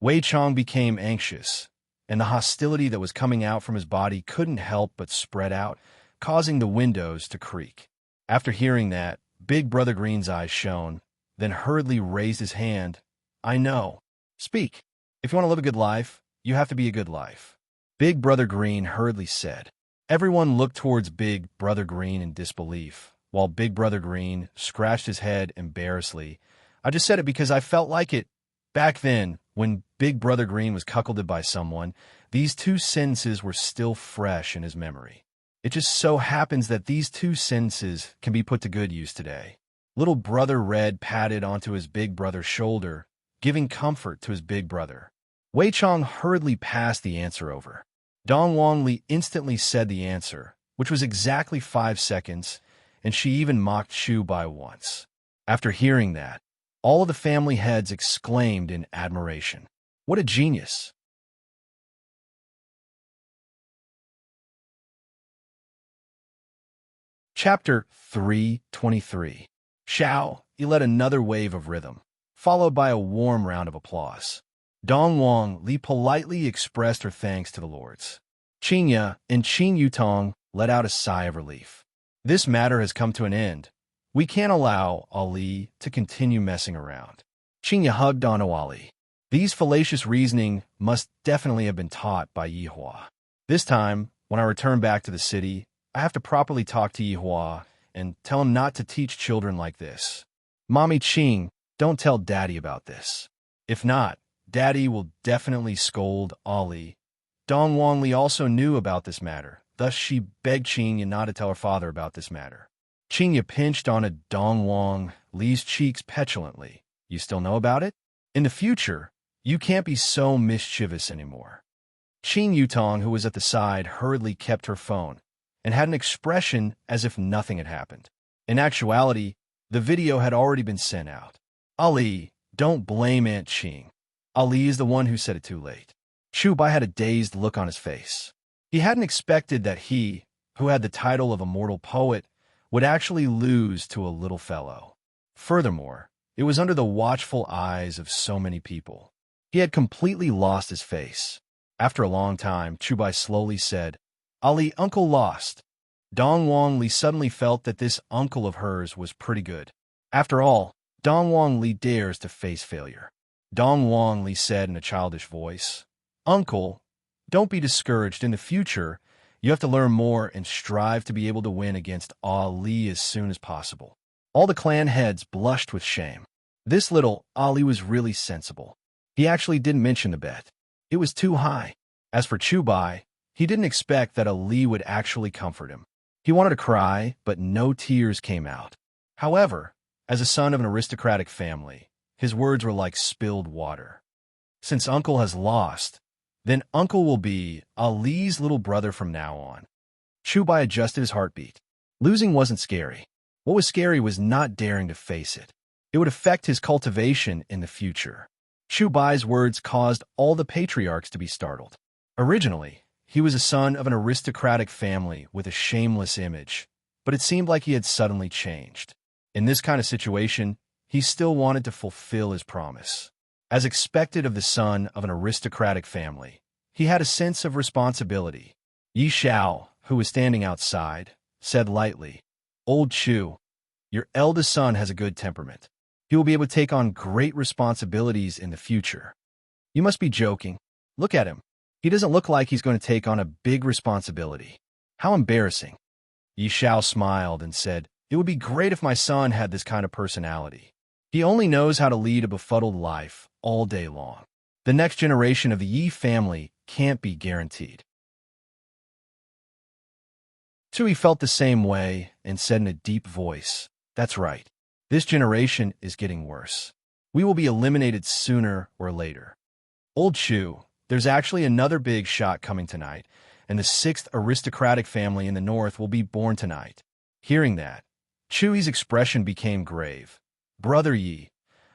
S1: Wei Chong became anxious, and the hostility that was coming out from his body couldn't help but spread out, causing the windows to creak. After hearing that, Big Brother Green's eyes shone, then hurriedly raised his hand. I know. Speak. If you want to live a good life, you have to be a good life. Big Brother Green hurriedly said. Everyone looked towards Big Brother Green in disbelief, while Big Brother Green scratched his head embarrassedly. I just said it because I felt like it. Back then, when Big Brother Green was cuckolded by someone, these 2 sentences were still fresh in his memory. It just so happens that these 2 sentences can be put to good use today. Little Brother Red patted onto his big brother's shoulder, giving comfort to his big brother. Wei Chong hurriedly passed the answer over. Dong Wang Li instantly said the answer, which was exactly 5 seconds, and she even mocked Chu Bai once. After hearing that, all of the family heads exclaimed in admiration. What a genius! Chapter 323. Xiao, he led another wave of rhythm, followed by a warm round of applause. Dong Wang Li politely expressed her thanks to the lords. Qinya and Qin Yutong let out a sigh of relief. This matter has come to an end. We can't allow Ali to continue messing around. Qinya hugged on Ali. These fallacious reasoning must definitely have been taught by Yihua. This time, when I return back to the city, I have to properly talk to Yihua and tell him not to teach children like this. Mommy Qing, don't tell Daddy about this. If not, Daddy will definitely scold Ali. Dong Wang Li also knew about this matter, thus she begged Qing not to tell her father about this matter. Qing pinched on a Dong Wang Li's cheeks petulantly. You still know about it? In the future, you can't be so mischievous anymore. Qin Yutong, who was at the side, hurriedly kept her phone and had an expression as if nothing had happened. In actuality, the video had already been sent out. Ali, don't blame Aunt Qing. Ali is the one who said it too late. Chu Bai had a dazed look on his face. He hadn't expected that he, who had the title of immortal poet, would actually lose to a little fellow. Furthermore, it was under the watchful eyes of so many people. He had completely lost his face. After a long time, Chu Bai slowly said, Ali, uncle lost. Dong Wang Li suddenly felt that this uncle of hers was pretty good. After all, Dong Wang Li dares to face failure. Dong Wang Li said in a childish voice, Uncle, don't be discouraged. In the future, you have to learn more and strive to be able to win against Ali as soon as possible. All the clan heads blushed with shame. This little Ali was really sensible. He actually didn't mention the bet. It was too high. As for Chu Bai, he didn't expect that Ali would actually comfort him. He wanted to cry, but no tears came out. However, as a son of an aristocratic family, his words were like spilled water. Since Uncle has lost, then Uncle will be Ali's little brother from now on. Chu Bai adjusted his heartbeat. Losing wasn't scary. What was scary was not daring to face it. It would affect his cultivation in the future. Chu Bai's words caused all the patriarchs to be startled. Originally, he was a son of an aristocratic family with a shameless image, but it seemed like he had suddenly changed. In this kind of situation, he still wanted to fulfill his promise. As expected of the son of an aristocratic family, he had a sense of responsibility. Yi Xiao, who was standing outside, said lightly, Old Chu, your eldest son has a good temperament. He will be able to take on great responsibilities in the future. You must be joking. Look at him. He doesn't look like he's going to take on a big responsibility. How embarrassing. Yi Xiao smiled and said, It would be great if my son had this kind of personality. He only knows how to lead a befuddled life all day long. The next generation of the Yi family can't be guaranteed. Tui felt the same way and said in a deep voice, That's right. This generation is getting worse. We will be eliminated sooner or later. Old Chu, there's actually another big shot coming tonight, and the 6th aristocratic family in the north will be born tonight. Hearing that, Chui's expression became grave. Brother Yi,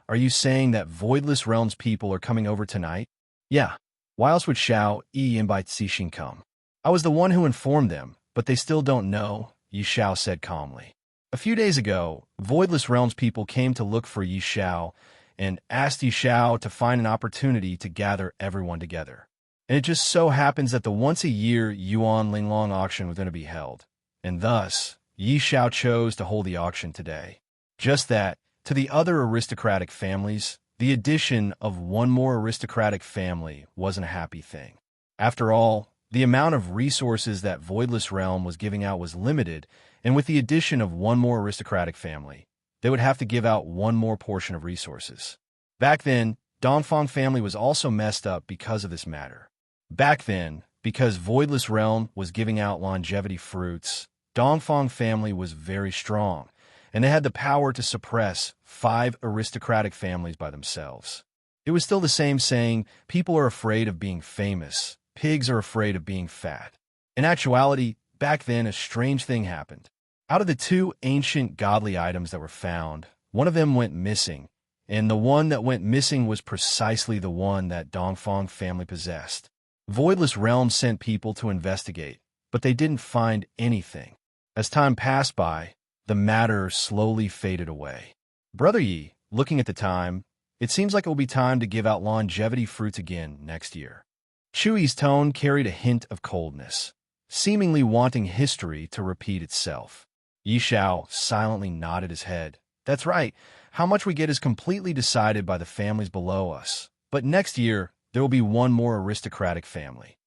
S1: are you saying that Voidless Realms people are coming over tonight? Yeah. Why else would Xiao Yi invite Cixin come? I was the one who informed them, but they still don't know, Yi Xiao said calmly. A few days ago, Voidless Realms people came to look for Yi Xiao and asked Yi Xiao to find an opportunity to gather everyone together. And it just so happens that the once-a-year Yuan Linglong auction was going to be held, and thus, Yi Xiao chose to hold the auction today. Just that, to the other aristocratic families, the addition of one more aristocratic family wasn't a happy thing. After all, the amount of resources that Voidless Realm was giving out was limited, and with the addition of one more aristocratic family, they would have to give out one more portion of resources. Back then, Dongfang family was also messed up because of this matter. Back then, because Voidless Realm was giving out longevity fruits, Dongfang family was very strong, and they had the power to suppress 5 aristocratic families by themselves. It was still the same saying, people are afraid of being famous, pigs are afraid of being fat. In actuality, back then a strange thing happened. Out of the 2 ancient godly items that were found, one of them went missing, and the one that went missing was precisely the one that Dongfang family possessed. Voidless Realm sent people to investigate, but they didn't find anything. As time passed by, the matter slowly faded away. Brother Yi, looking at the time, it seems like it will be time to give out longevity fruits again next year. Chuyi's tone carried a hint of coldness, seemingly wanting history to repeat itself. Yi Xiao silently nodded his head. That's right, how much we get is completely decided by the families below us. But next year, there will be one more aristocratic family.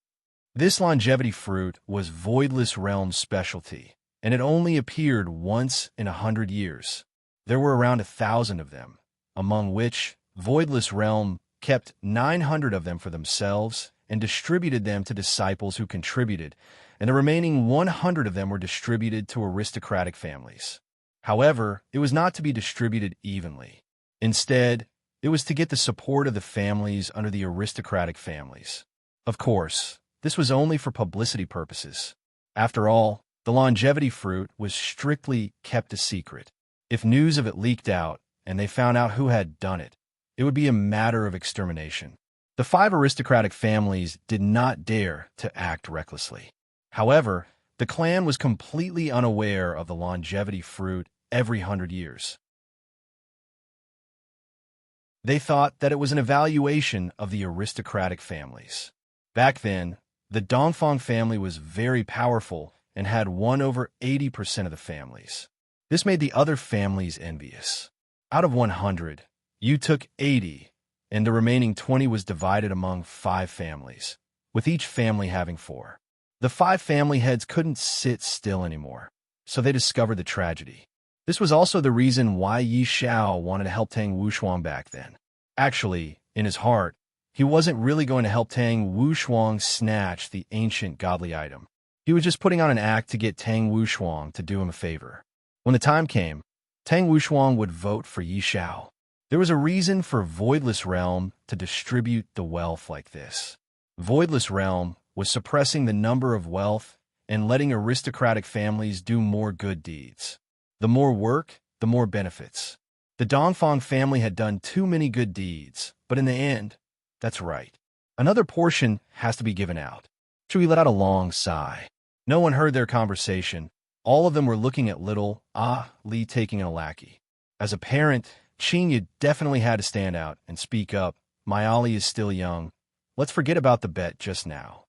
S1: This longevity fruit was Voidless Realm's specialty, and it only appeared once in 100 years. There were around 1,000 of them, among which Voidless Realm kept 900 of them for themselves and distributed them to disciples who contributed, and the remaining 100 of them were distributed to aristocratic families. However, it was not to be distributed evenly. Instead, it was to get the support of the families under the aristocratic families. Of course, this was only for publicity purposes. After all, the longevity fruit was strictly kept a secret. If news of it leaked out and they found out who had done it, it would be a matter of extermination. The 5 aristocratic families did not dare to act recklessly. However, the clan was completely unaware of the longevity fruit every 100 years. They thought that it was an evaluation of the aristocratic families. Back then, the Dongfang family was very powerful and had won over 80% of the families. This made the other families envious. Out of 100, you took 80, and the remaining 20 was divided among 5 families, with each family having 4. The 5 family heads couldn't sit still anymore, so they discovered the tragedy. This was also the reason why Yi Xiao wanted to help Tang Wushuang back then. Actually, in his heart, he wasn't really going to help Tang Wushuang snatch the ancient godly item. He was just putting on an act to get Tang Wushuang to do him a favor. When the time came, Tang Wushuang would vote for Yi Xiao. There was a reason for Voidless Realm to distribute the wealth like this. Voidless Realm was suppressing the number of wealth and letting aristocratic families do more good deeds. The more work, the more benefits. The Dongfang family had done too many good deeds, but in the end, that's right. Another portion has to be given out. Chui let out a long sigh. No one heard their conversation. All of them were looking at little Li taking a lackey. As a parent, Qinya definitely had to stand out and speak up. My Ali is still young. Let's forget about the bet just now.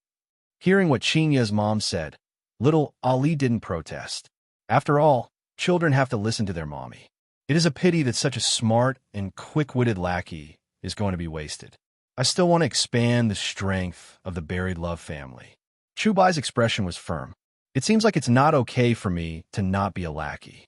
S1: Hearing what Qinya's mom said, little Ali didn't protest. After all, children have to listen to their mommy. It is a pity that such a smart and quick-witted lackey is going to be wasted. I still want to expand the strength of the buried love family. Chubai's expression was firm. It seems like it's not okay for me to not be a lackey.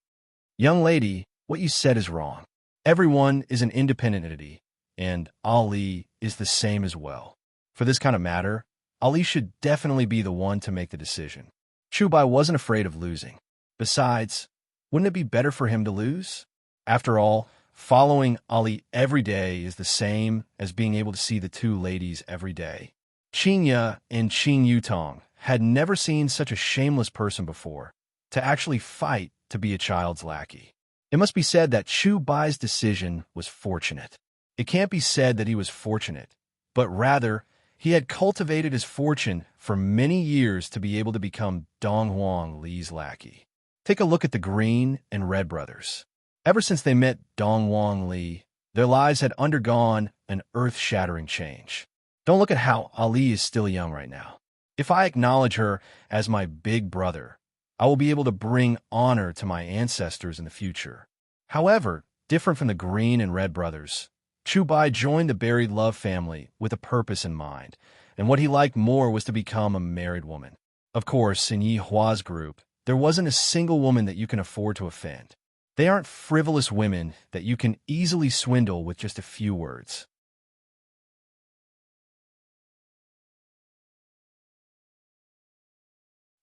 S1: Young lady, what you said is wrong. Everyone is an independent entity, and Ali is the same as well. For this kind of matter, Ali should definitely be the one to make the decision. Chubai wasn't afraid of losing. Besides, wouldn't it be better for him to lose? After all, following Ali every day is the same as being able to see the 2 ladies every day. Qinya and Qin Yutong had never seen such a shameless person before, to actually fight to be a child's lackey. It must be said that Chu Bai's decision was fortunate. It can't be said that he was fortunate, but rather, he had cultivated his fortune for many years to be able to become Dong Huang Li's lackey. Take a look at the Green and Red brothers. Ever since they met Dongwon Li, their lives had undergone an earth-shattering change. Don't look at how Ali is still young right now. If I acknowledge her as my big brother, I will be able to bring honor to my ancestors in the future. However, different from the Green and Red brothers, Chu Bai joined the buried love family with a purpose in mind, and what he liked more was to become a married woman. Of course, in Yi Hua's group, there wasn't a single woman that you can afford to offend. They aren't frivolous women that you can easily swindle with just a few words.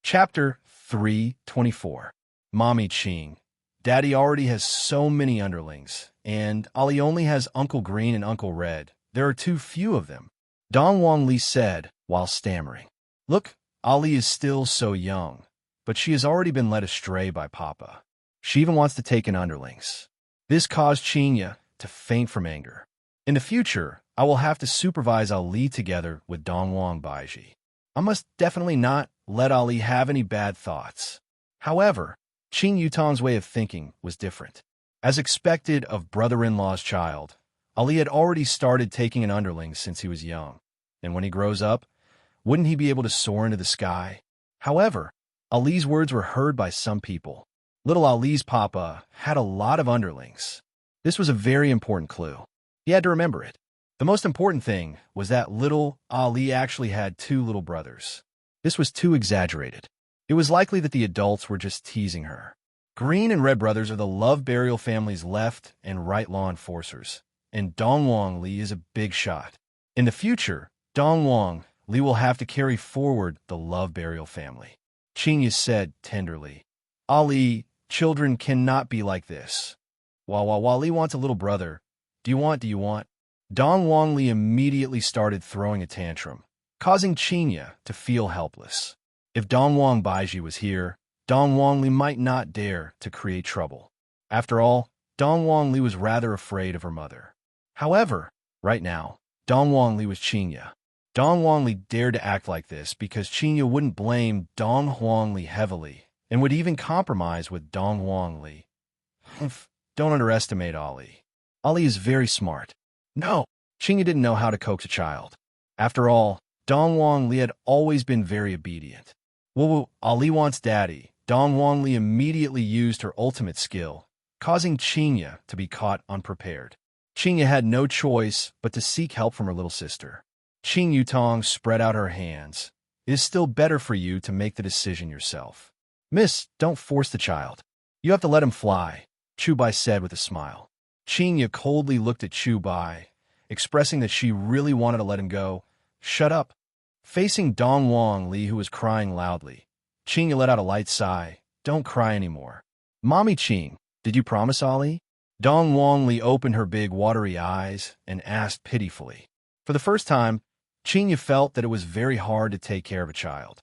S1: Chapter 324. Mommy Ching. Daddy already has so many underlings, and Ali only has Uncle Green and Uncle Red. There are too few of them. Dong Wang Li said, while stammering. Look, Ali is still so young, but she has already been led astray by Papa. She even wants to take in underlings. This caused Chinya to faint from anger. In the future, I will have to supervise Ali together with Dongwang Baiji. I must definitely not let Ali have any bad thoughts. However, Qing Yutong's way of thinking was different. As expected of brother-in-law's child, Ali had already started taking in underlings since he was young. And when he grows up, wouldn't he be able to soar into the sky? However, Ali's words were heard by some people. Little Ali's papa had a lot of underlings. This was a very important clue. He had to remember it. The most important thing was that little Ali actually had 2 little brothers. This was too exaggerated. It was likely that the adults were just teasing her. Green and Red brothers are the love burial family's left and right law enforcers, and Dongwang Li is a big shot. In the future, Dongwang Li will have to carry forward the love burial family. Qingya said tenderly, Ali, children cannot be like this. While Li wants a little brother, do you want? Dongwang Li immediately started throwing a tantrum, causing Chinya to feel helpless. If Dongwang Baiji was here, Dongwang Li might not dare to create trouble. After all, Dongwang Li was rather afraid of her mother. However, right now, Dongwang Li was Chinya. Dongwang Li dared to act like this because Chinya wouldn't blame Dongwang Li heavily and would even compromise with Dongwang Li. Don't underestimate Ali. Ali is very smart. No, Chinya didn't know how to coax a child. After all, Dongwang Li had always been very obedient. Well, Ali wants daddy. Dongwang Li immediately used her ultimate skill, causing Chinya to be caught unprepared. Chinya had no choice but to seek help from her little sister. Qing Yutong spread out her hands. It is still better for you to make the decision yourself. Miss, don't force the child. You have to let him fly, Chu Bai said with a smile. Chinya coldly looked at Chu Bai, expressing that she really wanted to let him go. Shut up. Facing Dongwang Li, who was crying loudly, Chinya let out a light sigh. Don't cry anymore. Mommy Qing, did you promise Ali? Dongwang Li opened her big watery eyes and asked pitifully. For the first time, Chinya felt that it was very hard to take care of a child.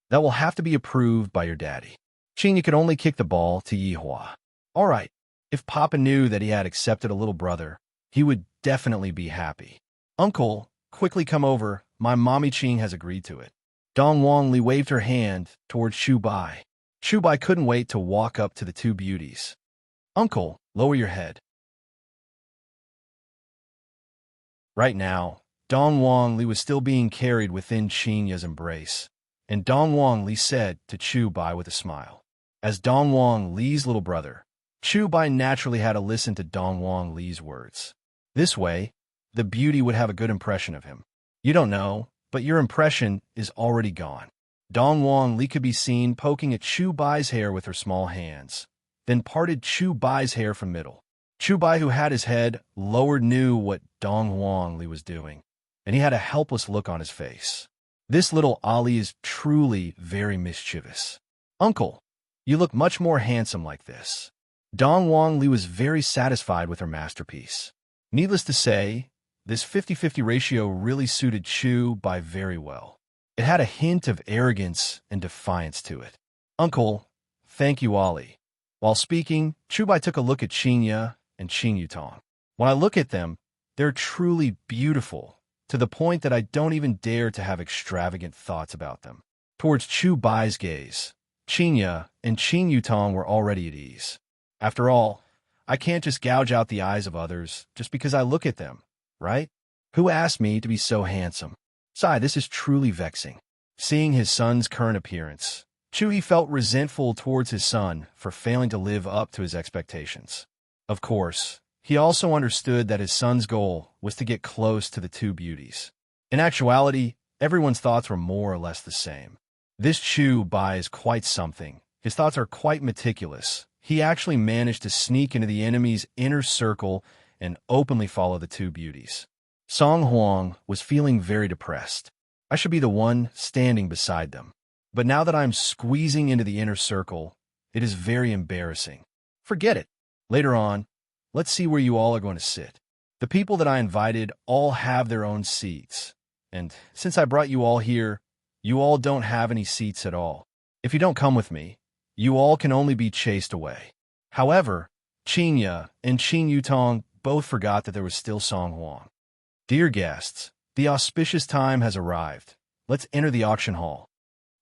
S1: That will have to be approved by your daddy. Chinya could only kick the ball to Yi Hua. All right, if Papa knew that he had accepted a little brother, he would definitely be happy. Uncle, quickly come over. My mommy Qing has agreed to it. Dongwang Li waved her hand towards Chu Bai. Chu Bai couldn't wait to walk up to the 2 beauties. Uncle, lower your head. Right now, Dongwang Li was still being carried within Chinya's embrace, and Dongwang Li said to Chu Bai with a smile. As Dongwang Li's little brother, Chu Bai naturally had to listen to Dongwang Li's words. This way, the beauty would have a good impression of him. You don't know, but your impression is already gone. Dongwang Li could be seen poking at Chu Bai's hair with her small hands, then parted Chu Bai's hair from middle. Chu Bai, who had his head lowered, knew what Dongwang Li was doing, and he had a helpless look on his face. This little Ali is truly very mischievous. Uncle, you look much more handsome like this. Dongwang Li was very satisfied with her masterpiece. Needless to say, this 50-50 ratio really suited Chu Bai very well. It had a hint of arrogance and defiance to it. Uncle, thank you, Ali. While speaking, Chu Bai took a look at Chinya and Qing Yutong. When I look at them, they're truly beautiful, to the point that I don't even dare to have extravagant thoughts about them. Towards Chu Bai's gaze, Qinya and Qin Yutong were already at ease. After all, I can't just gouge out the eyes of others just because I look at them, right? Who asked me to be so handsome? Sigh, this is truly vexing. Seeing his son's current appearance, Chuhi felt resentful towards his son for failing to live up to his expectations. Of course, he also understood that his son's goal was to get close to the two beauties. In actuality, everyone's thoughts were more or less the same. This Chu Bai is quite something. His thoughts are quite meticulous. He actually managed to sneak into the enemy's inner circle and openly follow the two beauties. Song Huang was feeling very depressed. I should be the one standing beside them. But now that I'm squeezing into the inner circle, it is very embarrassing. Forget it. Later on, let's see where you all are going to sit. The people that I invited all have their own seats. And since I brought you all here, you all don't have any seats at all. If you don't come with me, you all can only be chased away. However, Qinya and Qin Yutong both forgot that there was still Song Huang. Dear guests, the auspicious time has arrived. Let's enter the auction hall.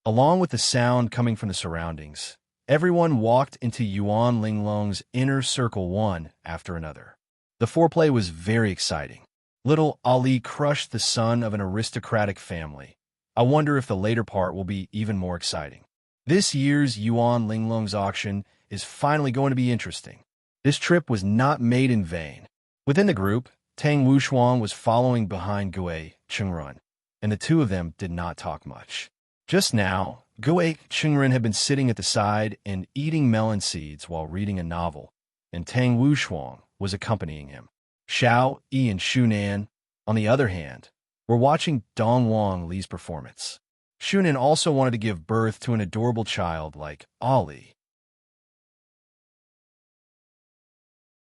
S1: Along with the sound coming from the surroundings, everyone walked into Yuan Linglong's inner circle one after another. The foreplay was very exciting. Little Ali crushed the son of an aristocratic family. I wonder if the later part will be even more exciting. This year's Yuan Linglong's auction is finally going to be interesting. This trip was not made in vain. Within the group, Tang Wushuang was following behind Gue Chengrun, and the two of them did not talk much. Just now, Gue Chengrun had been sitting at the side and eating melon seeds while reading a novel, and Tang Wushuang was accompanying him. Xiao Yi and Shunan, on the other hand, were watching Dong Wang Li's performance. Shunan also wanted to give birth to an adorable child like Ali.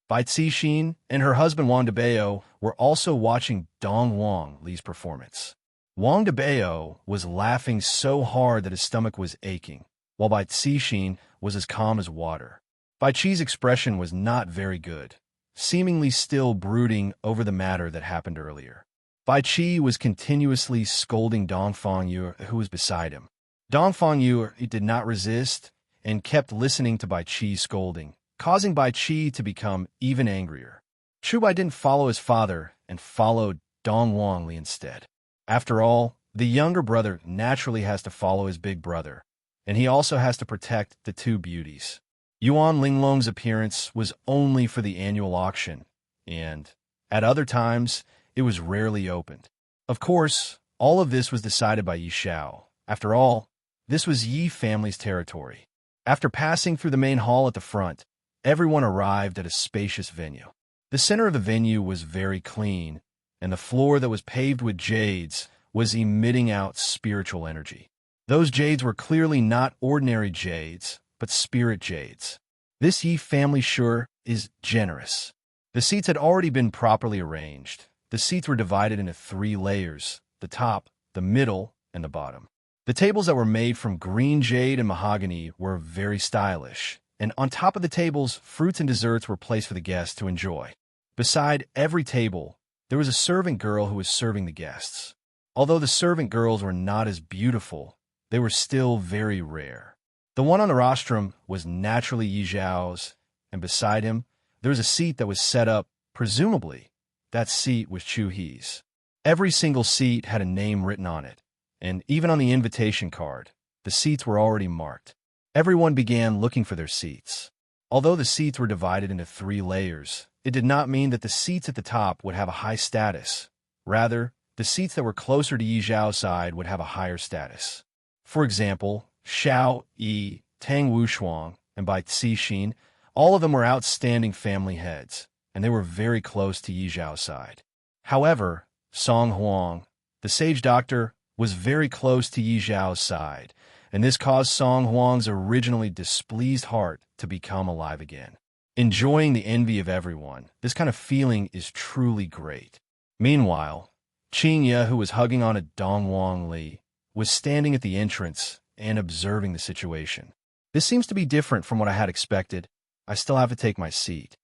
S1: Bai Cixin and her husband Wang Debao were also watching Dong Wang Li's performance. Wang Debao was laughing so hard that his stomach was aching, while Bai Cixin was as calm as water. Bai Qi's expression was not very good, seemingly still brooding over the matter that happened earlier. Bai Qi was continuously scolding Dong Fangyu, who was beside him. Dong Fangyu did not resist and kept listening to Bai Qi's scolding, causing Bai Qi to become even angrier. Chu Bai didn't follow his father and followed Dong Wang Li instead. After all, the younger brother naturally has to follow his big brother, and he also has to protect the two beauties. Yuan Linglong's appearance was only for the annual auction, and, at other times, it was rarely opened. Of course, all of this was decided by Yi Xiao. After all, this was Yi family's territory. After passing through the main hall at the front, everyone arrived at a spacious venue. The center of the venue was very clean, and the floor that was paved with jades was emitting out spiritual energy. Those jades were clearly not ordinary jades, but spirit jades. This Yi family sure is generous. The seats had already been properly arranged. The seats were divided into 3 layers, the top, the middle, and the bottom. The tables that were made from green jade and mahogany were very stylish, and on top of the tables, fruits and desserts were placed for the guests to enjoy. Beside every table, there was a servant girl who was serving the guests. Although the servant girls were not as beautiful, they were still very rare. The one on the rostrum was naturally Yi Zhao's, and beside him, there was a seat that was set up, presumably, that seat was Chu He's. Every single seat had a name written on it, and even on the invitation card, the seats were already marked. Everyone began looking for their seats. Although the seats were divided into 3 layers, it did not mean that the seats at the top would have a high status. Rather, the seats that were closer to Yi Zhao's side would have a higher status. For example, Xiao Yi, Tang Wushuang, and Bai Cixin, all of them were outstanding family heads, and they were very close to Yi Zhao's side. However, Song Huang, the sage doctor, was very close to Yi Zhao's side, and this caused Song Huang's originally displeased heart to become alive again. Enjoying the envy of everyone, this kind of feeling is truly great. Meanwhile, Qinya, who was hugging on to Dong Wang Li, was standing at the entrance and observing the situation. This seems to be different from what I had expected. I still have to take my seat.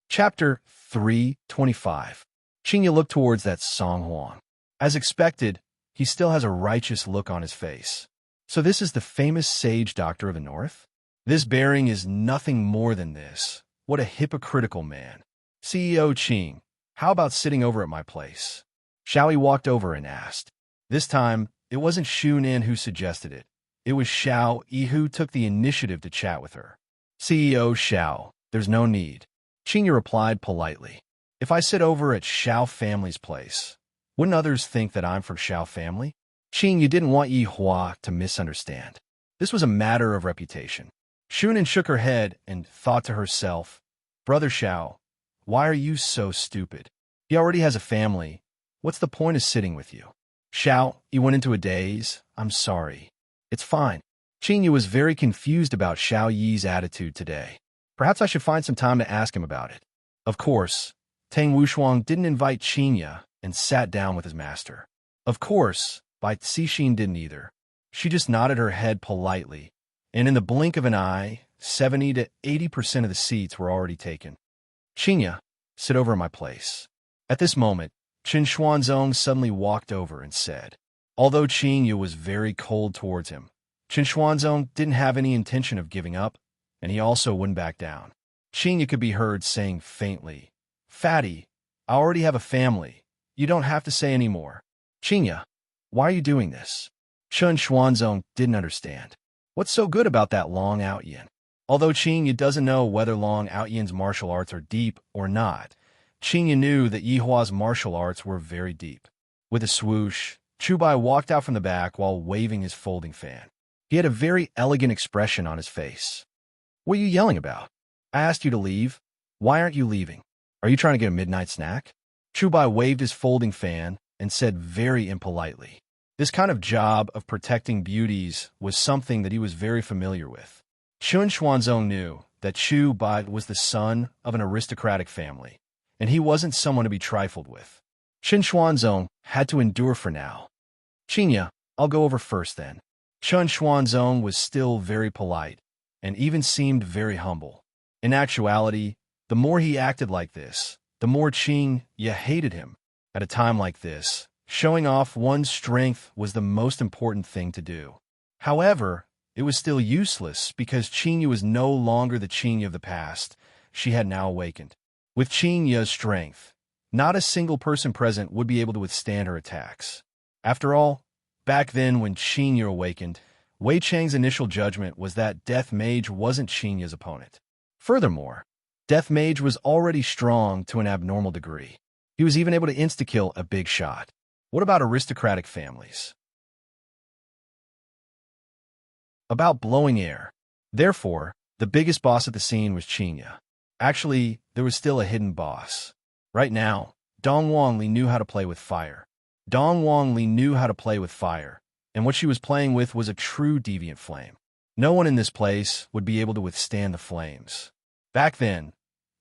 S1: Chapter 325. Qingya looked towards that Song Huang. As expected, he still has a righteous look on his face. So this is the famous sage doctor of the north? This bearing is nothing more than this. What a hypocritical man. CEO Qing, how about sitting over at my place? Xiaoyi walked over and asked. This time, it wasn't Xu Nin who suggested it. It was Xiao Yi who took the initiative to chat with her. CEO Xiao, there's no need. Qingya replied politely. If I sit over at Xiao family's place, wouldn't others think that I'm from Xiao family? Qingya didn't want Yi Hua to misunderstand. This was a matter of reputation. Xu Nin shook her head and thought to herself, Brother Xiao, why are you so stupid? He already has a family. What's the point of sitting with you? Xiao, he went into a daze. I'm sorry. It's fine. Qingya was very confused about Xiao Yi's attitude today. Perhaps I should find some time to ask him about it. Of course, Tang Wushuang didn't invite Qingya and sat down with his master. Of course, Bai Cixin didn't either. She just nodded her head politely, and in the blink of an eye, 70 to 80% of the seats were already taken. Qingya, sit over at my place. At this moment, Qin Xuanzong suddenly walked over and said. Although Qingya was very cold towards him, Qin Xuanzong didn't have any intention of giving up, and he also wouldn't back down. Qingya could be heard saying faintly, Fatty, I already have a family. You don't have to say any more. Qingya, why are you doing this? Qin Xuanzong didn't understand. What's so good about that Long Outyin? Although Qingya doesn't know whether Long Outyin's martial arts are deep or not, Qingya knew that Yi Hua's martial arts were very deep. With a swoosh, Chubai walked out from the back while waving his folding fan. He had a very elegant expression on his face. What are you yelling about? I asked you to leave. Why aren't you leaving? Are you trying to get a midnight snack? Chubai waved his folding fan and said very impolitely. This kind of job of protecting beauties was something that he was very familiar with. Qin Xuanzong knew that Chu Bai was the son of an aristocratic family, and he wasn't someone to be trifled with. Qin Xuanzong had to endure for now. Qingya, I'll go over first then. Qin Xuanzong was still very polite, and even seemed very humble. In actuality, the more he acted like this, the more Qingya hated him. At a time like this, showing off one's strength was the most important thing to do. However, it was still useless because Qingya was no longer the Qingya of the past. She had now awakened. With Qingya's strength, not a single person present would be able to withstand her attacks. After all, back then when Qingya awakened, Wei Chang's initial judgment was that Death Mage wasn't Qingya's opponent. Furthermore, Death Mage was already strong to an abnormal degree. He was even able to insta-kill a big shot. What about aristocratic families? About blowing air. Therefore, the biggest boss at the scene was Qingya. Actually, there was still a hidden boss. Right now, Dong Wangli knew how to play with fire. Dong Wangli knew how to play with fire, and what she was playing with was a true deviant flame. No one in this place would be able to withstand the flames. Back then,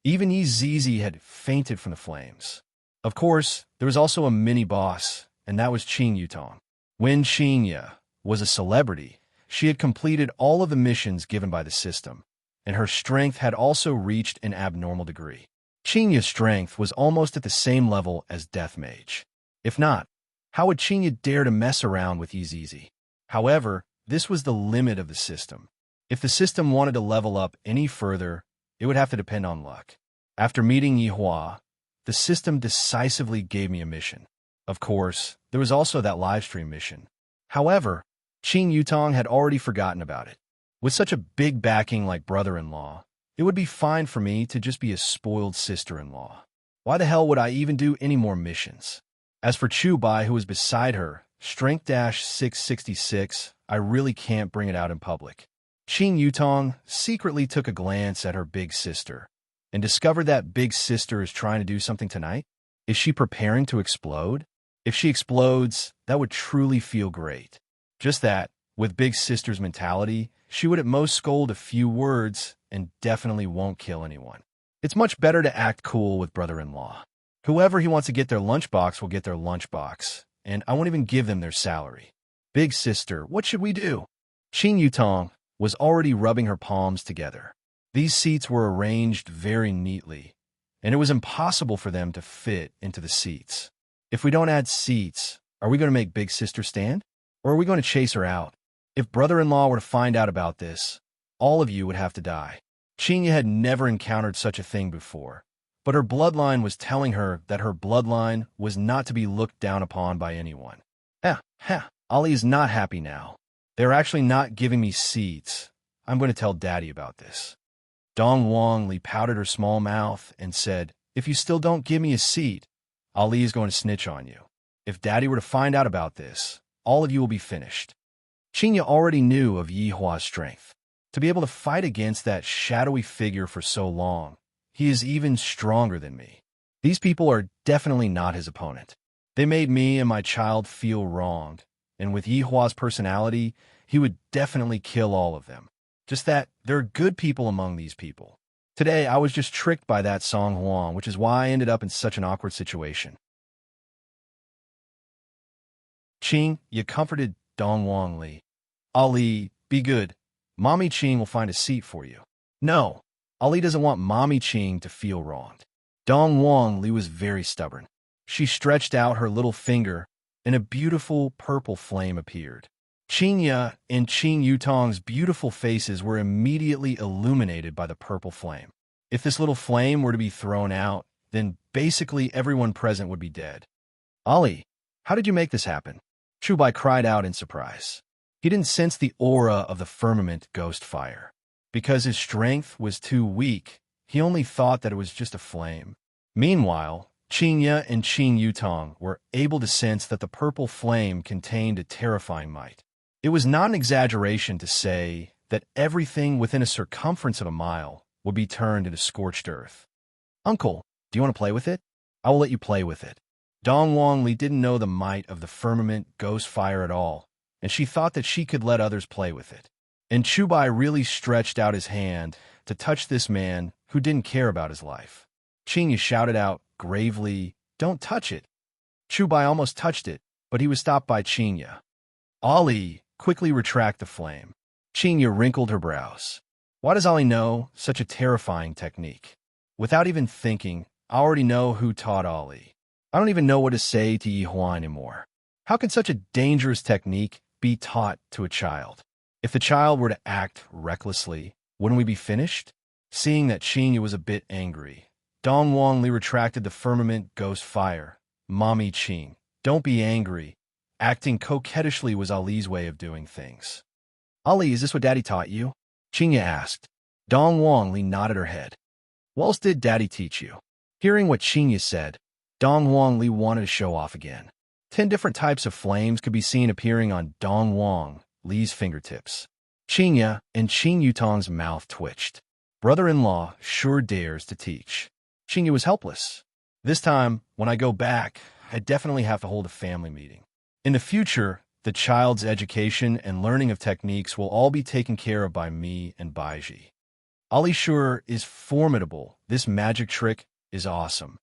S1: even Yi Zizi had fainted from the flames. Of course, there was also a mini-boss, and that was Qing Yutong. When Qingya was a celebrity, she had completed all of the missions given by the system, and her strength had also reached an abnormal degree. Qingya's strength was almost at the same level as Death Mage. If not, how would Qingya dare to mess around with Yi Zizi? However, this was the limit of the system. If the system wanted to level up any further, it would have to depend on luck. After meeting Yi Hua, the system decisively gave me a mission. Of course, there was also that livestream mission. However, Qing Yutong had already forgotten about it. With such a big backing like brother-in-law, it would be fine for me to just be a spoiled sister-in-law. Why the hell would I even do any more missions? As for Chu Bai, who was beside her, strength-666, I really can't bring it out in public. Qing Yutong secretly took a glance at her big sister and discovered that big sister is trying to do something tonight. Is she preparing to explode? If she explodes, that would truly feel great. Just that, with big sister's mentality, she would at most scold a few words and definitely won't kill anyone. It's much better to act cool with brother-in-law. Whoever he wants to get their lunchbox will get their lunchbox, and I won't even give them their salary. Big sister, what should we do? Qing Yutong was already rubbing her palms together. These seats were arranged very neatly, and it was impossible for them to fit into the seats. If we don't add seats, are we going to make Big Sister stand? Or are we going to chase her out? If brother-in-law were to find out about this, all of you would have to die. Chinya had never encountered such a thing before, but her bloodline was telling her that her bloodline was not to be looked down upon by anyone. Ali is not happy now. They're actually not giving me seats. I'm going to tell Daddy about this. Dong Wang Li pouted her small mouth and said, if you still don't give me a seat, Ali is going to snitch on you. If Daddy were to find out about this, all of you will be finished. Chinya already knew of Yi Hua's strength. To be able to fight against that shadowy figure for so long, he is even stronger than me. These people are definitely not his opponent. They made me and my child feel wronged, and with Yi Hua's personality, he would definitely kill all of them. Just that there are good people among these people. Today, I was just tricked by that Song Huang, which is why I ended up in such an awkward situation. Qing, you comforted Dong Wang Li. Ali, be good. Mommy Qing will find a seat for you. No, Ali doesn't want Mommy Qing to feel wronged. Dong Wang Li was very stubborn. She stretched out her little finger, and a beautiful purple flame appeared. Chinya and Qing Yutong's beautiful faces were immediately illuminated by the purple flame. If this little flame were to be thrown out, then basically everyone present would be dead. Ali, how did you make this happen? Chubai cried out in surprise. He didn't sense the aura of the firmament ghost fire. Because his strength was too weak, he only thought that it was just a flame. Meanwhile, Chinya and Qing Yutong were able to sense that the purple flame contained a terrifying might. It was not an exaggeration to say that everything within a circumference of a mile would be turned into scorched earth. Uncle, do you want to play with it? I will let you play with it. Dong Wang Li didn't know the might of the firmament ghost fire at all, and she thought that she could let others play with it. And Chubai really stretched out his hand to touch this man who didn't care about his life. Chinya shouted out gravely, "Don't touch it." Chubai almost touched it, but he was stopped by Chinya. Ali, quickly retract the flame. Chinya wrinkled her brows. Why does Ali know such a terrifying technique? Without even thinking, I already know who taught Ali. I don't even know what to say to Yi Hua anymore. How can such a dangerous technique be taught to a child? If the child were to act recklessly, wouldn't we be finished? Seeing that Chinya was a bit angry, Dong Wang Li retracted the firmament ghost fire. Mommy Qing, don't be angry. Acting coquettishly was Ali's way of doing things. Ali, is this what Daddy taught you? Chinya asked. Dong Wang Li nodded her head. What else did Daddy teach you? Hearing what Chinya said, Dong Wang Li wanted to show off again. 10 different types of flames could be seen appearing on Dong Wang Li's fingertips. Chinya and Qing Yutong's mouth twitched. Brother-in-law sure dares to teach. Chinya was helpless. This time, when I go back, I definitely have to hold a family meeting. In the future, the child's education and learning of techniques will all be taken care of by me and Baiji. Ali sure is formidable. This magic trick is awesome.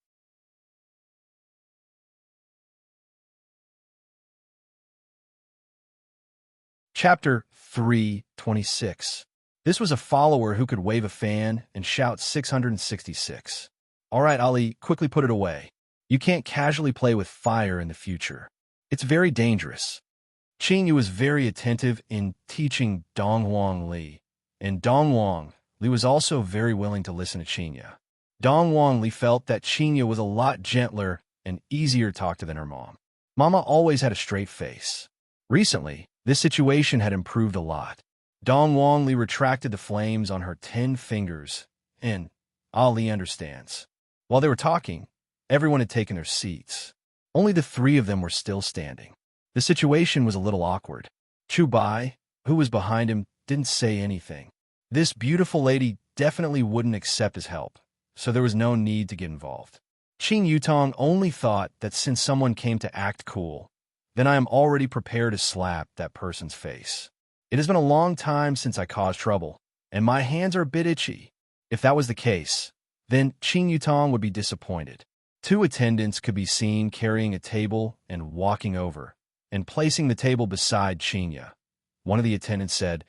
S1: Chapter 326. This was a follower who could wave a fan and shout 666. All right, Ali, quickly put it away. You can't casually play with fire in the future. It's very dangerous. Qing Yu was very attentive in teaching Dong Wang Li, and Dong Wang Li was also very willing to listen to Chinya. Dong Wang Li felt that Chinya was a lot gentler and easier to talk to than her mom. Mama always had a straight face. Recently, this situation had improved a lot. Dong Wang Li retracted the flames on her 10 fingers, and Ali understands. While they were talking, everyone had taken their seats. Only the 3 of them were still standing. The situation was a little awkward. Chu Bai, who was behind him, didn't say anything. This beautiful lady definitely wouldn't accept his help, so there was no need to get involved. Qing Yutong only thought that since someone came to act cool, then I am already prepared to slap that person's face. It has been a long time since I caused trouble, and my hands are a bit itchy. If that was the case, then Qing Yutong would be disappointed. 2 attendants could be seen carrying a table and walking over, and placing the table beside Chinya. One of the attendants said,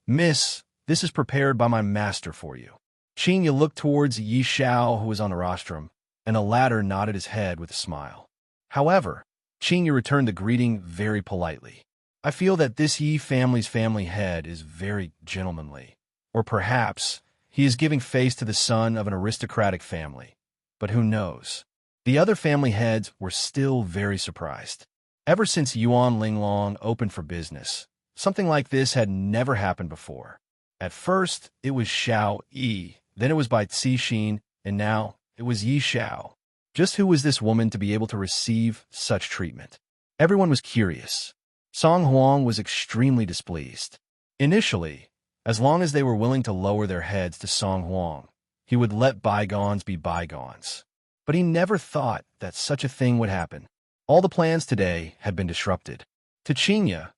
S1: "Miss, this is prepared by my master for you." Qinya looked towards Yi Xiao, who was on the rostrum, and the latter nodded his head with a smile. However, Qinya returned the greeting very politely. I feel that this Yi family's family head is very gentlemanly. Or perhaps he is giving face to the son of an aristocratic family. But who knows? The other family heads were still very surprised. Ever since Yuan Linglong opened for business, something like this had never happened before. At first, it was Xiao Yi, then it was by Cixin, and now it was Yi Xiao. Just who was this woman to be able to receive such treatment? Everyone was curious. Song Huang was extremely displeased. Initially, as long as they were willing to lower their heads to Song Huang, he would let bygones be bygones. But he never thought that such a thing would happen. All the plans today had been disrupted. To Qinya,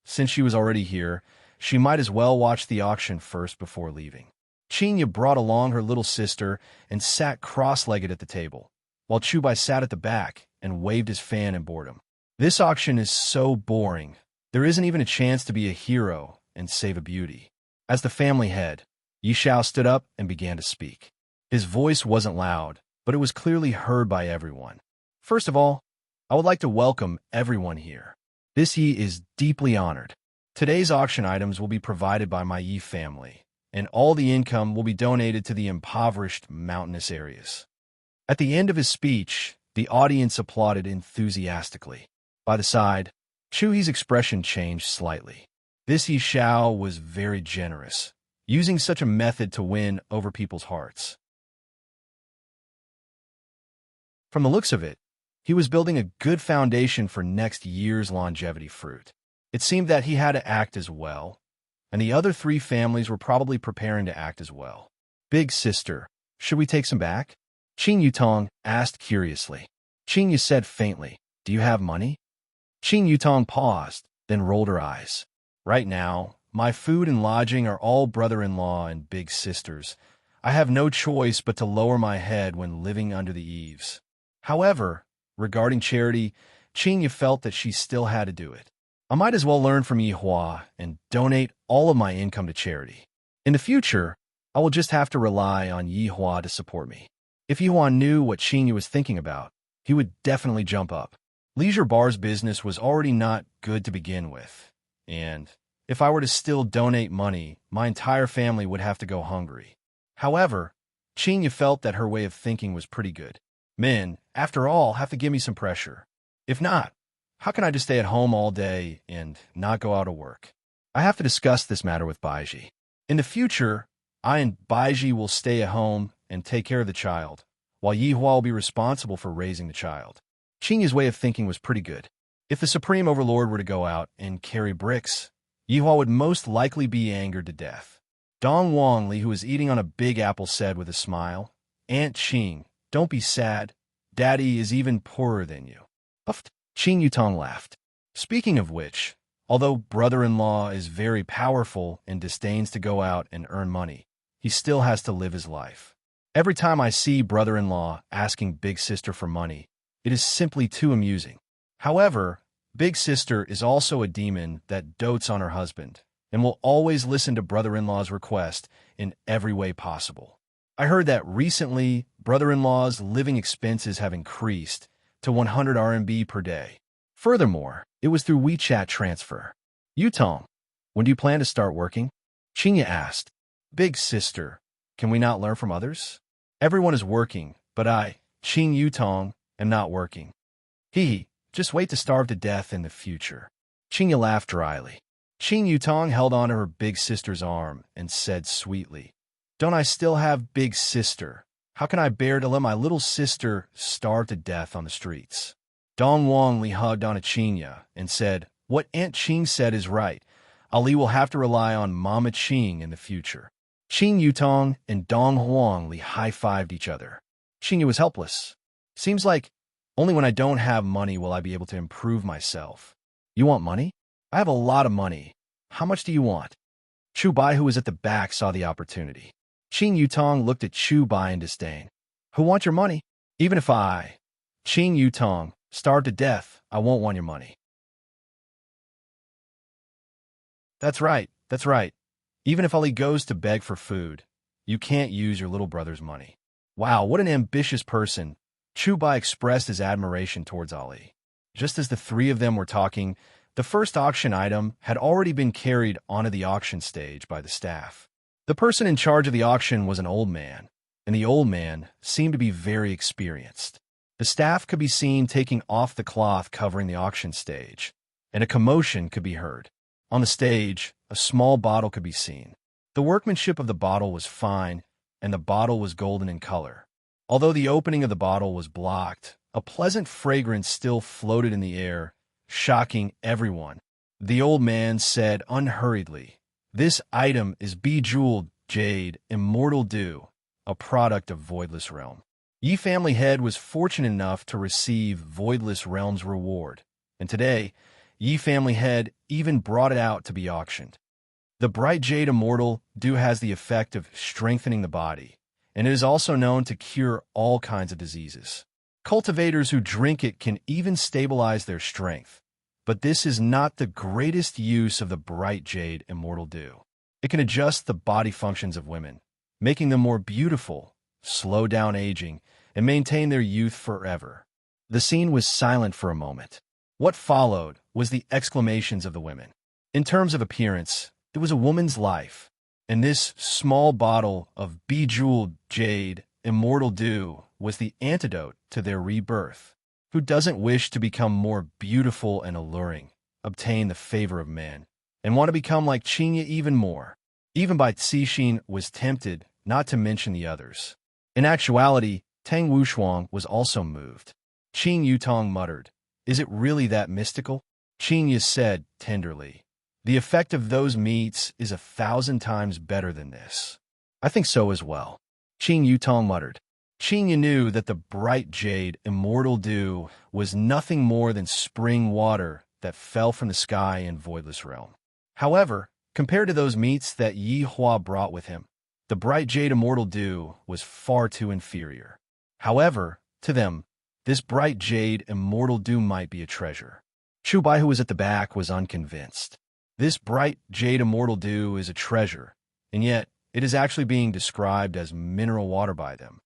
S1: since she was already here, she might as well watch the auction first before leaving. Qinya brought along her little sister and sat cross-legged at the table, while Chubai sat at the back and waved his fan in boredom. This auction is so boring. There isn't even a chance to be a hero and save a beauty. As the family head, Yi Xiao stood up and began to speak. His voice wasn't loud, but it was clearly heard by everyone. First of all, I would like to welcome everyone here. This Yi is deeply honored. Today's auction items will be provided by my Yi family, and all the income will be donated to the impoverished mountainous areas. At the end of his speech, the audience applauded enthusiastically. By the side, Chu Yi's expression changed slightly. This Yi Xiao was very generous, using such a method to win over people's hearts. From the looks of it, he was building a good foundation for next year's longevity fruit. It seemed that he had to act as well, and the other three families were probably preparing to act as well. Big sister, should we take some back? Qin Yutong asked curiously. Qin Yu said faintly, do you have money? Qin Yutong paused, then rolled her eyes. Right now, my food and lodging are all brother-in-law and big sisters. I have no choice but to lower my head when living under the eaves. However, regarding charity, Qin Yu felt that she still had to do it. I might as well learn from Yi Hua and donate all of my income to charity. In the future, I will just have to rely on Yi Hua to support me. If Yi Hua knew what Qin Yu was thinking about, he would definitely jump up. Leisure Bar's business was already not good to begin with, and if I were to still donate money, my entire family would have to go hungry. However, Qin Yu felt that her way of thinking was pretty good. Men, after all, have to give me some pressure. If not, how can I just stay at home all day and not go out to work? I have to discuss this matter with Baiji. In the future, I and Baiji will stay at home and take care of the child, while Yi Hua will be responsible for raising the child. Qin Yu's way of thinking was pretty good. If the Supreme Overlord were to go out and carry bricks, Yi Hua would most likely be angered to death. Dong Wangli, who was eating on a big apple, said with a smile, Aunt Qing, don't be sad. Daddy is even poorer than you. Puffed. Qin Yutong laughed. Speaking of which, although brother-in-law is very powerful and disdains to go out and earn money, he still has to live his life. Every time I see brother-in-law asking big sister for money, it is simply too amusing. However, big sister is also a demon that dotes on her husband and will always listen to brother-in-law's request in every way possible. I heard that recently, brother-in-law's living expenses have increased to 100 RMB per day. Furthermore, it was through WeChat transfer. Yutong, when do you plan to start working? Qinya asked. Big sister, can we not learn from others? Everyone is working, but I, Qin Yutong, am not working. Hee, just wait to starve to death in the future. Qinya laughed dryly. Qin Yutong held onto her big sister's arm and said sweetly, Don't I still have big sister? How can I bear to let my little sister starve to death on the streets? Dong Wangli hugged on Qinya and said, What Aunt Qing said is right. Ali will have to rely on Mama Qing in the future. Qin Yutong and Dong Wangli high-fived each other. Qinya was helpless. Seems like only when I don't have money will I be able to improve myself. You want money? I have a lot of money. How much do you want? Chu Bai, who was at the back, saw the opportunity. Qin Yutong looked at Chu Bai in disdain. Who wants your money? Even if I, Qin Yutong, starve to death, I won't want your money. That's right. Even if Ali goes to beg for food, You can't use your little brother's money. Wow, what an ambitious person. Chubai expressed his admiration towards Ali. Just as the three of them were talking, the first auction item had already been carried onto the auction stage by the staff. The person in charge of the auction was an old man, and the old man seemed to be very experienced. The staff could be seen taking off the cloth covering the auction stage, and a commotion could be heard. On the stage, a small bottle could be seen. The workmanship of the bottle was fine, and the bottle was golden in color. Although the opening of the bottle was blocked, a pleasant fragrance still floated in the air, shocking everyone. The old man said unhurriedly, "This item is bejeweled jade, immortal dew, a product of Voidless Realm." Yi family head was fortunate enough to receive Voidless Realm's reward, and today, Yi family head even brought it out to be auctioned. The bright jade immortal dew has the effect of strengthening the body, and it is also known to cure all kinds of diseases. Cultivators who drink it can even stabilize their strength, but this is not the greatest use of the bright jade immortal dew. It can adjust the body functions of women, making them more beautiful, slow down aging, and maintain their youth forever. The scene was silent for a moment. What followed was the exclamations of the women. In terms of appearance, it was a woman's life, and this small bottle of bejeweled jade, immortal dew, was the antidote to their rebirth. Who doesn't wish to become more beautiful and alluring, obtain the favor of men, and want to become like Qinya even more? Even Bai Cixin was tempted, not to mention the others. In actuality, Tang Wushuang was also moved. Qin Yutong muttered, "Is it really that mystical?" Qinya said tenderly, "The effect of those meats is 1,000 times better than this." "I think so as well," Qin Yutong muttered. Qinya knew that the bright jade, immortal dew, was nothing more than spring water that fell from the sky in Voidless Realm. However, compared to those meats that Yi Hua brought with him, the bright jade immortal dew was far too inferior. However, to them, this bright jade immortal dew might be a treasure. Chubai, who was at the back, was unconvinced. This bright jade immortal dew is a treasure, and yet it is actually being described as mineral water by them.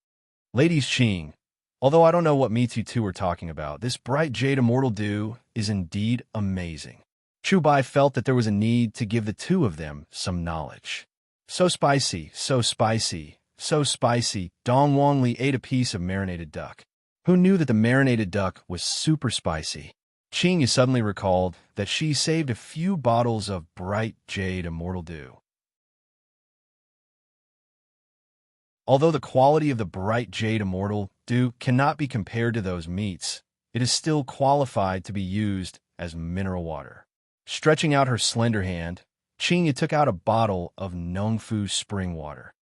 S1: Ladies Qing, although I don't know what meats you two are talking about, this bright jade immortal dew is indeed amazing. Chubai felt that there was a need to give the two of them some knowledge. So spicy, so spicy, so spicy. Dong Wangli ate a piece of marinated duck. Who knew that the marinated duck was super spicy? Qing suddenly recalled that she saved a few bottles of bright jade immortal dew. Although the quality of the bright jade immortal dew cannot be compared to those meats, it is still qualified to be used as mineral water. Stretching out her slender hand, Qing took out a bottle of Nongfu spring water.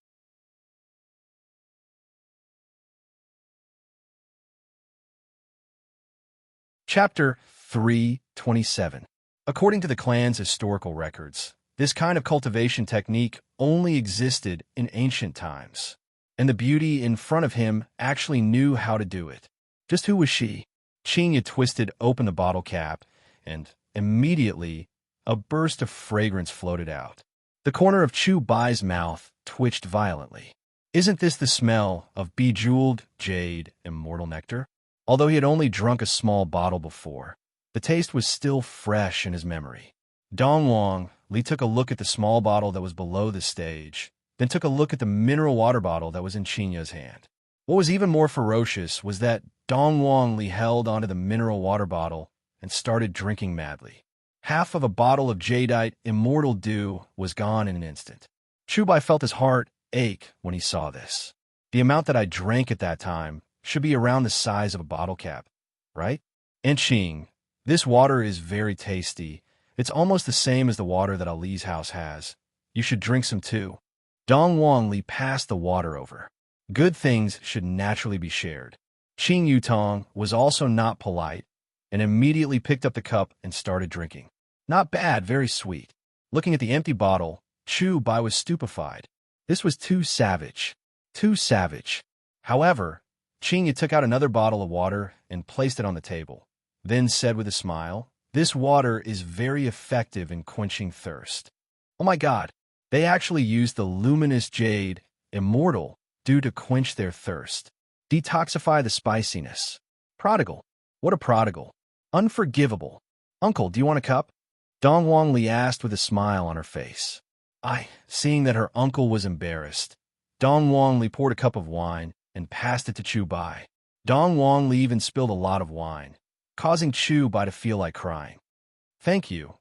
S1: Chapter 327. According to the clan's historical records, this kind of cultivation technique only existed in ancient times, and the beauty in front of him actually knew how to do it. Just who was she? Qinya twisted open the bottle cap, and immediately a burst of fragrance floated out. The corner of Chu Bai's mouth twitched violently. Isn't this the smell of bejeweled jade immortal nectar? Although he had only drunk a small bottle before, the taste was still fresh in his memory. Dong Wang Li took a look at the small bottle that was below the stage, then took a look at the mineral water bottle that was in Qinya's hand. What was even more ferocious was that Dong Wang Li held onto the mineral water bottle and started drinking madly. Half of a bottle of jadeite immortal dew was gone in an instant. Chubai felt his heart ache when he saw this. The amount that I drank at that time should be around the size of a bottle cap, right? And Qing, this water is very tasty. It's almost the same as the water that Ali's house has. You should drink some too. Dong Wang Li passed the water over. Good things should naturally be shared. Qing Yutong was also not polite and immediately picked up the cup and started drinking. Not bad, very sweet. Looking at the empty bottle, Chu Bai was stupefied. This was too savage. Too savage. However, Qing took out another bottle of water and placed it on the table, then said with a smile, "This water is very effective in quenching thirst." Oh my God, they actually used the luminous jade immortal, due to quench their thirst. Detoxify the spiciness. Prodigal. What a prodigal. Unforgivable. Uncle, do you want a cup? Dong Li asked with a smile on her face. Seeing that her uncle was embarrassed, Dong Li poured a cup of wine and passed it to Chu Bai. Dong Li even spilled a lot of wine, causing Chu Bai to feel like crying. Thank you,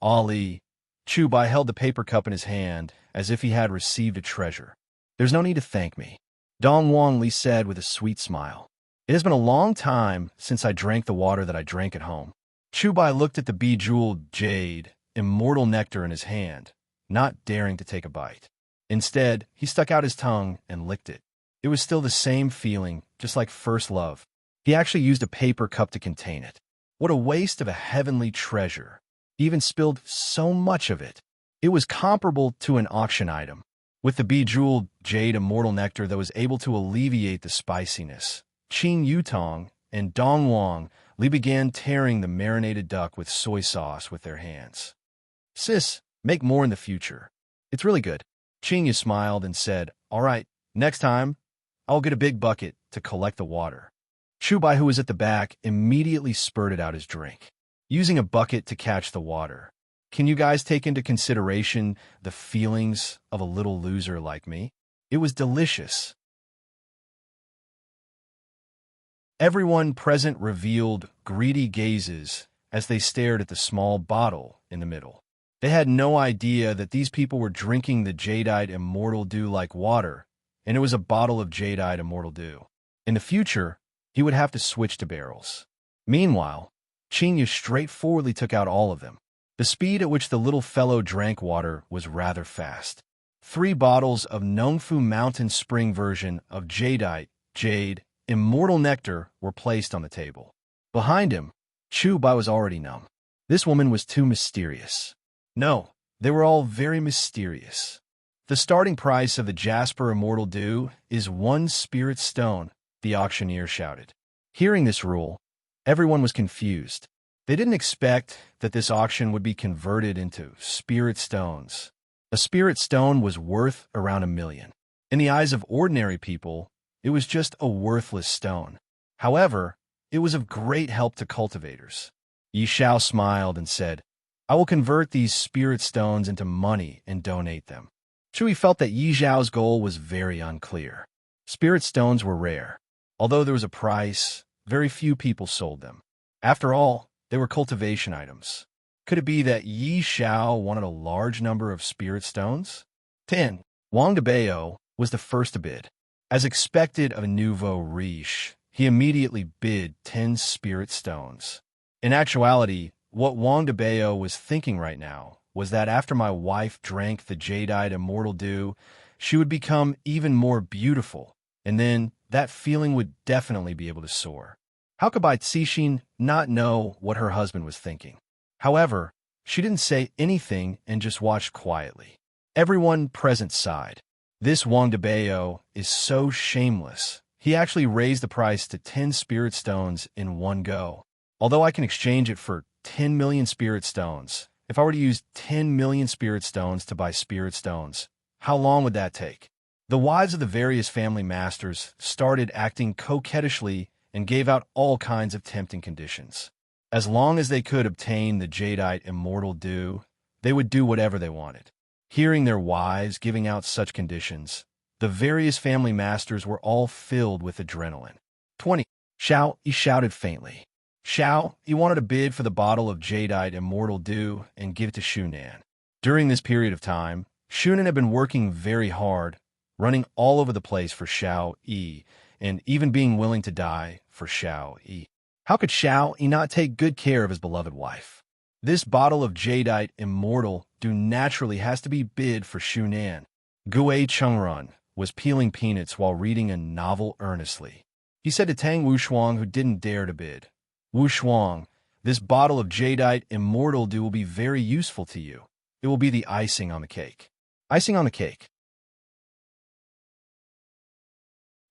S1: Ali. Chu Bai held the paper cup in his hand as if he had received a treasure. There's no need to thank me, Dong Li said with a sweet smile. It has been a long time since I drank the water that I drank at home. Chu Bai looked at the bejeweled jade, immortal nectar in his hand, not daring to take a bite. Instead, he stuck out his tongue and licked it. It was still the same feeling, just like first love. He actually used a paper cup to contain it. What a waste of a heavenly treasure. He even spilled so much of it. It was comparable to an auction item, with the bejeweled jade immortal nectar that was able to alleviate the spiciness. Qing Yutong and Dong Li began tearing the marinated duck with soy sauce with their hands. Sis, make more in the future. It's really good. Qing Yu smiled and said, all right, next time, I'll get a big bucket to collect the water. Chu Bai, who was at the back, immediately spurted out his drink, using a bucket to catch the water. Can you guys take into consideration the feelings of a little loser like me? It was delicious. Everyone present revealed greedy gazes as they stared at the small bottle in the middle. They had no idea that these people were drinking the jadeite immortal dew like water, and it was a bottle of jadeite immortal dew. In the future, he would have to switch to barrels. Meanwhile, Qing Yu straightforwardly took out all of them. The speed at which the little fellow drank water was rather fast. 3 bottles of Nongfu Mountain Spring version of jadeite, jade, immortal nectar were placed on the table. Behind him, Chu Bai was already numb. This woman was too mysterious. No, they were all very mysterious. The starting price of the Jasper Immortal Dew is 1 spirit stone, the auctioneer shouted. Hearing this rule, everyone was confused. They didn't expect that this auction would be converted into spirit stones. A spirit stone was worth around 1 million. In the eyes of ordinary people, it was just a worthless stone. However, it was of great help to cultivators. Yi Xiao smiled and said, I will convert these spirit stones into money and donate them. Chui felt that Yi Xiao's goal was very unclear. Spirit stones were rare. Although there was a price, very few people sold them. After all, they were cultivation items. Could it be that Yi Xiao wanted a large number of spirit stones? 10. Wang Debao was the first to bid. As expected of a nouveau riche, he immediately bid 10 spirit stones. In actuality, what Wang Debao was thinking right now was that after my wife drank the jadeite immortal dew, she would become even more beautiful, and then that feeling would definitely be able to soar. How could Bai Cixin not know what her husband was thinking? However, she didn't say anything and just watched quietly. Everyone present sighed. This Wang Debao is so shameless. He actually raised the price to 10 spirit stones in one go. Although I can exchange it for 10 million spirit stones, if I were to use 10 million spirit stones to buy spirit stones, how long would that take? The wives of the various family masters started acting coquettishly and gave out all kinds of tempting conditions. As long as they could obtain the jadeite immortal dew, they would do whatever they wanted. Hearing their wives giving out such conditions, the various family masters were all filled with adrenaline. 20. Xiao, he shouted faintly. Xiao, he wanted to bid for the bottle of jadeite immortal dew and give it to Shunan. During this period of time, Shunan had been working very hard, running all over the place for Xiao Yi, and even being willing to die for Xiao Yi. How could Xiao Yi not take good care of his beloved wife? This bottle of jadeite immortal dew naturally has to be bid for Shunan. Gue Chungrun was peeling peanuts while reading a novel earnestly. He said to Tang Wushuang, who didn't dare to bid, Wushuang, this bottle of jadeite immortal dew will be very useful to you. It will be the icing on the cake. Icing on the cake.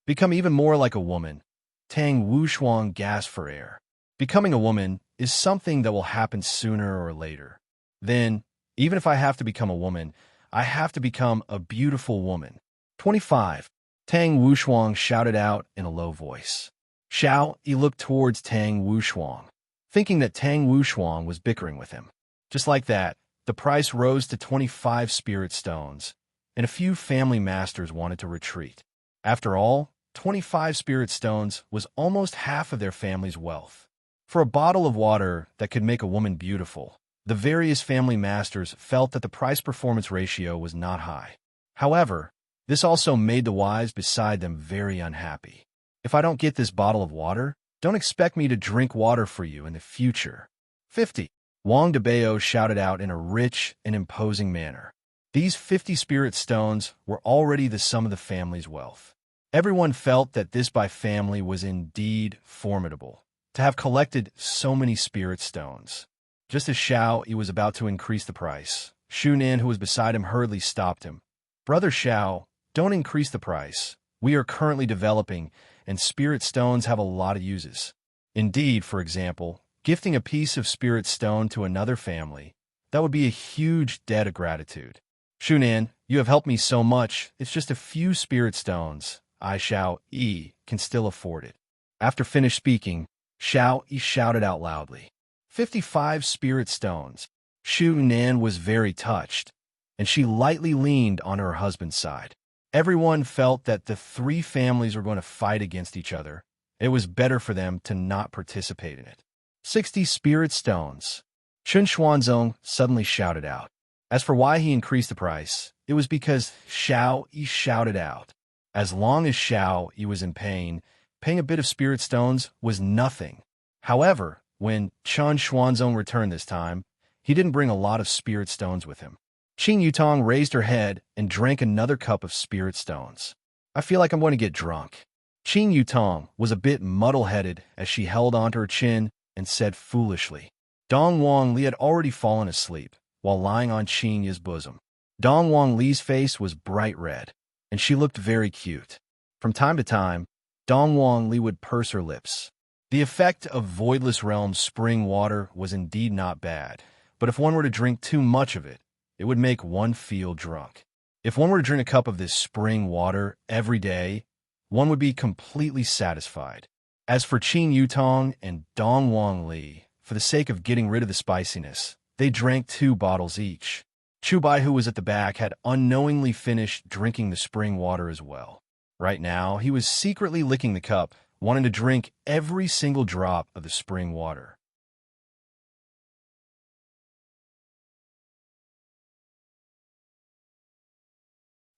S1: Become even more like a woman. Tang Wushuang gasped for air. Becoming a woman is something that will happen sooner or later. Then, even if I have to become a woman, I have to become a beautiful woman. 25. Tang Wushuang shouted out in a low voice. Xiao Yi looked towards Tang Wushuang, thinking that Tang Wushuang was bickering with him. Just like that, the price rose to 25 spirit stones, and a few family masters wanted to retreat. After all, 25 spirit stones was almost half of their family's wealth. For a bottle of water that could make a woman beautiful, the various family masters felt that the price-performance ratio was not high. However, this also made the wives beside them very unhappy. If I don't get this bottle of water, don't expect me to drink water for you in the future. 50. Wang Debao shouted out in a rich and imposing manner. These 50 spirit stones were already the sum of the family's wealth. Everyone felt that this by family was indeed formidable, to have collected so many spirit stones. Just as Xiao Yi was about to increase the price, Shunan, who was beside him, hurriedly stopped him. Brother Xiao, don't increase the price. We are currently developing, and spirit stones have a lot of uses. Indeed, for example, gifting a piece of spirit stone to another family, that would be a huge debt of gratitude. Shunan, you have helped me so much, it's just a few spirit stones. I, Xiao Yi, can still afford it. After finished speaking, Xiao Yi shouted out loudly. 55 spirit stones. Shunan was very touched, and she lightly leaned on her husband's side. Everyone felt that the three families were going to fight against each other. It was better for them to not participate in it. 60 spirit stones. Chun Xuanzong suddenly shouted out. As for why he increased the price, it was because Xiao Yi shouted out. As long as Xiao Yi was in pain, paying a bit of spirit stones was nothing. However, when Chun Xuanzong returned this time, he didn't bring a lot of spirit stones with him. Qing Yutong raised her head and drank another cup of spirit stones. I feel like I'm going to get drunk. Qing Yutong was a bit muddle-headed as she held onto her chin and said foolishly. Dong Wang Li had already fallen asleep while lying on Qing Yi's bosom. Dong Wang Li's face was bright red, and she looked very cute. From time to time, Dong Wang Li would purse her lips. The effect of Voidless Realm's spring water was indeed not bad, but if one were to drink too much of it, it would make one feel drunk. If one were to drink a cup of this spring water every day, one would be completely satisfied. As for Qing Yutong and Dong Wang Li, for the sake of getting rid of the spiciness, they drank 2 bottles each. Chu Bai, who was at the back, had unknowingly finished drinking the spring water as well. Right now, he was secretly licking the cup, wanting to drink every single drop of the spring water.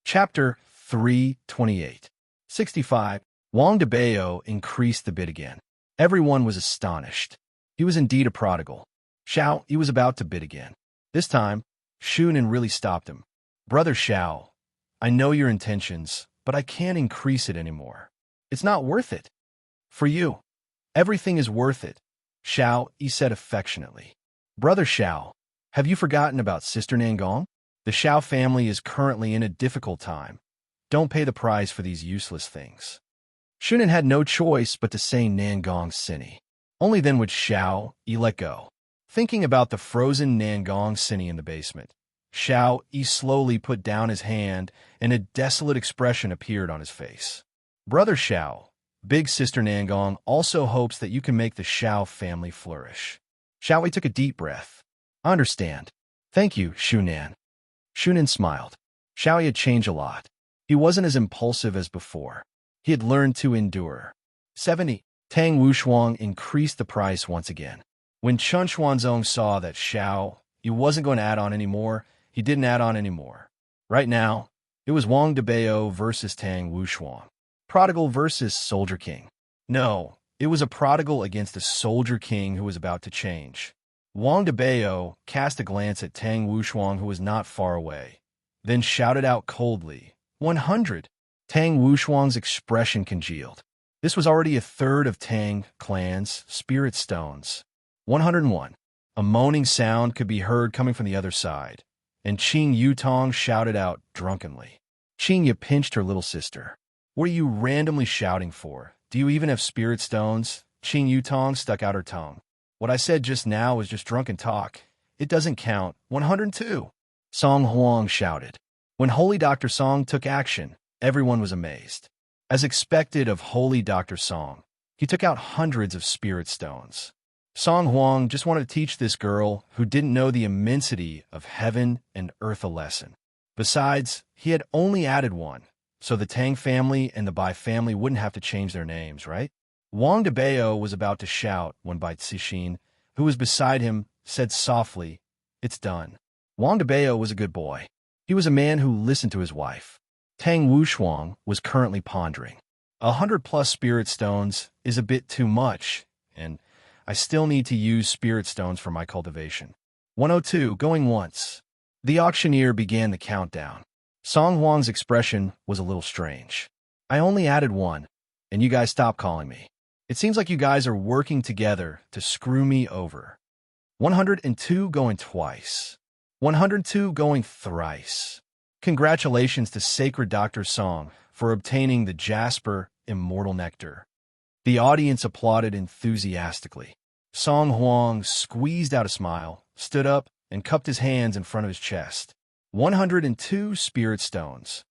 S1: Chapter 328. 65. Wang Debao increased the bid again. Everyone was astonished. He was indeed a prodigal. Xiao Yi was about to bid again. This time, Shunan really stopped him. Brother Xiao, I know your intentions, but I can't increase it anymore. It's not worth it. For you, everything is worth it, Xiao Yi said affectionately. Brother Xiao, have you forgotten about Sister Nangong? The Xiao family is currently in a difficult time. Don't pay the price for these useless things. Shunan had no choice but to say Nangong's Sinny. Only then would Xiao Yi let go. Thinking about the frozen Nangong Sinny in the basement, Xiao Yi slowly put down his hand and a desolate expression appeared on his face. Brother Xiao, Big Sister Nangong also hopes that you can make the Xiao family flourish. Xiao Yi took a deep breath. I understand. Thank you, Shunan. Shunan smiled. Xiao Yi had changed a lot. He wasn't as impulsive as before. He had learned to endure. 70. Tang Wushuang increased the price once again. When Chun Xuanzong saw that Xiao Yi wasn't going to add on anymore, he didn't add on anymore. Right now, it was Wang Debao versus Tang Wushuang. Prodigal versus Soldier King. No, it was a prodigal against a Soldier King who was about to change. Wang Debao cast a glance at Tang Wushuang, who was not far away, then shouted out coldly, 100. Tang Wushuang's expression congealed. This was already a third of Tang clan's spirit stones. 101. A moaning sound could be heard coming from the other side, and Qing Yutong shouted out drunkenly. Qing Yi pinched her little sister. What are you randomly shouting for? Do you even have spirit stones? Qing Yutong stuck out her tongue. What I said just now was just drunken talk. It doesn't count. 102. Song Huang shouted. When Holy Dr. Song took action, Everyone was amazed. As expected of holy Dr. Song, he took out hundreds of spirit stones. Song Huang just wanted to teach this girl who didn't know the immensity of heaven and earth a lesson. Besides, he had only added one, so the Tang family and the Bai family wouldn't have to change their names, right? Wang Debao was about to shout when Bai Cixin, who was beside him, said softly, "It's done." Wang Debao was a good boy. He was a man who listened to his wife. Tang Wushuang was currently pondering. 100+ spirit stones is a bit too much, and I still need to use spirit stones for my cultivation. 102, going once. The auctioneer began the countdown. Song Huang's expression was a little strange. I only added one, and you guys stopped calling me. It seems like you guys are working together to screw me over. 102 going twice. 102 going thrice. Congratulations to Sacred Dr. Song for obtaining the Jasper Immortal Nectar. The audience applauded enthusiastically. Song Huang squeezed out a smile, stood up, and cupped his hands in front of his chest. 102 spirit stones.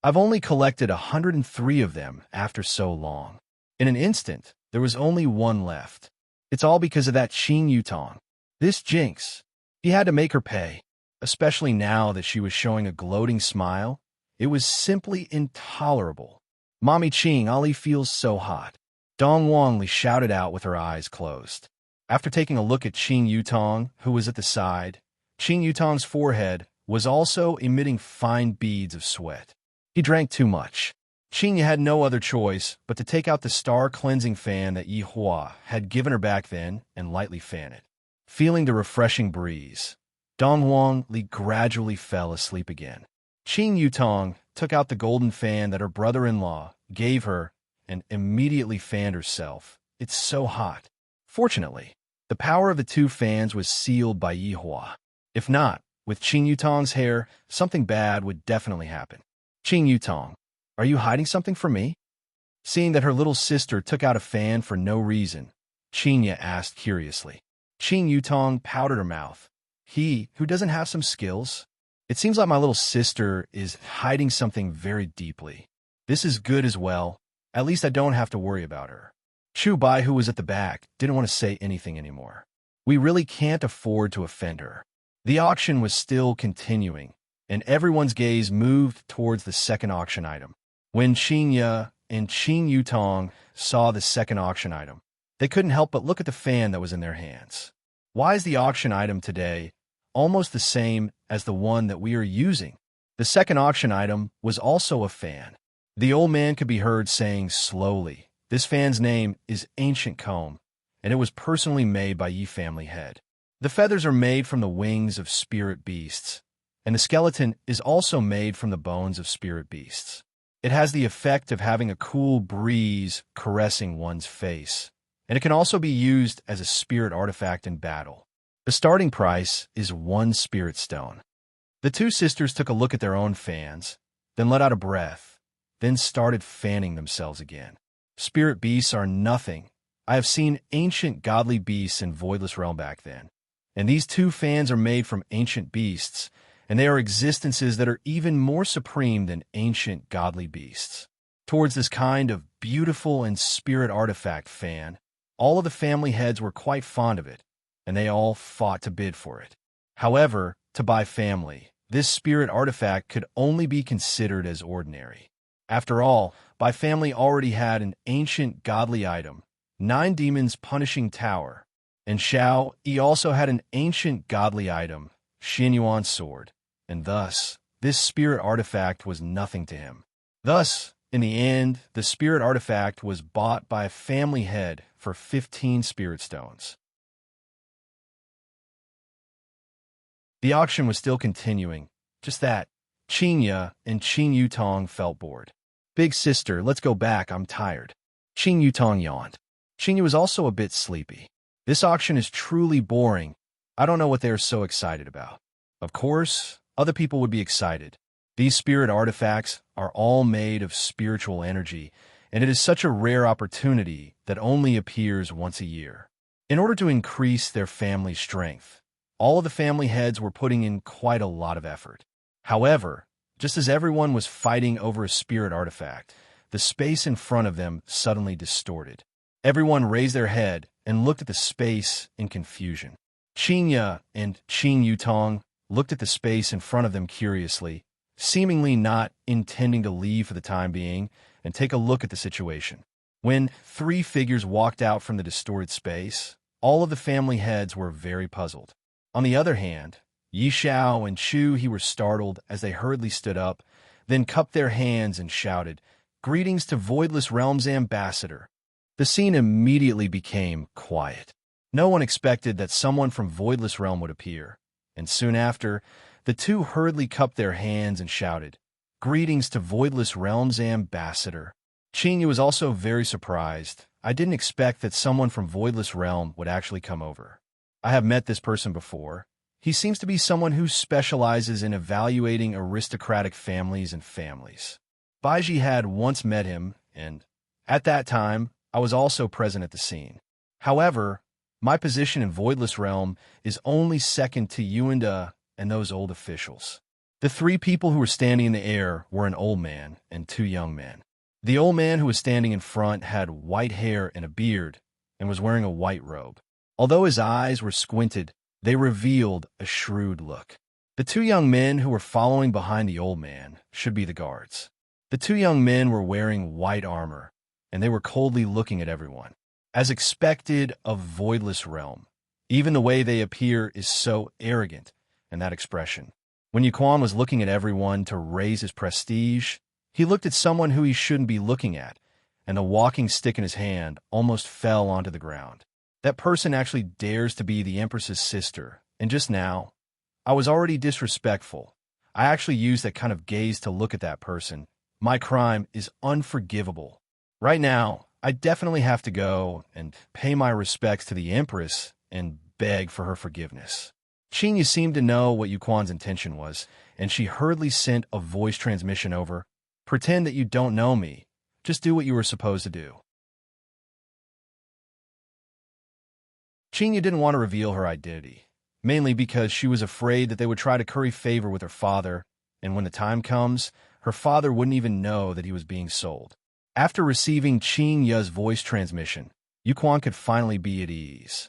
S1: I've only collected 103 of them after so long. In an instant, there was only one left. It's all because of that Qing Yutong. This jinx. He had to make her pay, especially now that she was showing a gloating smile. It was simply intolerable. Mommy Qing, Ali feels so hot. Dong Wangli shouted out with her eyes closed. After taking a look at Qing Yutong, who was at the side, Qing Yutong's forehead was also emitting fine beads of sweat. He drank too much. Qing had no other choice but to take out the star-cleansing fan that Yi Hua had given her back then and lightly fan it. Feeling the refreshing breeze, Dong Wang Li gradually fell asleep again. Qing Yutong took out the golden fan that her brother-in-law gave her and immediately fanned herself. It's so hot. Fortunately, the power of the two fans was sealed by Yi Hua. If not, with Qing Yutong's hair, something bad would definitely happen. Qing Yutong, are you hiding something from me? Seeing that her little sister took out a fan for no reason, Qingya asked curiously. Qing Yutong powdered her mouth. He, who doesn't have some skills? It seems like my little sister is hiding something very deeply. This is good as well. At least I don't have to worry about her. Chu Bai, who was at the back, didn't want to say anything anymore. We really can't afford to offend her. The auction was still continuing, and everyone's gaze moved towards the second auction item. When Qingya and Qing Yutong saw the second auction item, they couldn't help but look at the fan that was in their hands. Why is the auction item today almost the same as the one that we are using? The second auction item was also a fan. The old man could be heard saying slowly, "This fan's name is Ancient Comb, and it was personally made by Yi family head. The feathers are made from the wings of spirit beasts, and the skeleton is also made from the bones of spirit beasts. It has the effect of having a cool breeze caressing one's face, and it can also be used as a spirit artifact in battle. The starting price is 1 spirit stone." The two sisters took a look at their own fans, then let out a breath, then started fanning themselves again. Spirit beasts are nothing. I have seen ancient godly beasts in Voidless Realm back then, and these two fans are made from ancient beasts, and they are existences that are even more supreme than ancient godly beasts. Towards this kind of beautiful and spirit artifact fan, all of the family heads were quite fond of it, and they all fought to bid for it. However, to Bai family, this spirit artifact could only be considered as ordinary. After all, Bai family already had an ancient godly item, 9 Demons Punishing Tower, and Xiao Yi also had an ancient godly item, Xinyuan Sword, and thus, this spirit artifact was nothing to him. Thus, in the end, the spirit artifact was bought by a family head for 15 spirit stones. The auction was still continuing, just that Qingya and Qing Yutong felt bored. "Big sister, let's go back, I'm tired." Qing Yutong yawned. Qingya was also a bit sleepy. This auction is truly boring. I don't know what they are so excited about. Of course, other people would be excited. These spirit artifacts are all made of spiritual energy, and it is such a rare opportunity that only appears once a year. In order to increase their family strength, all of the family heads were putting in quite a lot of effort. However, just as everyone was fighting over a spirit artifact, the space in front of them suddenly distorted. Everyone raised their head and looked at the space in confusion. Qingya and Qing Yutong looked at the space in front of them curiously, seemingly not intending to leave for the time being and take a look at the situation. When three figures walked out from the distorted space, all of the family heads were very puzzled. On the other hand, Yi Xiao and Chu He were startled as they hurriedly stood up, then cupped their hands and shouted, "Greetings to Voidless Realm's ambassador." The scene immediately became quiet. No one expected that someone from Voidless Realm would appear, and soon after, the two hurriedly cupped their hands and shouted, "Greetings to Voidless Realm's ambassador." Qingyu was also very surprised. "I didn't expect that someone from Voidless Realm would actually come over. I have met this person before. He seems to be someone who specializes in evaluating aristocratic families and families. Baiji had once met him, and at that time, I was also present at the scene. However, my position in Voidless Realm is only second to Yuanda and those old officials." The three people who were standing in the air were an old man and two young men. The old man who was standing in front had white hair and a beard and was wearing a white robe. Although his eyes were squinted, they revealed a shrewd look. The two young men who were following behind the old man should be the guards. The two young men were wearing white armor, and they were coldly looking at everyone. As expected of Voidless Realm, even the way they appear is so arrogant in that expression. When Yuquan was looking at everyone to raise his prestige, he looked at someone who he shouldn't be looking at, and the walking stick in his hand almost fell onto the ground. That person actually dares to be the Empress's sister, and just now, I was already disrespectful. I actually used that kind of gaze to look at that person. My crime is unforgivable. Right now, I definitely have to go and pay my respects to the Empress and beg for her forgiveness. Qingyu seemed to know what Yuquan's intention was, and she hurriedly sent a voice transmission over. "Pretend that you don't know me. Just do what you were supposed to do." Qingyu didn't want to reveal her identity, mainly because she was afraid that they would try to curry favor with her father, and when the time comes, her father wouldn't even know that he was being sold. After receiving Qing Ya's voice transmission, Yuquan could finally be at ease.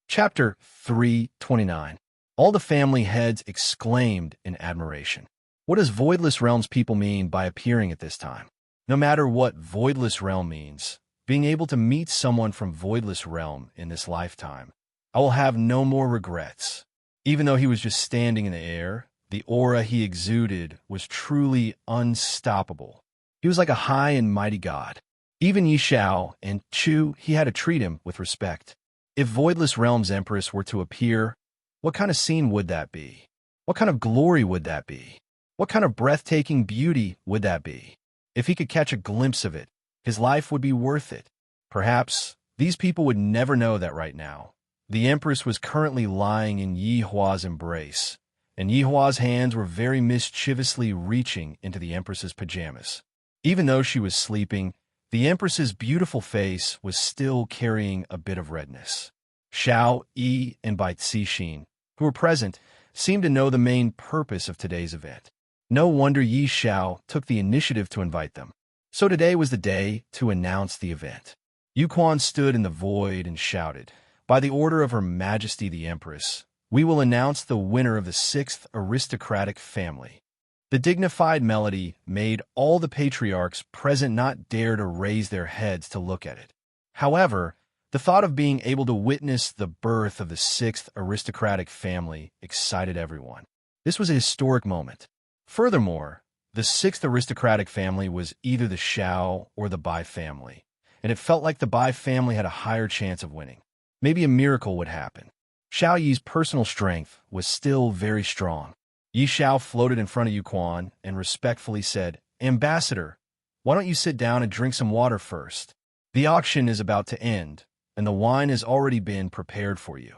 S1: Chapter 329. All the family heads exclaimed in admiration. What does Voidless Realm's people mean by appearing at this time? No matter what Voidless Realm means, being able to meet someone from Voidless Realm in this lifetime, I will have no more regrets. Even though he was just standing in the air, the aura he exuded was truly unstoppable. He was like a high and mighty god. Even Yi Xiao and Chu, he had to treat him with respect. If Voidless Realm's Empress were to appear, what kind of scene would that be? What kind of glory would that be? What kind of breathtaking beauty would that be? If he could catch a glimpse of it, his life would be worth it. Perhaps these people would never know that right now. The Empress was currently lying in Yi Hua's embrace, and Yi Hua's hands were very mischievously reaching into the Empress's pajamas. Even though she was sleeping, the Empress's beautiful face was still carrying a bit of redness. Xiao, Yi, and Bai Cixin, who were present, seemed to know the main purpose of today's event. No wonder Yi Xiao took the initiative to invite them. So today was the day to announce the event. Yuquan stood in the void and shouted, "By the order of Her Majesty the Empress, we will announce the winner of the 6th aristocratic family." The dignified melody made all the patriarchs present not dare to raise their heads to look at it. However, the thought of being able to witness the birth of the 6th aristocratic family excited everyone. This was a historic moment. Furthermore, the 6th aristocratic family was either the Xiao or the Bai family, and it felt like the Bai family had a higher chance of winning. Maybe a miracle would happen. Xiao Yi's personal strength was still very strong. Yi Xiao floated in front of Yuquan and respectfully said, "Ambassador, why don't you sit down and drink some water first? The auction is about to end, and the wine has already been prepared for you."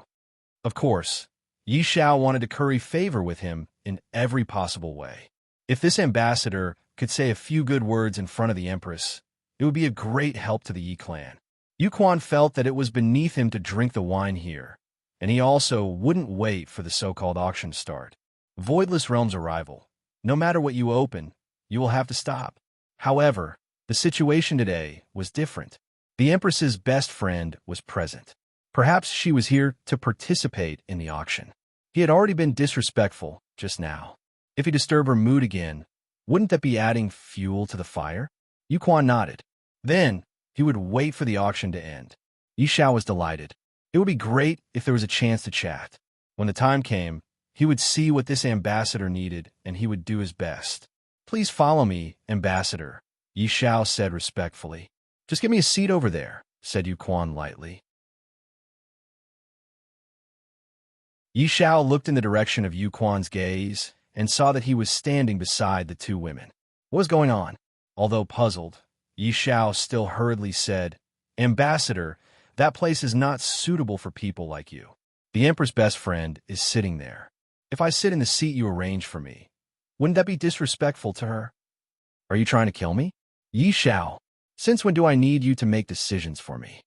S1: Of course, Yi Xiao wanted to curry favor with him in every possible way. If this ambassador could say a few good words in front of the Empress, it would be a great help to the Yi clan. Yuquan felt that it was beneath him to drink the wine here, and he also wouldn't wait for the so-called auction to start. Voidless Realm's arrival. No matter what you open, you will have to stop. However, the situation today was different. The Empress's best friend was present. Perhaps she was here to participate in the auction. He had already been disrespectful just now. If he disturbed her mood again, wouldn't that be adding fuel to the fire? Yuquan nodded. Then, he would wait for the auction to end. Yishao was delighted. It would be great if there was a chance to chat. When the time came, he would see what this ambassador needed, and he would do his best. Please follow me, ambassador, Yishao said respectfully. Just give me a seat over there, said Yuquan lightly. Yishao looked in the direction of Yuquan's gaze and saw that he was standing beside the two women. What was going on? Although puzzled, Yishao still hurriedly said, Ambassador, that place is not suitable for people like you. The Emperor's best friend is sitting there. If I sit in the seat you arranged for me, wouldn't that be disrespectful to her? Are you trying to kill me? Yishao, since when do I need you to make decisions for me?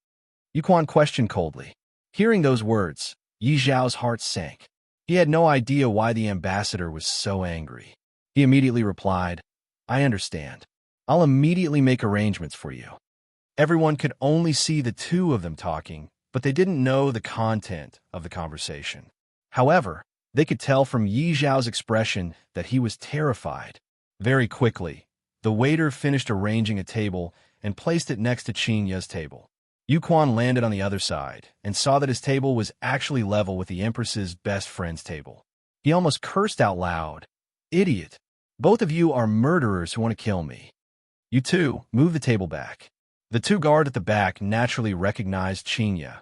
S1: Yuquan questioned coldly. Hearing those words, Yishao's heart sank. He had no idea why the ambassador was so angry. He immediately replied, I understand. I'll immediately make arrangements for you. Everyone could only see the two of them talking, but they didn't know the content of the conversation. However, they could tell from Yishao's expression that he was terrified. Very quickly, the waiter finished arranging a table and placed it next to Qinya's table. Yuquan landed on the other side and saw that his table was actually level with the Empress's best friend's table. He almost cursed out loud. Idiot! Both of you are murderers who want to kill me. You two, move the table back. The two guards at the back naturally recognized Qinya,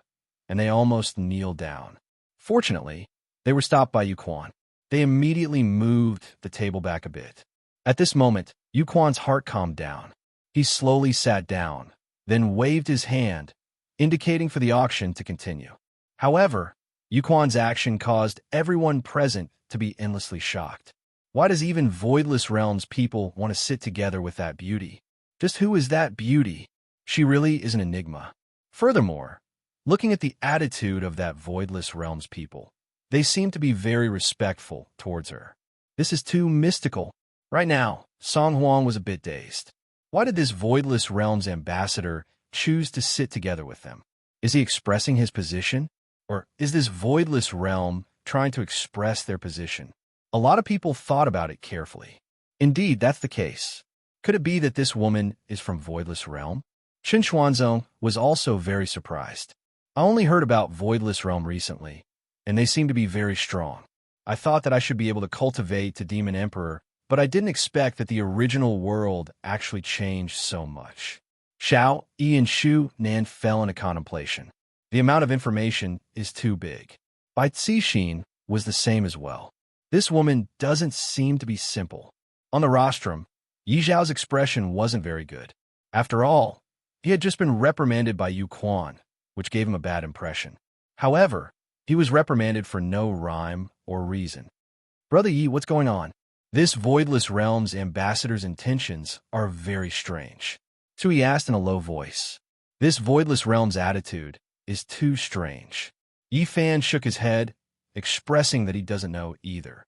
S1: and they almost kneeled down. Fortunately, they were stopped by Yuquan. They immediately moved the table back a bit. At this moment, Yuquan's heart calmed down. He slowly sat down, then waved his hand, indicating for the auction to continue. However, Yuquan's action caused everyone present to be endlessly shocked. Why does even Voidless Realms people want to sit together with that beauty? Just who is that beauty? She really is an enigma. Furthermore, looking at the attitude of that Voidless Realms people, they seem to be very respectful towards her. This is too mystical. Right now, Song Huang was a bit dazed. Why did this Voidless Realms ambassador choose to sit together with them? Is he expressing his position? Or is this Voidless Realm trying to express their position? A lot of people thought about it carefully. Indeed, that's the case. Could it be that this woman is from Voidless Realm? Chen Xuanzong was also very surprised. I only heard about Voidless Realm recently, and they seem to be very strong. I thought that I should be able to cultivate to Demon Emperor, but I didn't expect that the original world actually changed so much. Xiao, Yi, and Shu Nan fell into contemplation. The amount of information is too big. Bai Cixin was the same as well. This woman doesn't seem to be simple. On the rostrum, Yi Zhao's expression wasn't very good. After all, he had just been reprimanded by Yuquan, which gave him a bad impression. However, he was reprimanded for no rhyme or reason. Brother Yi, what's going on? This Voidless Realm's ambassador's intentions are very strange. Tui asked in a low voice. This Voidless Realm's attitude is too strange. Yi Fan shook his head, expressing that he doesn't know either.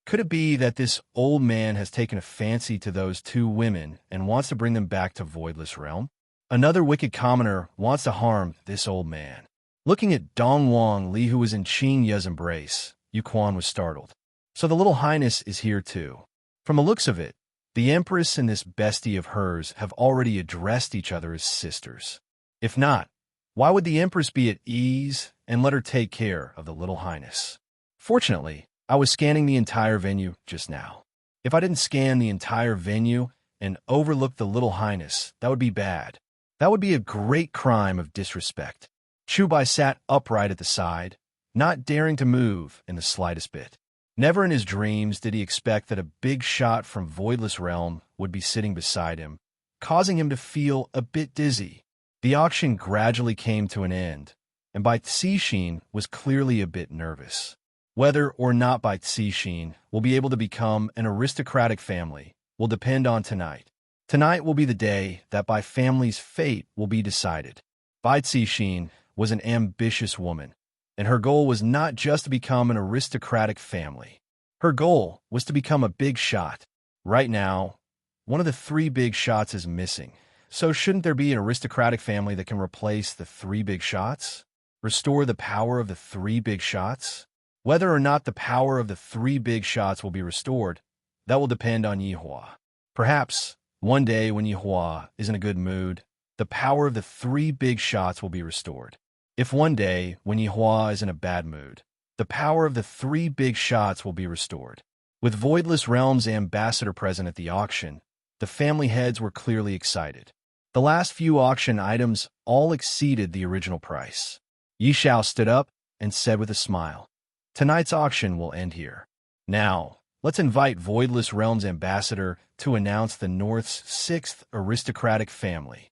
S1: Could it be that this old man has taken a fancy to those two women and wants to bring them back to Voidless Realm? Another wicked commoner wants to harm this old man. Looking at Dongwang Li, who was in Qin Ye's embrace, Yuquan was startled. So the little highness is here too. From the looks of it, the Empress and this bestie of hers have already addressed each other as sisters. If not, why would the Empress be at ease and let her take care of the little highness? Fortunately, I was scanning the entire venue just now. If I didn't scan the entire venue and overlook the little highness, that would be bad. That would be a great crime of disrespect. Chubai sat upright at the side, not daring to move in the slightest bit. Never in his dreams did he expect that a big shot from Voidless Realm would be sitting beside him, causing him to feel a bit dizzy. The auction gradually came to an end, and Bai Cixin was clearly a bit nervous. Whether or not Bai Cixin will be able to become an aristocratic family will depend on tonight. Tonight will be the day that by family's fate will be decided. Bai Cixin was an ambitious woman, and her goal was not just to become an aristocratic family. Her goal was to become a big shot. Right now, one of the three big shots is missing. So shouldn't there be an aristocratic family that can replace the three big shots? Restore the power of the three big shots? Whether or not the power of the three big shots will be restored, that will depend on Yihua. Perhaps, one day when Yihua is in a good mood, the power of the three big shots will be restored. If one day when Yihua is in a bad mood, the power of the three big shots will be restored. With Voidless Realms ambassador present at the auction, the family heads were clearly excited. The last few auction items all exceeded the original price. Yi Xiao stood up and said with a smile, "Tonight's auction will end here. Now, let's invite Voidless Realms ambassador to announce the North's sixth aristocratic family."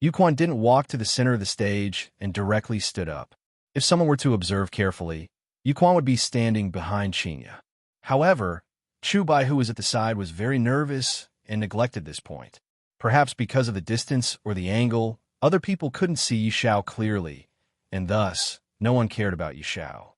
S1: Yuquan didn't walk to the center of the stage and directly stood up. If someone were to observe carefully, Yuquan would be standing behind Qinya. However, Chu Bai, who was at the side, was very nervous and neglected this point. Perhaps because of the distance or the angle, other people couldn't see Yi Xiao clearly, and thus, no one cared about Yi Xiao.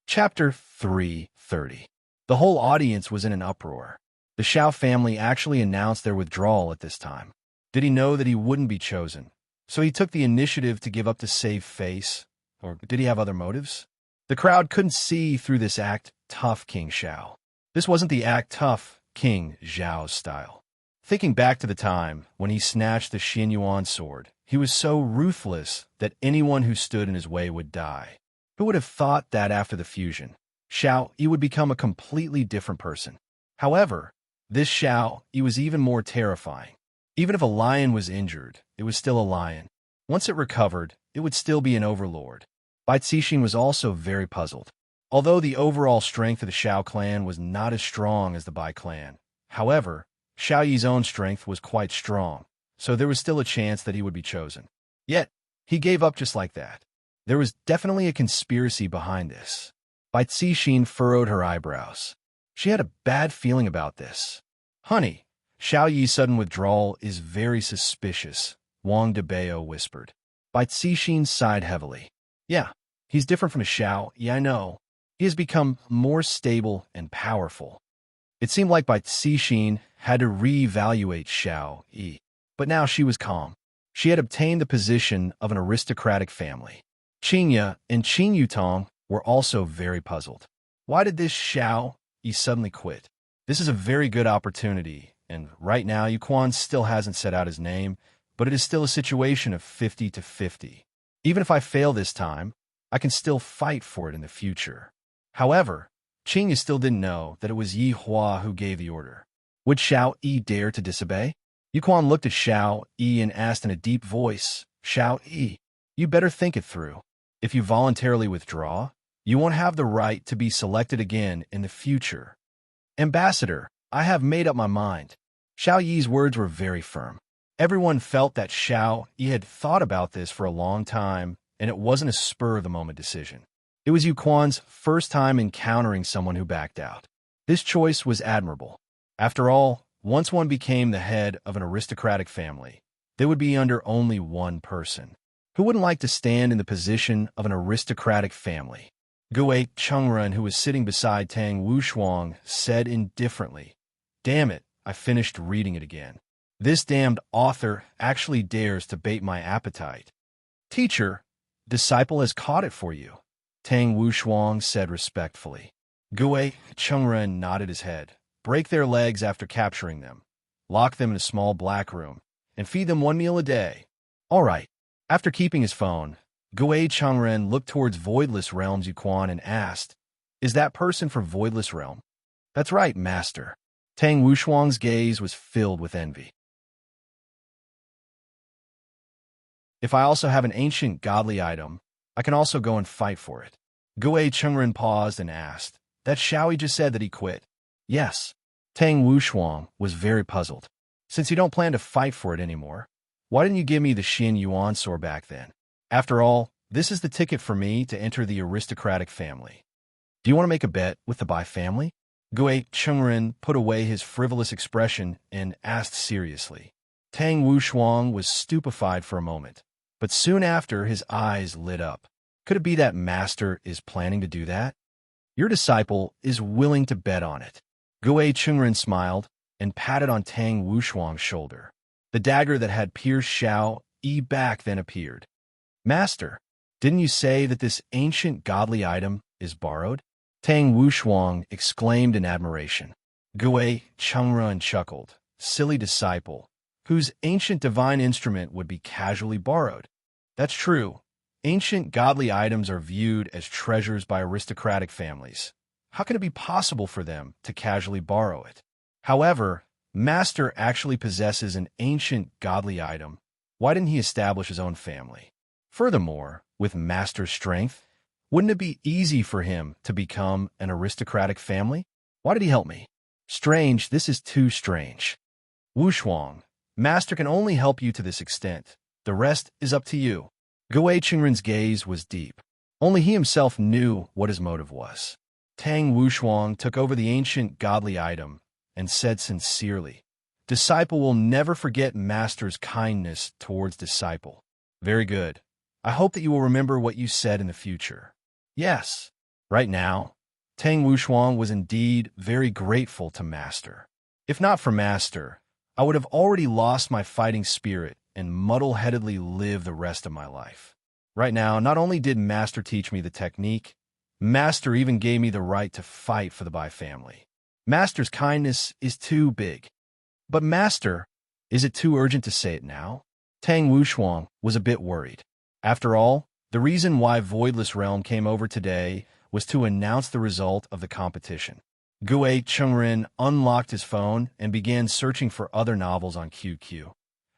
S1: Chapter 330. The whole audience was in an uproar. The Xiao family actually announced their withdrawal at this time. Did he know that he wouldn't be chosen? So he took the initiative to give up to save face? Or did he have other motives? The crowd couldn't see through this act tough King Xiao. This wasn't the act tough King Zhao's style. Thinking back to the time when he snatched the Xin Yuan sword, he was so ruthless that anyone who stood in his way would die. Who would have thought that after the fusion, Xiao Yi would become a completely different person? However, this Xiao Yi was even more terrifying. Even if a lion was injured, it was still a lion. Once it recovered, it would still be an overlord. Bai Cixin was also very puzzled. Although the overall strength of the Xiao clan was not as strong as the Bai clan, however, Xiao Yi's own strength was quite strong, so there was still a chance that he would be chosen. Yet, he gave up just like that. There was definitely a conspiracy behind this. Bai Cixin furrowed her eyebrows. She had a bad feeling about this. "Honey, Xiao Yi's sudden withdrawal is very suspicious," Wang Debao whispered. Bai Cixin sighed heavily. "Yeah, he's different from Xiao Yi, I know. He has become more stable and powerful." It seemed like Bai Cixin had to reevaluate Xiao Yi. But now she was calm. She had obtained the position of an aristocratic family. Qinya and Qin Yutong were also very puzzled. Why did this Xiao Yi suddenly quit? This is a very good opportunity, and right now Yuquan still hasn't set out his name, but it is still a situation of 50-50. Even if I fail this time, I can still fight for it in the future. However, Qinya still didn't know that it was Yi Hua who gave the order. Would Xiao Yi dare to disobey? Yuquan looked at Xiao Yi and asked in a deep voice, "Xiao Yi, you better think it through. If you voluntarily withdraw, you won't have the right to be selected again in the future." "Ambassador, I have made up my mind." Xiao Yi's words were very firm. Everyone felt that Xiao Yi had thought about this for a long time, and it wasn't a spur-of-the-moment decision. It was Yuquan's first time encountering someone who backed out. This choice was admirable. After all, once one became the head of an aristocratic family, they would be under only one person. Who wouldn't like to stand in the position of an aristocratic family? Gui Chengren, who was sitting beside Tang Wushuang, said indifferently, "Damn it, I finished reading it again. This damned author actually dares to bait my appetite." "Teacher, disciple has caught it for you," Tang Wushuang said respectfully. Gui Chengren nodded his head. "Break their legs after capturing them. Lock them in a small black room, and feed them one meal a day." "All right." After keeping his phone, Gui Chengren looked towards Voidless Realms Yuquan and asked, "Is that person from Voidless Realm?" "That's right, master." Tang Wushuang's gaze was filled with envy. "If I also have an ancient godly item, I can also go and fight for it." Gui Chengren paused and asked, "That Xiao Yi just said that he quit?" "Yes." Tang Wushuang was very puzzled. "Since you don't plan to fight for it anymore, why didn't you give me the Xin Yuan sword back then? After all, this is the ticket for me to enter the aristocratic family." Do you want to make a bet with the Bai family? Gui Chengren put away his frivolous expression and asked seriously. Tang Wushuang was stupefied for a moment, but soon after his eyes lit up. Could it be that Master is planning to do that? Your disciple is willing to bet on it. Gui Chengren smiled and patted on Tang Wushuang's shoulder. The dagger that had pierced Xiao Yi back then appeared. Master, didn't you say that this ancient godly item is borrowed? Tang Wushuang exclaimed in admiration. Gui Chengren chuckled. Silly disciple, whose ancient divine instrument would be casually borrowed. That's true. Ancient godly items are viewed as treasures by aristocratic families. How can it be possible for them to casually borrow it? However, Master actually possesses an ancient godly item. Why didn't he establish his own family? Furthermore, with Master's strength, wouldn't it be easy for him to become an aristocratic family? Why did he help me? Strange, this is too strange. Wushuang, Master can only help you to this extent. The rest is up to you. Gui Chengren's gaze was deep. Only he himself knew what his motive was. Tang Wushuang took over the ancient godly item and said sincerely, Disciple will never forget Master's kindness towards disciple. Very good. I hope that you will remember what you said in the future. Yes. Right now, Tang Wushuang was indeed very grateful to Master. If not for Master, I would have already lost my fighting spirit and muddle-headedly live the rest of my life. Right now, not only did Master teach me the technique, Master even gave me the right to fight for the Bai family. Master's kindness is too big. But Master, is it too urgent to say it now? Tang Wushuang was a bit worried. After all, the reason why Voidless Realm came over today was to announce the result of the competition. Gui Chengren unlocked his phone and began searching for other novels on QQ.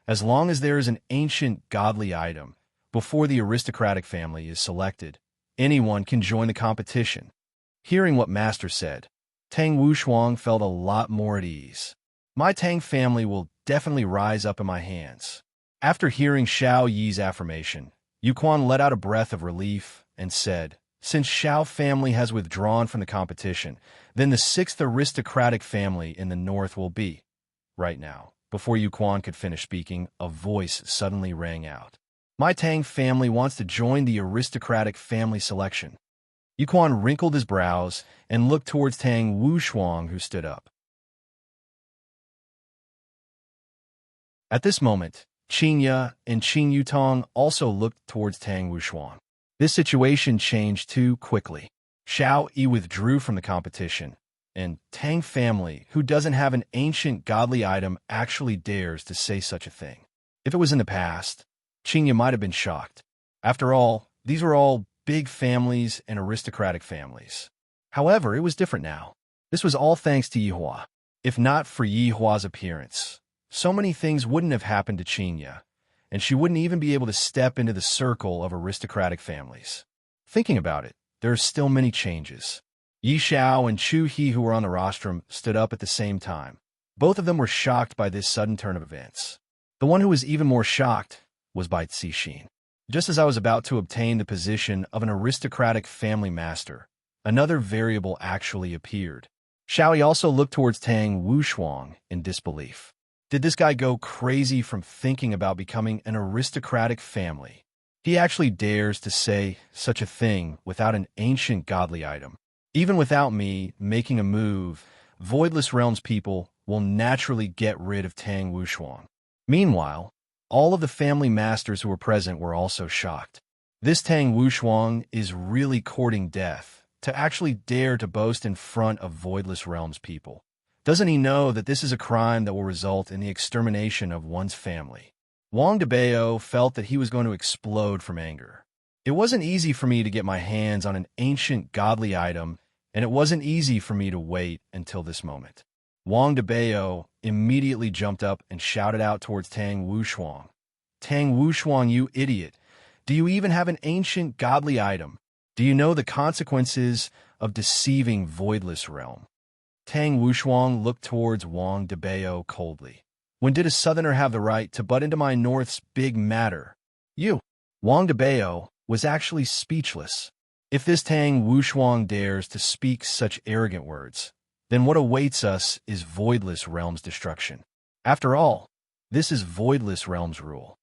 S1: As long as there is an ancient godly item before the aristocratic family is selected, anyone can join the competition. Hearing what Master said, Tang Wushuang felt a lot more at ease. My Tang family will definitely rise up in my hands. After hearing Xiao Yi's affirmation, Yuquan let out a breath of relief and said, Since Xiao family has withdrawn from the competition, then the sixth aristocratic family in the north will be. Right now, before Yuquan could finish speaking, a voice suddenly rang out. My Tang family wants to join the aristocratic family selection. Yuquan wrinkled his brows and looked towards Tang Wushuang, who stood up. At this moment, Qinya and Qin Yutong also looked towards Tang Wushuang. This situation changed too quickly. Xiao Yi withdrew from the competition, and Tang family, who doesn't have an ancient godly item, actually dares to say such a thing. If it was in the past, Qinya might have been shocked. After all, these were all big families and aristocratic families. However, it was different now. This was all thanks to Yihua. If not for Yihua's appearance, so many things wouldn't have happened to Qinya, and she wouldn't even be able to step into the circle of aristocratic families. Thinking about it, there are still many changes. Yi Xiao and Chu He, who were on the rostrum, stood up at the same time. Both of them were shocked by this sudden turn of events. The one who was even more shocked was Bai Cixin. Just as I was about to obtain the position of an aristocratic family master, another variable actually appeared. Xiao Yi also looked towards Tang Wushuang in disbelief. Did this guy go crazy from thinking about becoming an aristocratic family? He actually dares to say such a thing without an ancient godly item. Even without me making a move, Voidless Realms people will naturally get rid of Tang Wushuang. Meanwhile, all of the family masters who were present were also shocked. This Tang Wushuang is really courting death, to actually dare to boast in front of Voidless Realms people. Doesn't he know that this is a crime that will result in the extermination of one's family? Wang Debao felt that he was going to explode from anger. It wasn't easy for me to get my hands on an ancient godly item, and it wasn't easy for me to wait until this moment. Wang Debao immediately jumped up and shouted out towards Tang Wushuang. Tang Wushuang, you idiot! Do you even have an ancient godly item? Do you know the consequences of deceiving Voidless Realm? Tang Wushuang looked towards Wang Debao coldly. When did a southerner have the right to butt into my north's big matter? You! Wang Debao was actually speechless. If this Tang Wushuang dares to speak such arrogant words, then what awaits us is Voidless Realm's destruction. After all, this is Voidless Realm's rule.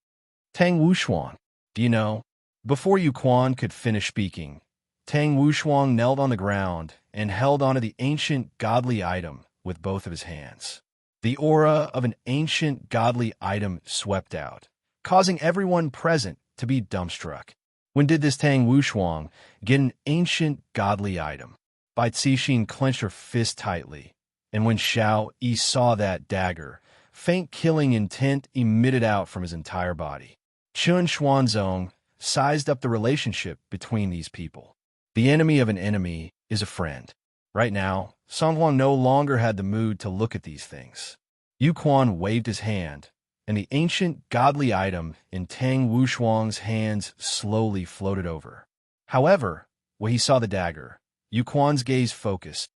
S1: Tang Wushuang, do you know? Before Yu Quan could finish speaking, Tang Wushuang knelt on the ground and held onto the ancient godly item with both of his hands. The aura of an ancient godly item swept out, causing everyone present to be dumbstruck. When did this Tang Wushuang get an ancient godly item? Bai Cixin clenched her fist tightly, and when Xiao Yi saw that dagger, faint killing intent emitted out from his entire body. Chun Xuanzong sized up the relationship between these people. The enemy of an enemy is a friend. Right now, Song Huang no longer had the mood to look at these things. Yu Quan waved his hand, and the ancient godly item in Tang Wushuang's hands slowly floated over. However, when he saw the dagger, Yu Quan's gaze focused.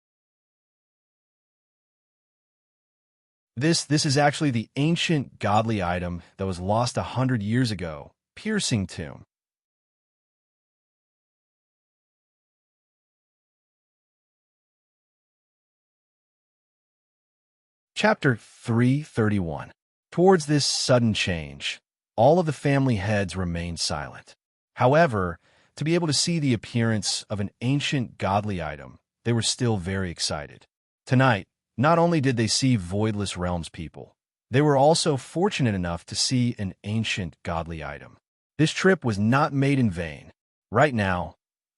S1: This is actually the ancient godly item that was lost 100 years ago, Piercing Tomb. Chapter 331. Towards this sudden change, all of the family heads remained silent. However, to be able to see the appearance of an ancient godly item, they were still very excited. Tonight, not only did they see Voidless Realms people, they were also fortunate enough to see an ancient godly item. This trip was not made in vain. Right now,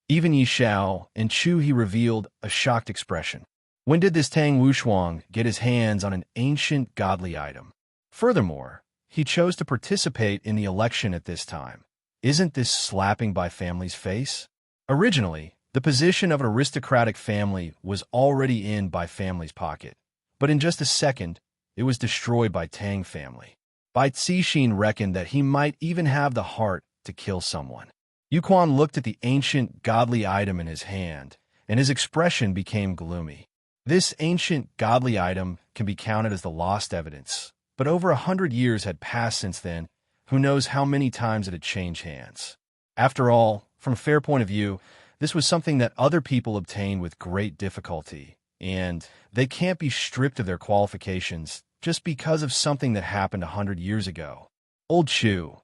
S1: even Yi Xiao and Chu He revealed a shocked expression. When did this Tang Wushuang get his hands on an ancient godly item? Furthermore, he chose to participate in the election at this time. Isn't this slapping Bai family's face? Originally, the position of an aristocratic family was already in Bai family's pocket, but in just a second, it was destroyed by Tang family. Bai Cixin reckoned that he might even have the heart to kill someone. Yu Quan looked at the ancient godly item in his hand, and his expression became gloomy. This ancient godly item can be counted as the lost evidence, but over 100 years had passed since then. Who knows how many times it had changed hands. After all, from a fair point of view, this was something that other people obtained with great difficulty, and they can't be stripped of their qualifications just because of something that happened 100 years ago. Old Chu,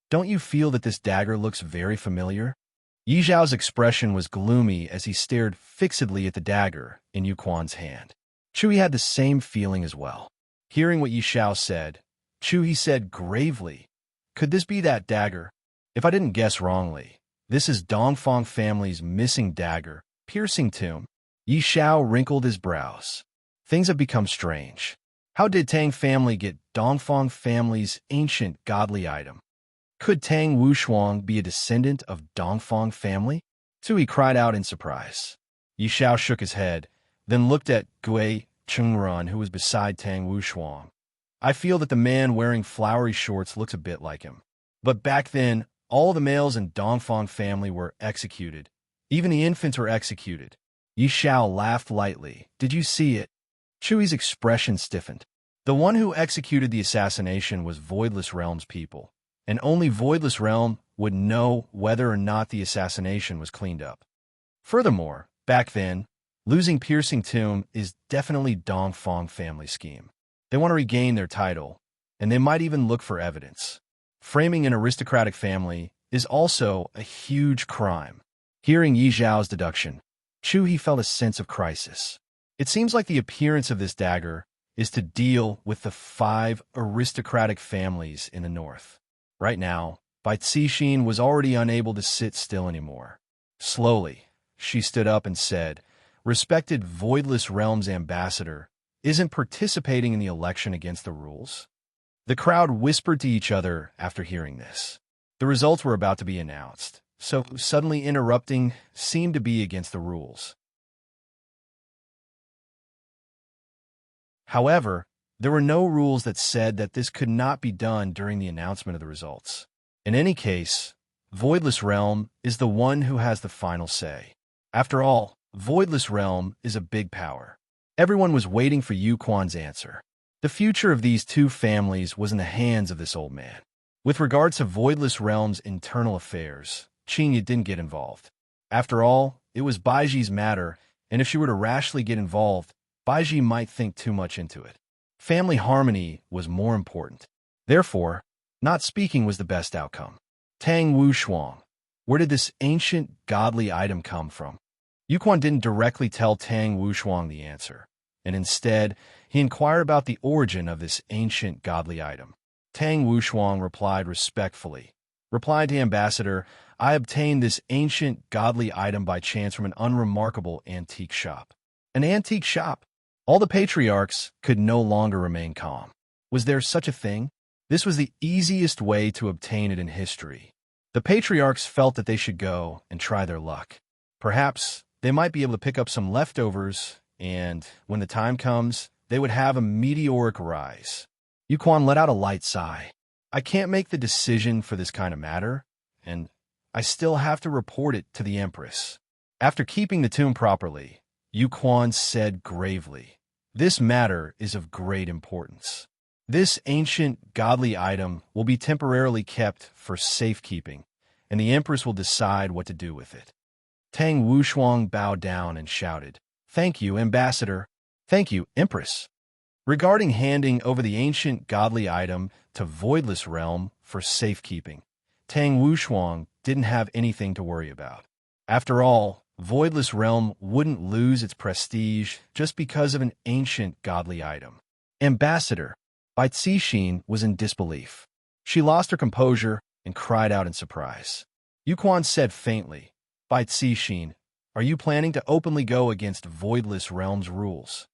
S1: don't you feel that this dagger looks very familiar? Yi Zhao's expression was gloomy as he stared fixedly at the dagger in Yu Quan's hand. Chu He had the same feeling as well. Hearing what Yi Xiao said, Chu He said gravely, "Could this be that dagger? If I didn't guess wrongly, this is Dongfang family's missing dagger, Piercing Tomb." Yi Xiao wrinkled his brows. Things have become strange. How did Tang family get Dongfang family's ancient godly item? Could Tang Wushuang be a descendant of Dongfang family? Tui cried out in surprise. Yi Xiao shook his head, then looked at Gui Chengran, who was beside Tang Wushuang. "I feel that the man wearing flowery shorts looks a bit like him. But back then, all the males in Dongfang family were executed. Even the infants were executed." Yi Xiao laughed lightly. "Did you see it?" Chui's expression stiffened. The one who executed the assassination was Voidless Realm's people, and only Voidless Realm would know whether or not the assassination was cleaned up. Furthermore, back then, losing Piercing Tomb is definitely Dongfang family scheme. They want to regain their title, and they might even look for evidence. Framing an aristocratic family is also a huge crime. Hearing Yi Zhao's deduction, Chu He felt a sense of crisis. It seems like the appearance of this dagger is to deal with the 5 aristocratic families in the north. Right now, Bai Cixin was already unable to sit still anymore. Slowly, she stood up and said, "Respected Voidless Realm's ambassador isn't participating in the election against the rules." The crowd whispered to each other after hearing this. The results were about to be announced, so suddenly interrupting seemed to be against the rules. However, there were no rules that said that this could not be done during the announcement of the results. In any case, Voidless Realm is the one who has the final say. After all, Voidless Realm is a big power. Everyone was waiting for Yu Quan's answer. The future of these 2 families was in the hands of this old man. With regards to Voidless Realm's internal affairs, Qingye didn't get involved. After all, it was Baiji's matter, and if she were to rashly get involved, Baiji might think too much into it. Family harmony was more important. Therefore, not speaking was the best outcome. Tang Wushuang, where did this ancient godly item come from? Yuquan didn't directly tell Tang Wushuang the answer, and instead, he inquired about the origin of this ancient godly item. Tang Wushuang replied respectfully. Replied to Ambassador, I obtained this ancient godly item by chance from an unremarkable antique shop. An antique shop? All the patriarchs could no longer remain calm. Was there such a thing? This was the easiest way to obtain it in history. The patriarchs felt that they should go and try their luck. Perhaps they might be able to pick up some leftovers, and when the time comes, they would have a meteoric rise. Yuquan let out a light sigh. I can't make the decision for this kind of matter, and I still have to report it to the Empress. After keeping the tomb properly, Yuquan said gravely, this matter is of great importance. This ancient godly item will be temporarily kept for safekeeping, and the Empress will decide what to do with it. Tang Wushuang bowed down and shouted, Thank you, Ambassador. Thank you, Empress. Regarding handing over the ancient godly item to Voidless Realm for safekeeping, Tang Wushuang didn't have anything to worry about. After all, Voidless Realm wouldn't lose its prestige just because of an ancient godly item. Ambassador, Bai Cixin was in disbelief. She lost her composure and cried out in surprise. Yuquan said faintly, Bai Cixin, are you planning to openly go against Voidless Realm's rules?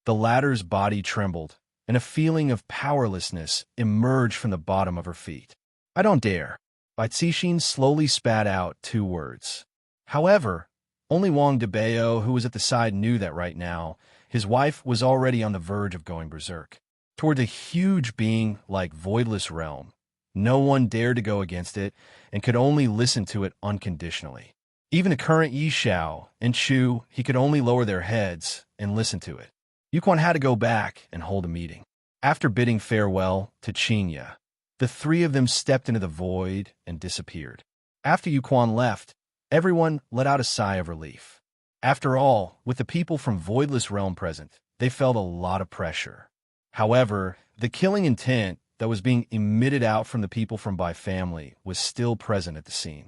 S1: The latter's body trembled, and a feeling of powerlessness emerged from the bottom of her feet. I don't dare. Bai Cixin slowly spat out 2 words. However, only Wang Debeo, who was at the side, knew that right now, his wife was already on the verge of going berserk. Toward a huge being like Voidless Realm, no one dared to go against it and could only listen to it unconditionally. Even the current Yi Xiao and Chu, he could only lower their heads and listen to it. Yuquan had to go back and hold a meeting. After bidding farewell to Qinya, the 3 of them stepped into the void and disappeared. After Yuquan left, everyone let out a sigh of relief. After all, with the people from Voidless Realm present, they felt a lot of pressure. However, the killing intent that was being emitted out from the people from Bai family was still present at the scene.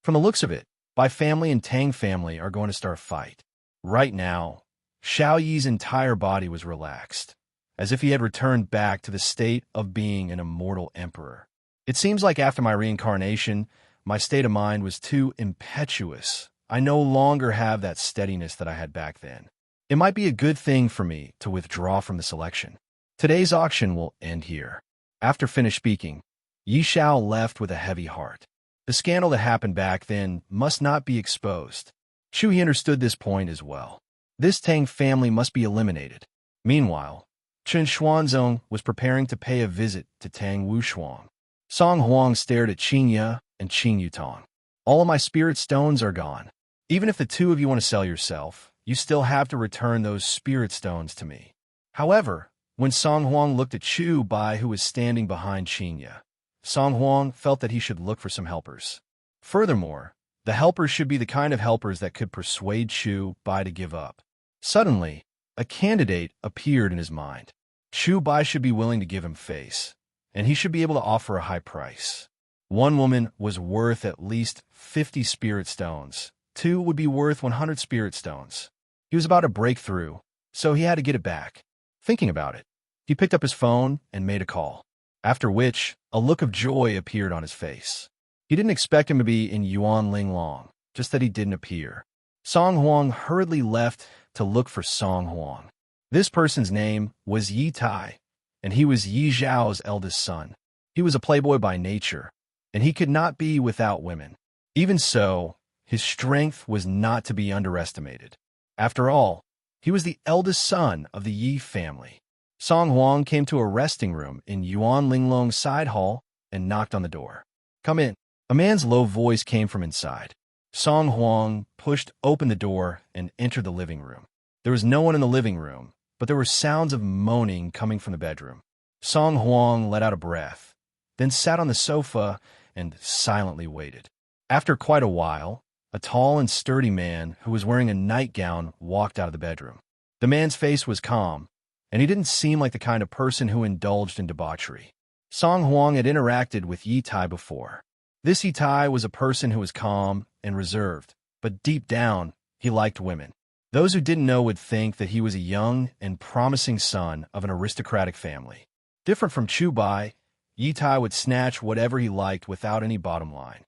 S1: From the looks of it, Bai family and Tang family are going to start a fight. Right now, Xiao Yi's entire body was relaxed, as if he had returned back to the state of being an immortal emperor. It seems like after my reincarnation, my state of mind was too impetuous. I no longer have that steadiness that I had back then. It might be a good thing for me to withdraw from the selection. Today's auction will end here. After finished speaking, Yi Xiao left with a heavy heart. The scandal that happened back then must not be exposed. Chu He understood this point as well. This Tang family must be eliminated. Meanwhile, Chen Xuanzong was preparing to pay a visit to Tang Wushuang. Song Huang stared at Qinya and Qin Yutong. All of my spirit stones are gone. Even if the 2 of you want to sell yourself, you still have to return those spirit stones to me. However, when Song Huang looked at Chu Bai, who was standing behind Qinya, Song Huang felt that he should look for some helpers. Furthermore, the helpers should be the kind of helpers that could persuade Chu Bai to give up. Suddenly, a candidate appeared in his mind. Chu Bai should be willing to give him face, and he should be able to offer a high price. One woman was worth at least 50 spirit stones. 2 would be worth 100 spirit stones. He was about to break through, so he had to get it back. Thinking about it, he picked up his phone and made a call, after which a look of joy appeared on his face. He didn't expect him to be in Yuan Linglong, just that he didn't appear. Song Huang hurriedly left to look for Song Huang. This person's name was Yi Tai, and he was Yi Zhao's eldest son. He was a playboy by nature, and he could not be without women. Even so, his strength was not to be underestimated. After all, he was the eldest son of the Yi family. Song Huang came to a resting room in Yuan Linglong's side hall and knocked on the door. Come in. A man's low voice came from inside. Song Huang pushed open the door and entered the living room. There was no one in the living room, but there were sounds of moaning coming from the bedroom. Song Huang let out a breath, then sat on the sofa and silently waited. After quite a while, a tall and sturdy man who was wearing a nightgown walked out of the bedroom. The man's face was calm, and he didn't seem like the kind of person who indulged in debauchery. Song Huang had interacted with Yi Tai before. This Yi Tai was a person who was calm and reserved, but deep down, he liked women. Those who didn't know would think that he was a young and promising son of an aristocratic family. Different from Chu Bai, Yi Tai would snatch whatever he liked without any bottom line.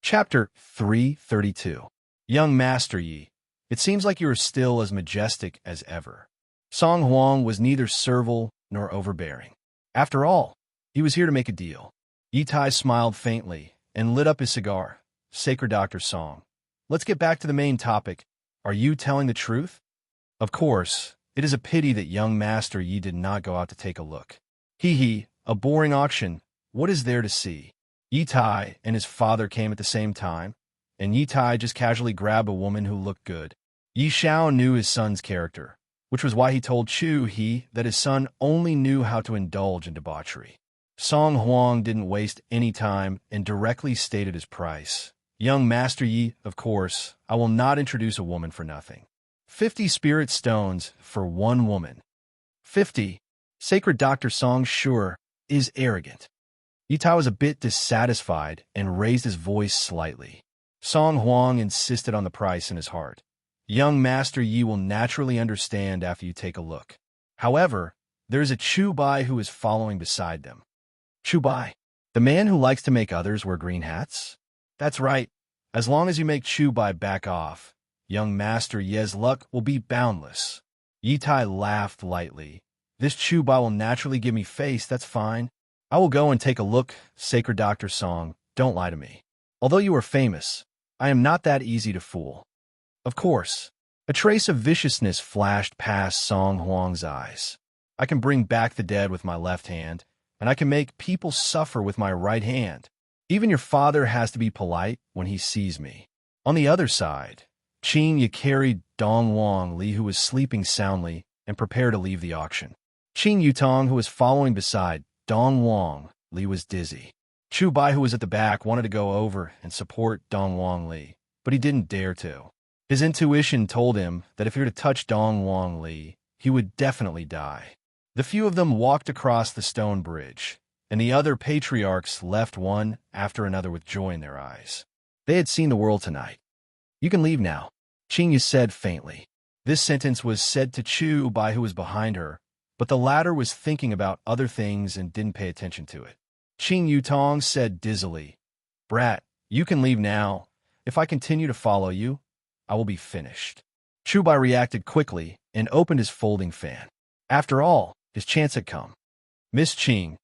S1: Chapter 332. Young Master Yi, it seems like you are still as majestic as ever. Song Huang was neither servile nor overbearing. After all, he was here to make a deal. Yi Tai smiled faintly and lit up his cigar. Sacred Dr. Song, let's get back to the main topic. Are you telling the truth? Of course, it is a pity that young Master Yi did not go out to take a look. Hee, a boring auction. What is there to see? Yi Tai and his father came at the same time, and Yi Tai just casually grabbed a woman who looked good. Yi Xiao knew his son's character, which was why he told Chu He that his son only knew how to indulge in debauchery. Song Huang didn't waste any time and directly stated his price. Young Master Yi, of course, I will not introduce a woman for nothing. 50 spirit stones for one woman. 50. Sacred Dr. Song sure is arrogant. Yi Tai was a bit dissatisfied and raised his voice slightly. Song Huang insisted on the price in his heart. Young Master Yi will naturally understand after you take a look. However, there is a Chu Bai who is following beside them. Chu Bai, the man who likes to make others wear green hats? That's right. As long as you make Chu Bai back off, young Master Yi's luck will be boundless. Yi Tai laughed lightly. This Chu Bai will naturally give me face, that's fine. I will go and take a look, Sacred Dr. Song, don't lie to me. Although you are famous, I am not that easy to fool. Of course, a trace of viciousness flashed past Song Huang's eyes. I can bring back the dead with my left hand, and I can make people suffer with my right hand. Even your father has to be polite when he sees me. On the other side, Qin Yi carried Dong Wang Li, who was sleeping soundly, and prepared to leave the auction. Qin Yutong, who was following beside Dong Wang Li, was dizzy. Chu Bai, who was at the back, wanted to go over and support Dong Wang Li, but he didn't dare to. His intuition told him that if he were to touch Dong Wang Li, he would definitely die. The few of them walked across the stone bridge, and the other patriarchs left one after another with joy in their eyes. They had seen the world tonight. You can leave now, Qin Yi said faintly. This sentence was said to Chu Bai, who was behind her, but the latter was thinking about other things and didn't pay attention to it. Qin Yutong said dizzily, Brat, you can leave now. If I continue to follow you, I will be finished. Chu Bai reacted quickly and opened his folding fan. After all, his chance had come. Miss Qing,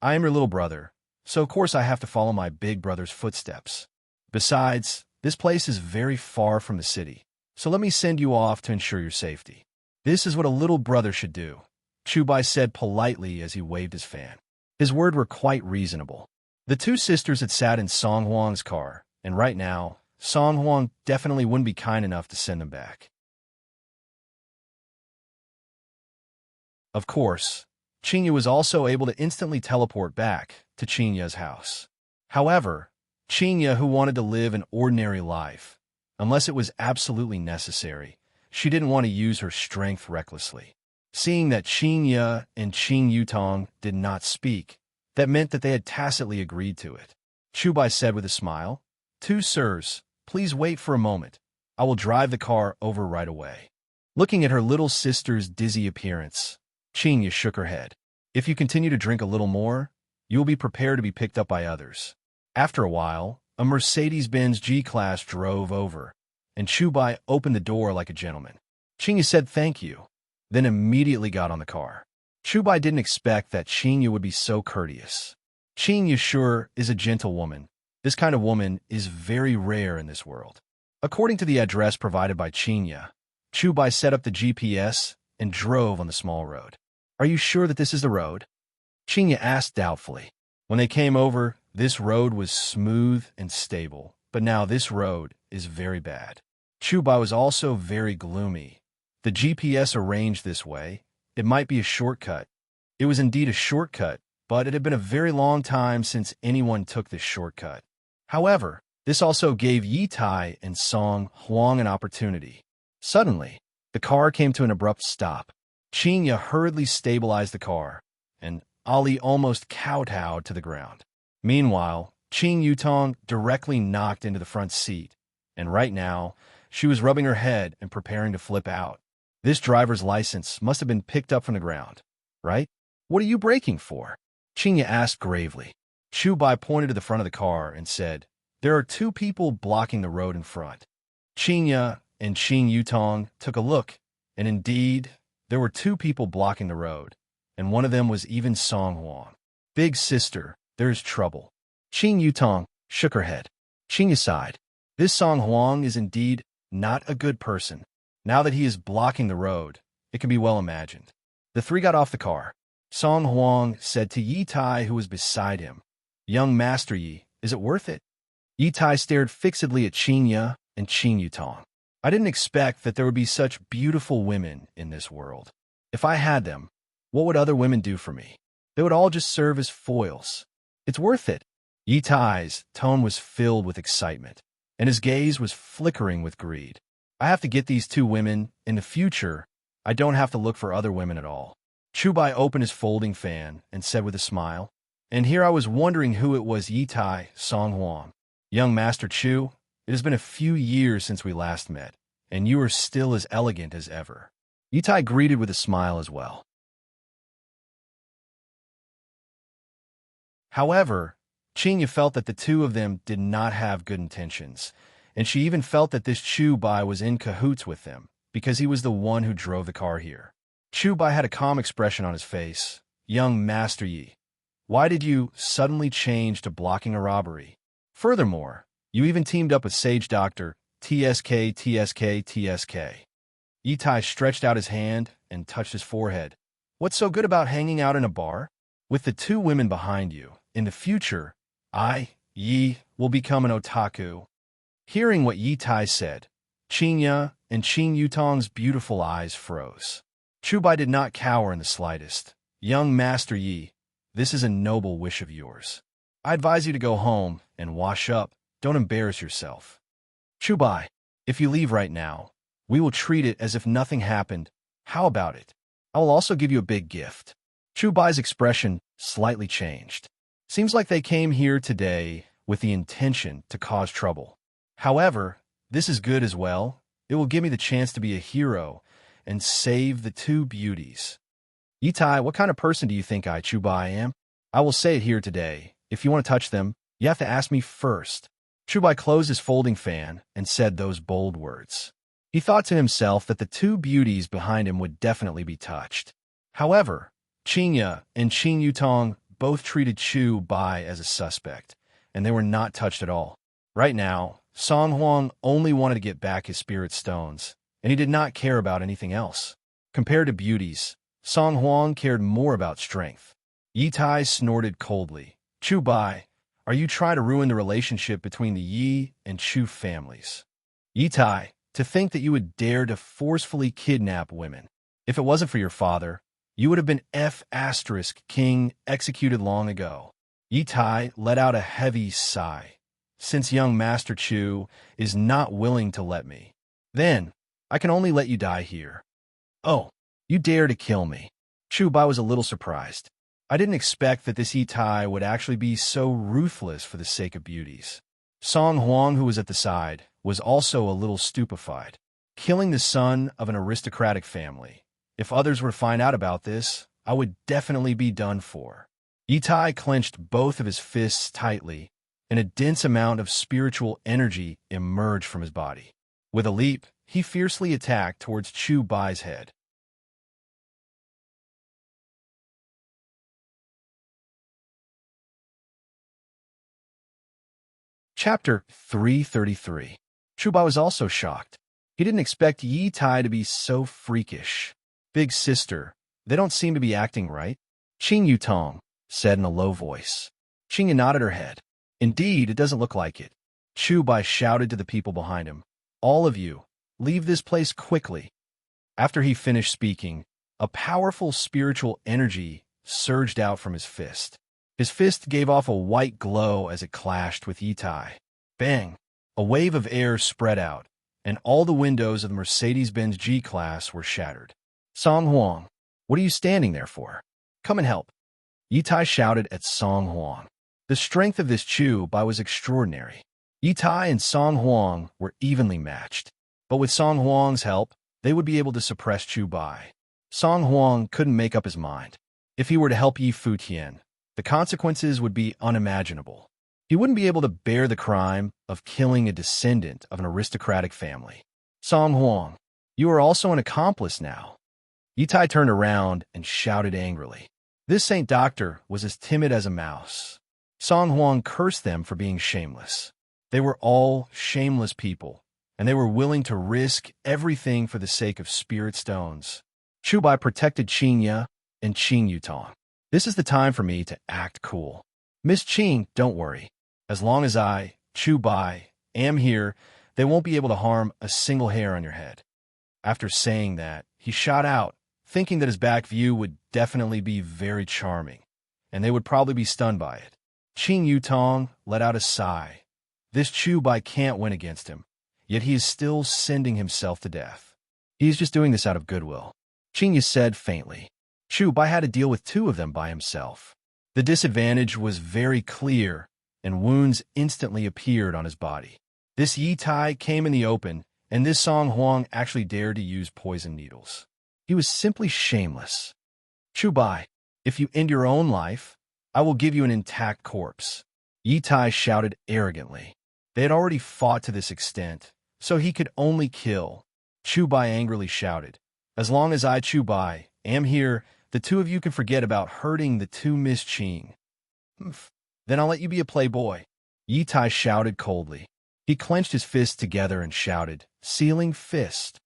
S1: I am your little brother, so of course I have to follow my big brother's footsteps. Besides, this place is very far from the city, so let me send you off to ensure your safety. This is what a little brother should do, Chu Bai said politely as he waved his fan. His words were quite reasonable. The two sisters had sat in Song Huang's car, and right now, Song Huang definitely wouldn't be kind enough to send them back. Of course, Qin Yi was also able to instantly teleport back to Qin Yi's house. However, Qin Yi, who wanted to live an ordinary life, unless it was absolutely necessary, she didn't want to use her strength recklessly. Seeing that Qin Yi and Qin Yutong did not speak, that meant that they had tacitly agreed to it. Chu Bai said with a smile, Two sirs, please wait for a moment. I will drive the car over right away. Looking at her little sister's dizzy appearance, Qin Yi shook her head. If you continue to drink a little more, you will be prepared to be picked up by others. After a while, a Mercedes-Benz G-Class drove over, and Chu Bai opened the door like a gentleman. Qin Yi said thank you, then immediately got on the car. Chu Bai didn't expect that Qin Yi would be so courteous. Qin Yi sure is a gentlewoman. This kind of woman is very rare in this world. According to the address provided by Qin Yi, Chu Bai set up the GPS and drove on the small road. Are you sure that this is the road? Qin Yi asked doubtfully. When they came over, this road was smooth and stable, but now this road is very bad. Chu Bai was also very gloomy. The GPS arranged this way. It might be a shortcut. It was indeed a shortcut, but it had been a very long time since anyone took this shortcut. However, this also gave Yi Tai and Song Huang an opportunity. Suddenly, the car came to an abrupt stop. Qinya hurriedly stabilized the car, and Ali almost kowtowed to the ground. Meanwhile, Qing Yutong directly knocked into the front seat, and right now, she was rubbing her head and preparing to flip out. This driver's license must have been picked up from the ground, right? What are you braking for? Qinya asked gravely. Chu Bai pointed to the front of the car and said, "There are two people blocking the road in front." Qinya and Qing Yutong took a look, and indeed, there were two people blocking the road, and one of them was even Song Huang. "Big sister, there's trouble." Qing Yutong shook her head. Qinya sighed. This Song Huang is indeed not a good person. Now that he is blocking the road, it can be well imagined. The three got off the car. Song Huang said to Yi Tai, who was beside him, "Young Master Yi, is it worth it?" Yi Tai stared fixedly at Qinya and Qing Yutong. "I didn't expect that there would be such beautiful women in this world. If I had them, what would other women do for me? They would all just serve as foils. It's worth it." Yi Tai's tone was filled with excitement, and his gaze was flickering with greed. "I have to get these two women. In the future, I don't have to look for other women at all." Chu Bai opened his folding fan and said with a smile, "And here I was wondering who it was, Yi Tai, Song Huang. Young Master Chu, it has been a few years since we last met, and you are still as elegant as ever." Yi Tai greeted with a smile as well. However, Qinya felt that the two of them did not have good intentions, and she even felt that this Chu Bai was in cahoots with them, because he was the one who drove the car here. Chu Bai had a calm expression on his face. "Young Master Yi, why did you suddenly change to blocking a robbery? Furthermore, you even teamed up with Sage Doctor TSK TSK TSK. Yi Tai stretched out his hand and touched his forehead. "What's so good about hanging out in a bar? With the two women behind you, in the future, I, Yi, will become an otaku." Hearing what Yi Tai said, Qinya and Qing Yutong's beautiful eyes froze. Chu Bai did not cower in the slightest. "Young Master Yi, this is a noble wish of yours. I advise you to go home and wash up. Don't embarrass yourself." "Chu Bai, if you leave right now, we will treat it as if nothing happened. How about it? I will also give you a big gift." Chu Bai's expression slightly changed. Seems like they came here today with the intention to cause trouble. However, this is good as well. It will give me the chance to be a hero and save the two beauties. "Yi Tai, what kind of person do you think I, Chu Bai, am? I will say it here today. If you want to touch them, you have to ask me first." Chu Bai closed his folding fan and said those bold words. He thought to himself that the two beauties behind him would definitely be touched. However, Qinya and Qing Yutong both treated Chu Bai as a suspect, and they were not touched at all. Right now, Song Huang only wanted to get back his spirit stones, and he did not care about anything else. Compared to beauties, Song Huang cared more about strength. Yi Tai snorted coldly. "Chu Bai, are you trying to ruin the relationship between the Yi and Chu families?" "Yi Tai, to think that you would dare to forcefully kidnap women. If it wasn't for your father, you would have been F***king executed long ago." Yi Tai let out a heavy sigh. "Since young Master Chu is not willing to let me, then I can only let you die here." "Oh, you dare to kill me?" Chu Bai was a little surprised. "I didn't expect that this Yi Tai would actually be so ruthless for the sake of beauties." Song Huang, who was at the side, was also a little stupefied. Killing the son of an aristocratic family. If others were to find out about this, I would definitely be done for. Yi Tai clenched both of his fists tightly, and a dense amount of spiritual energy emerged from his body. With a leap, he fiercely attacked towards Chu Bai's head. Chapter 333. Chu Bai was also shocked. He didn't expect Yi Tai to be so freakish. "Big sister, they don't seem to be acting right," Qing Yutong said in a low voice. Qing nodded her head. "Indeed, it doesn't look like it." Chu Bai shouted to the people behind him. "All of you, leave this place quickly." After he finished speaking, a powerful spiritual energy surged out from his fist. His fist gave off a white glow as it clashed with Yitai. Bang! A wave of air spread out, and all the windows of the Mercedes-Benz G-Class were shattered. Song Huang, what are you standing there for? Come and help. Yitai shouted at Song Huang. The strength of this Chu Bai was extraordinary. Yitai and Song Huang were evenly matched, but with Song Huang's help, they would be able to suppress Chu Bai. Song Huang couldn't make up his mind. If he were to help Yi Futian, the consequences would be unimaginable. He wouldn't be able to bear the crime of killing a descendant of an aristocratic family. Song Huang, you are also an accomplice now. Yitai turned around and shouted angrily. This Saint Doctor was as timid as a mouse. Song Huang cursed them for being shameless. They were all shameless people, and they were willing to risk everything for the sake of spirit stones. Chu Bai protected Qing Ya and Qing Yutong. This is the time for me to act cool. Miss Qing, don't worry. As long as I, Chu Bai, am here, they won't be able to harm a single hair on your head. After saying that, he shot out, thinking that his back view would definitely be very charming, and they would probably be stunned by it. Qing Yutong let out a sigh. This Chu Bai can't win against him, yet he is still sending himself to death. He is just doing this out of goodwill. Qing Yu said faintly. Chu Bai had to deal with two of them by himself. The disadvantage was very clear, and wounds instantly appeared on his body. This Yitai came in the open, and this Song Huang actually dared to use poison needles. He was simply shameless. Chu Bai, if you end your own life, I will give you an intact corpse. Yitai shouted arrogantly. They had already fought to this extent, so he could only kill. Chu Bai angrily shouted. As long as I, Chu Bai, am here, the two of you can forget about hurting the two Miss Qing. Then I'll let you be a playboy. Yitai shouted coldly. He clenched his fists together and shouted, sealing fist.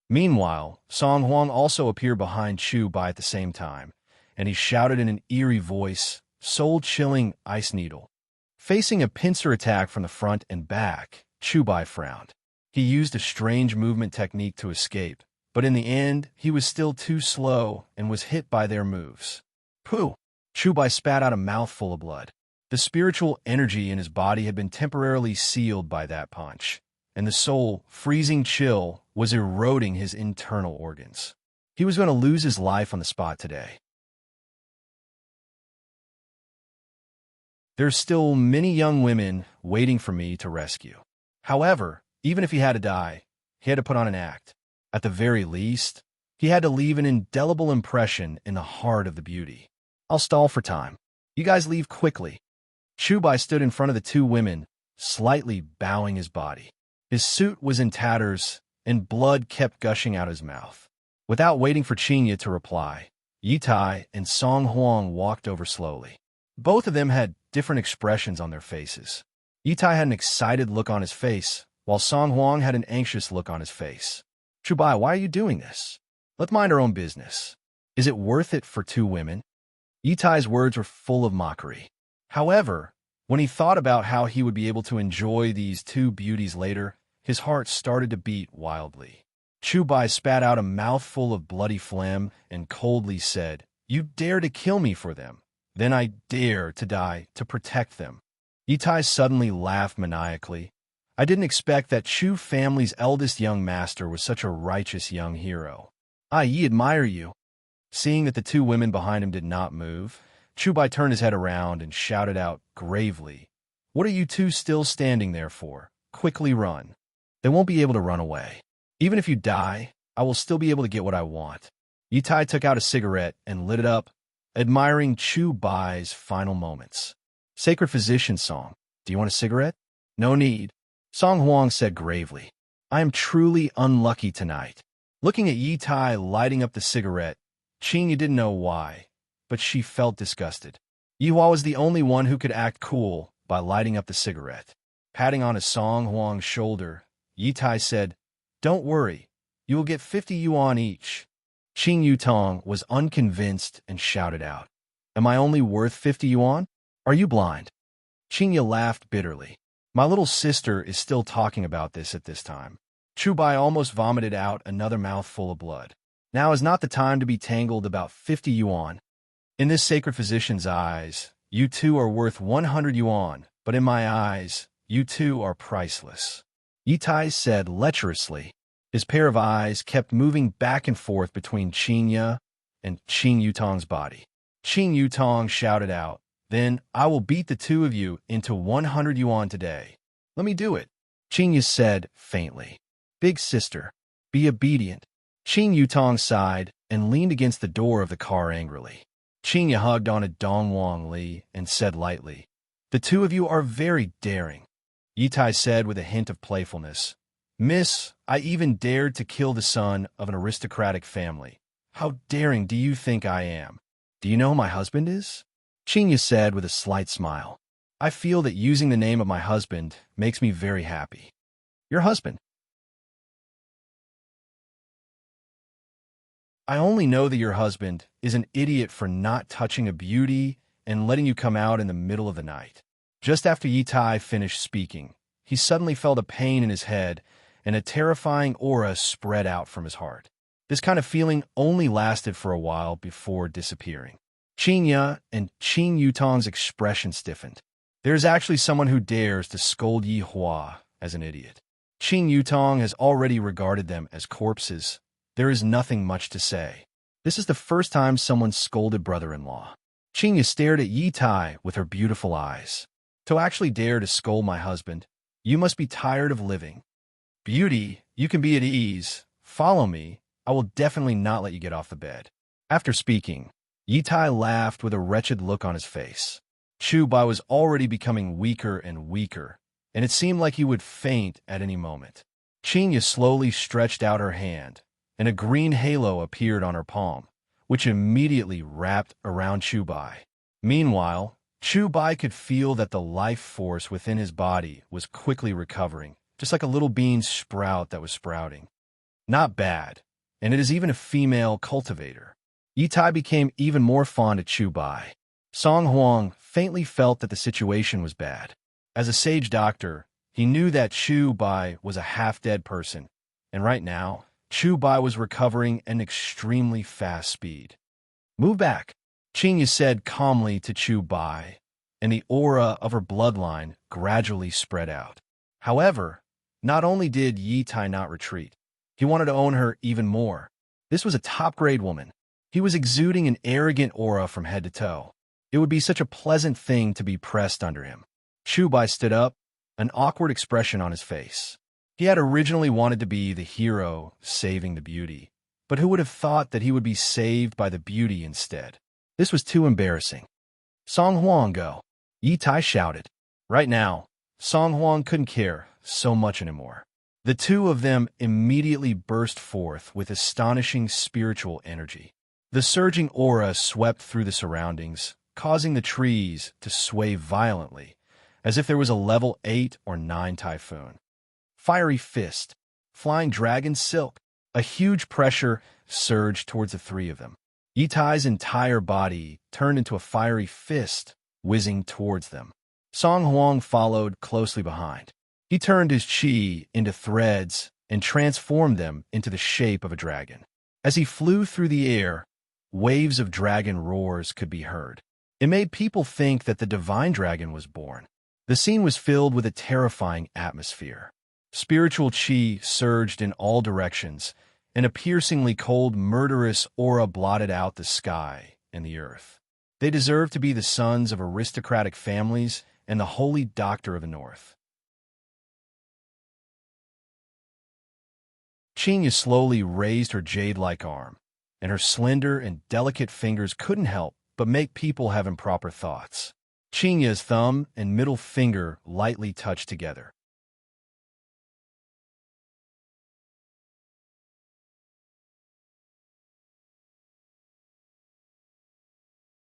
S1: Meanwhile, Song Huang also appeared behind Chu Bai at the same time, and he shouted in an eerie voice, soul-chilling ice needle. Facing a pincer attack from the front and back, Chu Bai frowned. He used a strange movement technique to escape, but in the end, he was still too slow and was hit by their moves. Pooh! Chu Bai spat out a mouthful of blood. The spiritual energy in his body had been temporarily sealed by that punch, and the soul, freezing chill, was eroding his internal organs. He was going to lose his life on the spot today. There's still many young women waiting for me to rescue. However, even if he had to die, he had to put on an act. At the very least, he had to leave an indelible impression in the heart of the beauty. I'll stall for time. You guys leave quickly. Chu Bai stood in front of the two women, slightly bowing his body. His suit was in tatters, and blood kept gushing out his mouth. Without waiting for Qing Ya to reply, Yitai and Song Huang walked over slowly. Both of them had different expressions on their faces. Yitai had an excited look on his face, while Song Huang had an anxious look on his face. Chu Bai, why are you doing this? Let's mind our own business. Is it worth it for two women? Yitai's words were full of mockery. However, when he thought about how he would be able to enjoy these two beauties later, his heart started to beat wildly. Chu Bai spat out a mouthful of bloody phlegm and coldly said, You dare to kill me for them. Then I dare to die to protect them. Yitai suddenly laughed maniacally. I didn't expect that Chu family's eldest young master was such a righteous young hero. I admire you. Seeing that the two women behind him did not move, Chu Bai turned his head around and shouted out gravely, What are you two still standing there for? Quickly run. They won't be able to run away. Even if you die, I will still be able to get what I want. Yitai took out a cigarette and lit it up, admiring Chu Bai's final moments. Sacred Physician Song, do you want a cigarette? No need. Song Huang said gravely. I am truly unlucky tonight. Looking at Yitai lighting up the cigarette, Qing Yu didn't know why, but she felt disgusted. Yihua was the only one who could act cool by lighting up the cigarette. Patting on his Song Huang's shoulder, Yitai said, Don't worry, you will get 50 yuan each. Qing Yutong was unconvinced and shouted out, Am I only worth 50 yuan? Are you blind? Qing Yu laughed bitterly. My little sister is still talking about this at this time. Chu Bai almost vomited out another mouthful of blood. Now is not the time to be tangled about 50 yuan. In this sacred physician's eyes, you two are worth 100 yuan, but in my eyes, you two are priceless. Yitai said lecherously. His pair of eyes kept moving back and forth between Qinya and Qing Yutong's body. Qing Yutong shouted out, "Then I will beat the two of you into 100 yuan today. Let me do it." Qinya said faintly, "Big sister, be obedient." Qing Yutong sighed and leaned against the door of the car angrily. Qinya hugged on a Dongwang Li and said lightly, "The two of you are very daring." Yitai said with a hint of playfulness, "Miss, I even dared to kill the son of an aristocratic family. How daring do you think I am? Do you know who my husband is?" Qinya said with a slight smile, "I feel that using the name of my husband makes me very happy." "Your husband?" "I only know that your husband is an idiot for not touching a beauty and letting you come out in the middle of the night." Just after Yitai finished speaking, he suddenly felt a pain in his head and a terrifying aura spread out from his heart. This kind of feeling only lasted for a while before disappearing. Qinya and Qing Yutong's expression stiffened. There's actually someone who dares to scold Yi Hua as an idiot. Qing Yutong has already regarded them as corpses. There is nothing much to say. This is the first time someone scolded brother-in-law. Qinya stared at Yitai with her beautiful eyes. "To actually dare to scold my husband, you must be tired of living. Beauty, you can be at ease. Follow me. I will definitely not let you get off the bed." After speaking, Yitai laughed with a wretched look on his face. Chu Bai was already becoming weaker and weaker, and it seemed like he would faint at any moment. Qinya slowly stretched out her hand, and a green halo appeared on her palm, which immediately wrapped around Chu Bai. Meanwhile, Chu Bai could feel that the life force within his body was quickly recovering, just like a little bean sprout that was sprouting. Not bad, and it is even a female cultivator. Yitai became even more fond of Chu Bai. Song Huang faintly felt that the situation was bad. As a sage doctor, he knew that Chu Bai was a half-dead person, and right now, Chu Bai was recovering at an extremely fast speed. "Move back," Qinya said calmly to Chu Bai, and the aura of her bloodline gradually spread out. However, not only did Yitai not retreat, he wanted to own her even more. This was a top-grade woman. He was exuding an arrogant aura from head to toe. It would be such a pleasant thing to be pressed under him. Chu Bai stood up, an awkward expression on his face. He had originally wanted to be the hero saving the beauty, but who would have thought that he would be saved by the beauty instead? This was too embarrassing. "Song Huang, go!" Yitai shouted. Right now, Song Huang couldn't care so much anymore. The two of them immediately burst forth with astonishing spiritual energy. The surging aura swept through the surroundings, causing the trees to sway violently, as if there was a level 8 or 9 typhoon. Fiery fist, flying dragon silk. A huge pressure surged towards the three of them. Yitai's entire body turned into a fiery fist, whizzing towards them. Song Huang followed closely behind. He turned his chi into threads and transformed them into the shape of a dragon. As he flew through the air, waves of dragon roars could be heard. It made people think that the divine dragon was born. The scene was filled with a terrifying atmosphere. Spiritual chi surged in all directions, and a piercingly cold, murderous aura blotted out the sky and the earth. They deserved to be the sons of aristocratic families and the holy doctor of the north. Qinya slowly raised her jade-like arm, and her slender and delicate fingers couldn't help but make people have improper thoughts. Qinya's thumb and middle finger lightly touched together.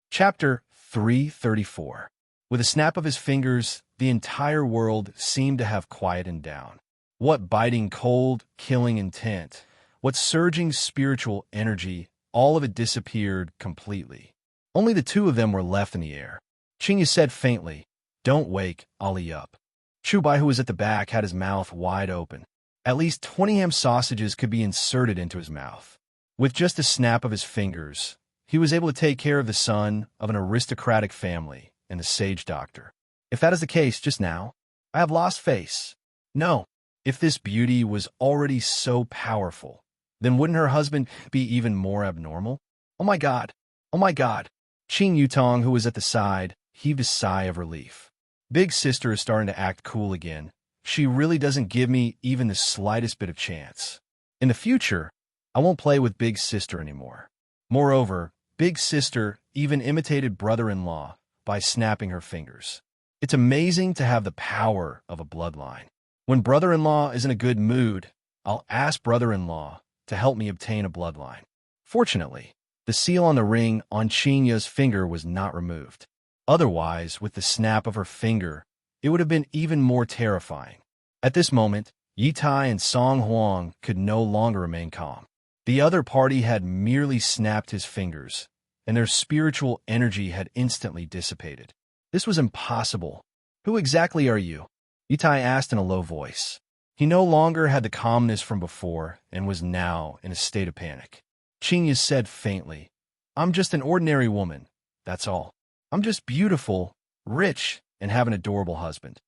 S1: Chapter 334. With a snap of his fingers, the entire world seemed to have quietened down. What biting cold, killing intent, what surging spiritual energy, all of it disappeared completely. Only the two of them were left in the air. Qinya said faintly, "Don't wake, Ali up." Chu Bai, who was at the back, had his mouth wide open. At least 20 ham sausages could be inserted into his mouth. With just a snap of his fingers, he was able to take care of the son of an aristocratic family and the sage doctor. If that is the case just now, I have lost face. No, if this beauty was already so powerful, then wouldn't her husband be even more abnormal? Oh my God! Oh my God! Qing Yutong, who was at the side, heaved a sigh of relief. Big sister is starting to act cool again. She really doesn't give me even the slightest bit of chance. In the future, I won't play with Big Sister anymore. Moreover, Big Sister even imitated brother-in-law by snapping her fingers. It's amazing to have the power of a bloodline. When brother-in-law is in a good mood, I'll ask brother-in-law to help me obtain a bloodline. Fortunately, the seal on the ring on Qingya's finger was not removed. Otherwise, with the snap of her finger, it would have been even more terrifying. At this moment, Yi Tai and Song Huang could no longer remain calm. The other party had merely snapped his fingers, and their spiritual energy had instantly dissipated. This was impossible. Who exactly are you? Yi Tai asked in a low voice. He no longer had the calmness from before and was now in a state of panic. Qingya said faintly, I'm just an ordinary woman, that's all. I'm just beautiful, rich, and have an adorable husband.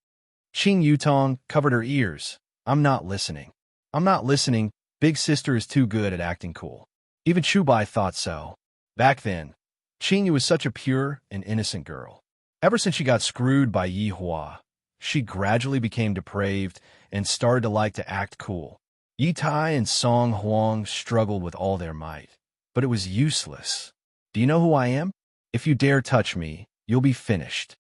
S1: Qing Yutong covered her ears. I'm not listening. I'm not listening. Big sister is too good at acting cool. Even Chubai thought so. Back then, Qingya was such a pure and innocent girl. Ever since she got screwed by Yi Hua, she gradually became depraved and started to like to act cool. Yi Tai and Song Huang struggled with all their might, but it was useless. Do you know who I am? If you dare touch me, you'll be finished.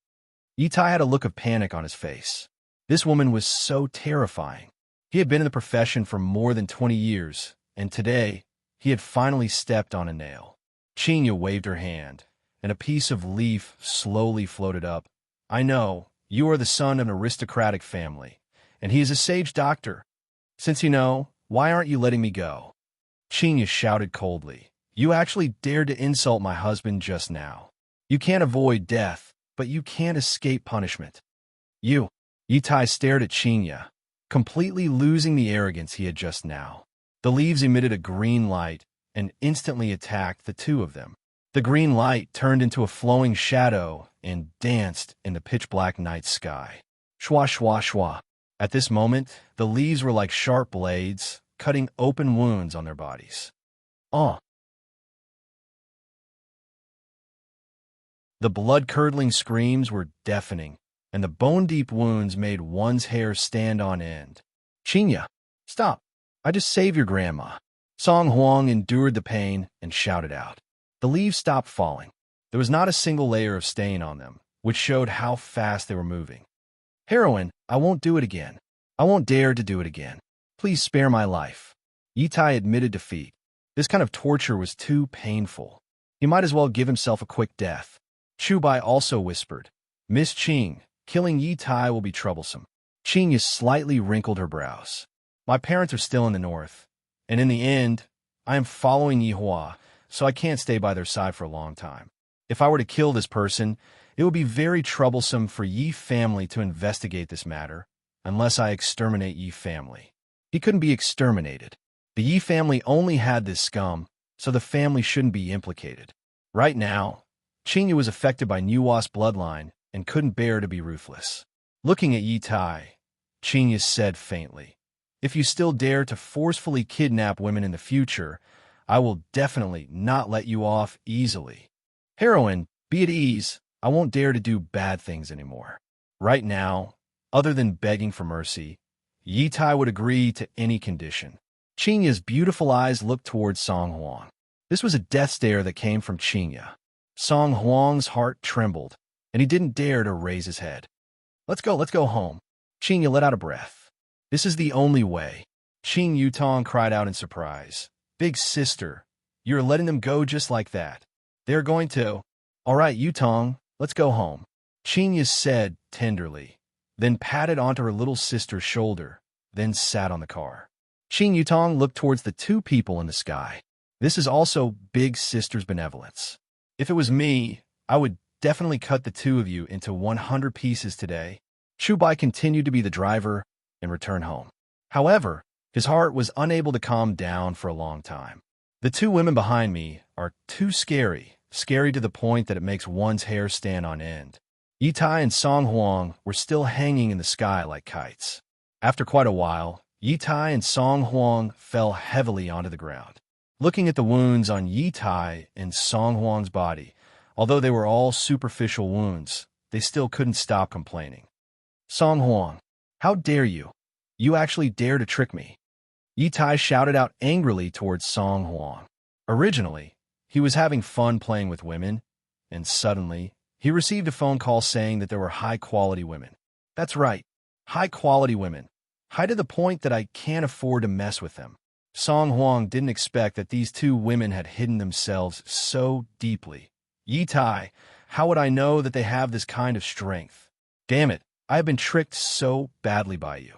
S1: Yi Tai had a look of panic on his face. This woman was so terrifying. He had been in the profession for more than 20 years, and today, he had finally stepped on a nail. Qingya waved her hand, and a piece of leaf slowly floated up. I know, you are the son of an aristocratic family, and he is a sage doctor. Since you know, why aren't you letting me go? Qingya shouted coldly. You actually dared to insult my husband just now. You can't avoid death, but you can't escape punishment. You. Yi Tai stared at Qingya, completely losing the arrogance he had just now. The leaves emitted a green light and instantly attacked the two of them. The green light turned into a flowing shadow and danced in the pitch-black night sky. Shwa shwa shwa. At this moment, the leaves were like sharp blades, cutting open wounds on their bodies. The blood-curdling screams were deafening, and the bone-deep wounds made one's hair stand on end. Qingya, stop! I just saved your grandma. Song Huang endured the pain and shouted out. The leaves stopped falling. There was not a single layer of stain on them, which showed how fast they were moving. Heroine, I won't do it again. I won't dare to do it again. Please spare my life. Yi Tai admitted defeat. This kind of torture was too painful. He might as well give himself a quick death. Chubai also whispered, Miss Qing, killing Yi Tai will be troublesome. Qingya slightly wrinkled her brows. My parents are still in the north, and in the end, I am following Yi Hua, so I can't stay by their side for a long time. If I were to kill this person, it would be very troublesome for Yi family to investigate this matter, unless I exterminate Yi family. He couldn't be exterminated. The Yi family only had this scum, so the family shouldn't be implicated. Right now, Qingya was affected by Nuwa's bloodline and couldn't bear to be ruthless. Looking at Yi Tai, Qingya said faintly, If you still dare to forcefully kidnap women in the future, I will definitely not let you off easily. Heroine, be at ease. I won't dare to do bad things anymore. Right now, other than begging for mercy, Yi Tai would agree to any condition. Qingya's beautiful eyes looked towards Song Huang. This was a death stare that came from Qingya. Song Huang's heart trembled, and he didn't dare to raise his head. Let's go home. Qingya let out a breath. This is the only way. Qing Yutong cried out in surprise. Big sister, you're letting them go just like that. They're going to. All right, Yutong, let's go home. Qingya said tenderly, then patted onto her little sister's shoulder, then sat on the car. Qing Yutong looked towards the two people in the sky. This is also Big Sister's benevolence. If it was me, I would definitely cut the two of you into 100 pieces today. Chubai continued to be the driver and return home. However, his heart was unable to calm down for a long time. The two women behind me are too scary to the point that it makes one's hair stand on end. Yitai and Song Huang were still hanging in the sky like kites. After quite a while, Yitai and Song Huang fell heavily onto the ground. Looking at the wounds on Yitai and Song Huang's body, although they were all superficial wounds, they still couldn't stop complaining. Song Huang, how dare you? You actually dare to trick me. Yitai shouted out angrily towards Song Huang. Originally, he was having fun playing with women, and suddenly, he received a phone call saying that there were high-quality women. That's right, high-quality women. High to the point that I can't afford to mess with them. Song Huang didn't expect that these two women had hidden themselves so deeply. Yitai, how would I know that they have this kind of strength? Damn it, I have been tricked so badly by you.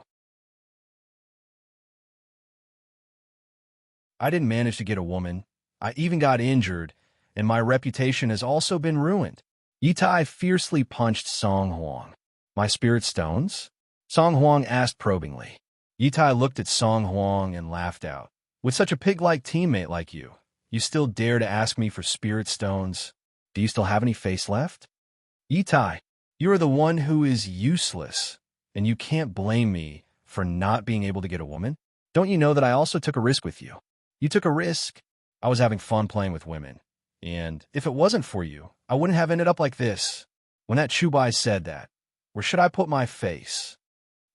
S1: I didn't manage to get a woman. I even got injured, and my reputation has also been ruined. Yitai fiercely punched Song Huang. My spirit stones? Song Huang asked probingly. Yitai looked at Song Huang and laughed out. With such a pig-like teammate like you still dare to ask me for spirit stones? Do you still have any face left? Yitai, you are the one who is useless, and you can't blame me for not being able to get a woman. Don't you know that I also took a risk with you? You took a risk. I was having fun playing with women. And if it wasn't for you, I wouldn't have ended up like this. When that Chubai said that, where should I put my face?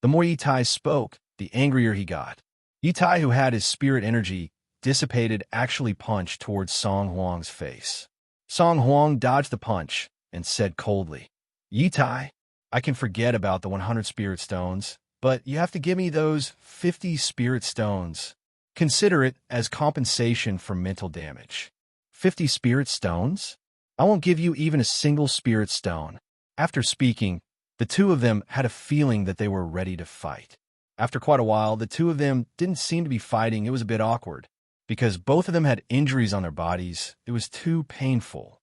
S1: The more Yitai spoke, the angrier he got. Yitai, who had his spirit energy dissipated, actually punched towards Song Huang's face. Song Huang dodged the punch and said coldly, Yitai, I can forget about the 100 spirit stones, but you have to give me those 50 spirit stones. Consider it as compensation for mental damage. 50 spirit stones? I won't give you even a single spirit stone. After speaking, the two of them had a feeling that they were ready to fight. After quite a while, the two of them didn't seem to be fighting. It was a bit awkward. Because both of them had injuries on their bodies, it was too painful.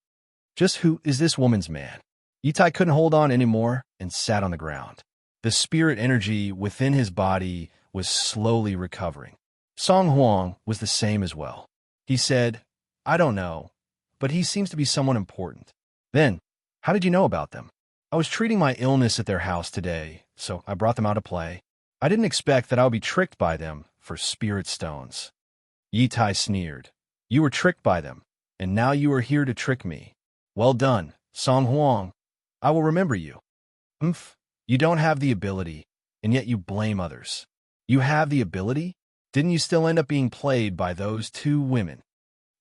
S1: Just who is this woman's man? Yitai couldn't hold on anymore and sat on the ground. The spirit energy within his body was slowly recovering. Song Huang was the same as well. He said, I don't know, but he seems to be someone important. Then, how did you know about them? I was treating my illness at their house today, so I brought them out to play. I didn't expect that I would be tricked by them for spirit stones. Yitai sneered. You were tricked by them, and now you are here to trick me. Well done, Song Huang. I will remember you. You don't have the ability, and yet you blame others. You have the ability? Didn't you still end up being played by those two women?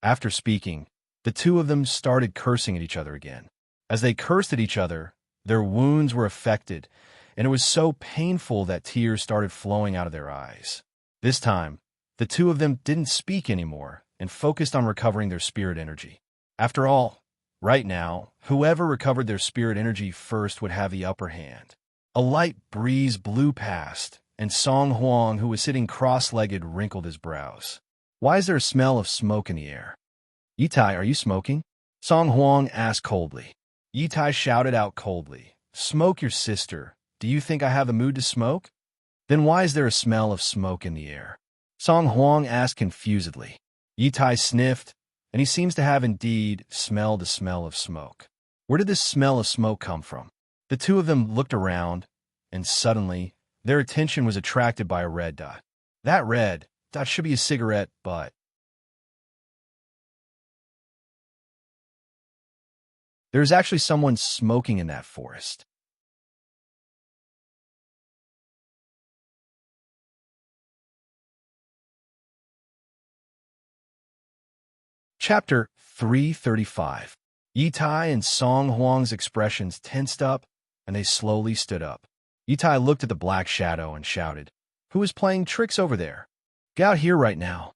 S1: After speaking, the two of them started cursing at each other again. As they cursed at each other, their wounds were affected, and it was so painful that tears started flowing out of their eyes. This time, the two of them didn't speak anymore and focused on recovering their spirit energy. After all, right now, whoever recovered their spirit energy first would have the upper hand. A light breeze blew past, and Song Huang, who was sitting cross-legged, wrinkled his brows. Why is there a smell of smoke in the air? Yitai, are you smoking? Song Huang asked coldly. Yitai shouted out coldly, Smoke your sister. Do you think I have the mood to smoke? Then why is there a smell of smoke in the air? Song Huang asked confusedly. Yitai sniffed, and he seems to have indeed smelled the smell of smoke. Where did this smell of smoke come from? The two of them looked around, and suddenly, their attention was attracted by a red dot. That red dot should be a cigarette butt. There's actually someone smoking in that forest. Chapter 335. Yitai and Song Huang's expressions tensed up, and they slowly stood up. Yitai looked at the black shadow and shouted, Who is playing tricks over there? Get out here right now.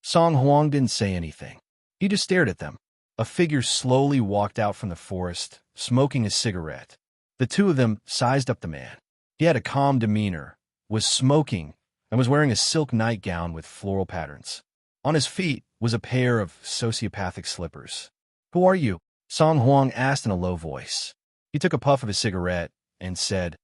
S1: Song Huang didn't say anything. He just stared at them. A figure slowly walked out from the forest, smoking a cigarette. The two of them sized up the man. He had a calm demeanor, was smoking, and was wearing a silk nightgown with floral patterns. On his feet was a pair of sociopathic slippers. Who are you? Song Huang asked in a low voice. He took a puff of his cigarette and said,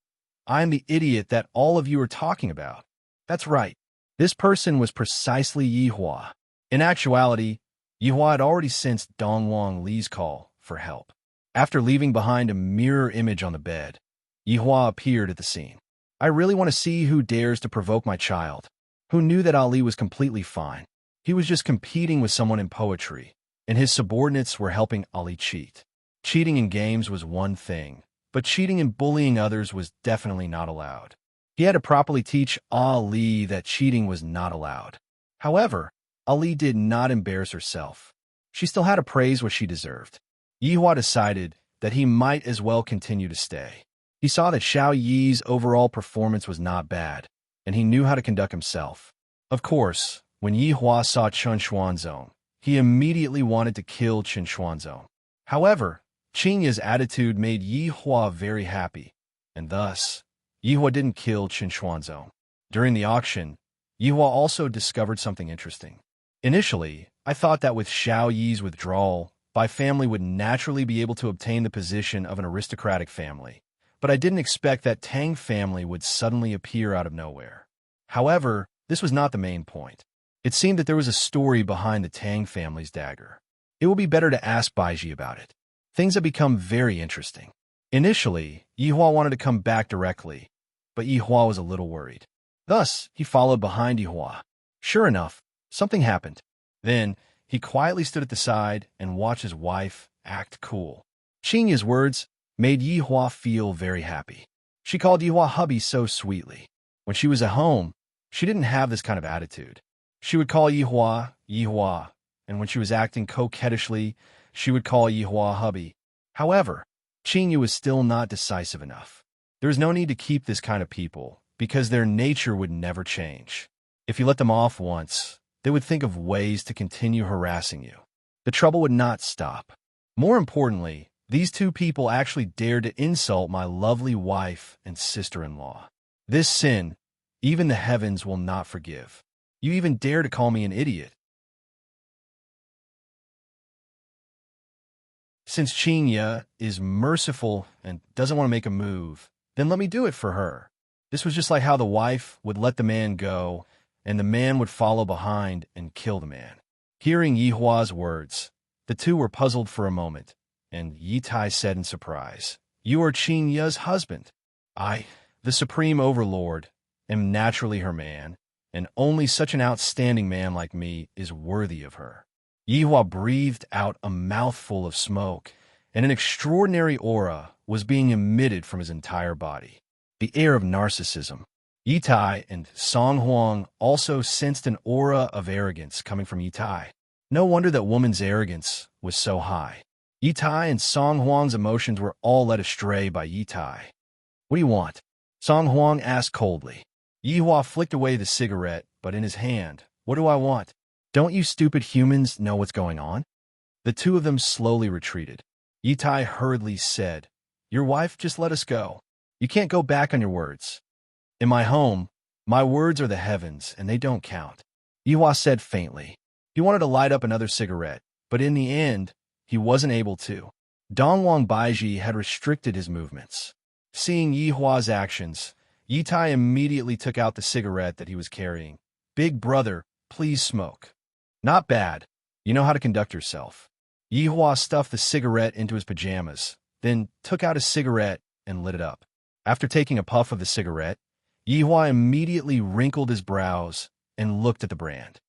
S1: I am the idiot that all of you are talking about. That's right. This person was precisely Yi Hua. In actuality, Yihua had already sensed Dongwang Li's call for help. After leaving behind a mirror image on the bed, Yihua appeared at the scene. I really want to see who dares to provoke my child, who knew that Ali was completely fine. He was just competing with someone in poetry, and his subordinates were helping Ali cheat. Cheating in games was one thing, but cheating and bullying others was definitely not allowed. He had to properly teach Ali that cheating was not allowed. However, Ali did not embarrass herself. She still had to praise what she deserved. Yihua decided that he might as well continue to stay. He saw that Xiao Yi's overall performance was not bad, and he knew how to conduct himself. Of course, when Yihua saw Chen Xuanzong, he immediately wanted to kill Chen Xuanzong. However, Qingya's attitude made Yihua very happy, and thus, Yihua didn't kill Chen Xuanzong. During the auction, Yihua also discovered something interesting. Initially, I thought that with Xiao Yi's withdrawal, my family would naturally be able to obtain the position of an aristocratic family, but I didn't expect that Tang family would suddenly appear out of nowhere. However, this was not the main point. It seemed that there was a story behind the Tang family's dagger. It will be better to ask Baiji about it. Things have become very interesting. Initially, Yihua wanted to come back directly, but Yihua was a little worried. Thus, he followed behind Yihua. Sure enough, something happened. Then, he quietly stood at the side and watched his wife act cool. Qingya's words made Yihua feel very happy. She called Yihua hubby so sweetly. When she was at home, she didn't have this kind of attitude. She would call Yihua, Yihua, and when she was acting coquettishly, she would call Yihua hubby. However, Qingya was still not decisive enough. There is no need to keep this kind of people, because their nature would never change. If you let them off once, they would think of ways to continue harassing you. The trouble would not stop. More importantly, these two people actually dared to insult my lovely wife and sister-in-law. This sin, even the heavens will not forgive. You even dare to call me an idiot. Since Qingya is merciful and doesn't want to make a move, then let me do it for her. This was just like how the wife would let the man go, and the man would follow behind and kill the man. Hearing Yihua's words, the two were puzzled for a moment, and Yitai said in surprise, "You are Qingya's husband. I, the supreme overlord, am naturally her man, and only such an outstanding man like me is worthy of her." Yihua breathed out a mouthful of smoke, and an extraordinary aura was being emitted from his entire body. The air of narcissism. Yitai and Song Huang also sensed an aura of arrogance coming from Yitai. No wonder that woman's arrogance was so high. Yitai and Song Huang's emotions were all led astray by Yitai. "What do you want?" Song Huang asked coldly. Yihua flicked away the cigarette, but in his hand, "What do I want? Don't you stupid humans know what's going on?" The two of them slowly retreated. Yitai hurriedly said, "Your wife just let us go. You can't go back on your words. In my home, my words are the heavens, and they don't count." Yihua said faintly. He wanted to light up another cigarette, but in the end, he wasn't able to. Dongwang Baiji had restricted his movements. Seeing Yihua's actions, Yitai immediately took out the cigarette that he was carrying. "Big brother, please smoke." "Not bad. You know how to conduct yourself." Yihua stuffed the cigarette into his pajamas, then took out a cigarette and lit it up. After taking a puff of the cigarette, Yihua immediately wrinkled his brows and looked at the brand.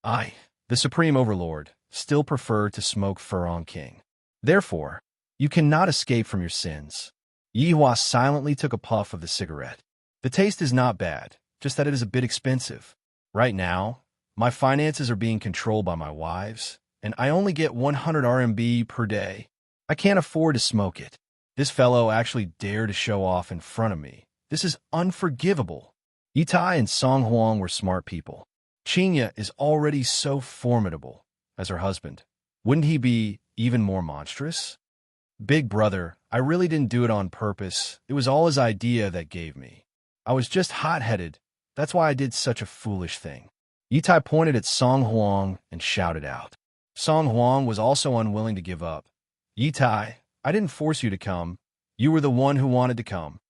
S1: "I, the Supreme Overlord, still prefer to smoke Furong King. Therefore, you cannot escape from your sins." Yihua silently took a puff of the cigarette. "The taste is not bad, just that it is a bit expensive. Right now, my finances are being controlled by my wives, and I only get 100 RMB per day. I can't afford to smoke it. This fellow actually dared to show off in front of me. This is unforgivable." Yitai and Song Huang were smart people. Qingya is already so formidable as her husband. Wouldn't he be even more monstrous? "Big brother, I really didn't do it on purpose. It was all his idea that gave me. I was just hot-headed. That's why I did such a foolish thing." Yitai pointed at Song Huang and shouted out. Song Huang was also unwilling to give up. "Yitai, I didn't force you to come. You were the one who wanted to come."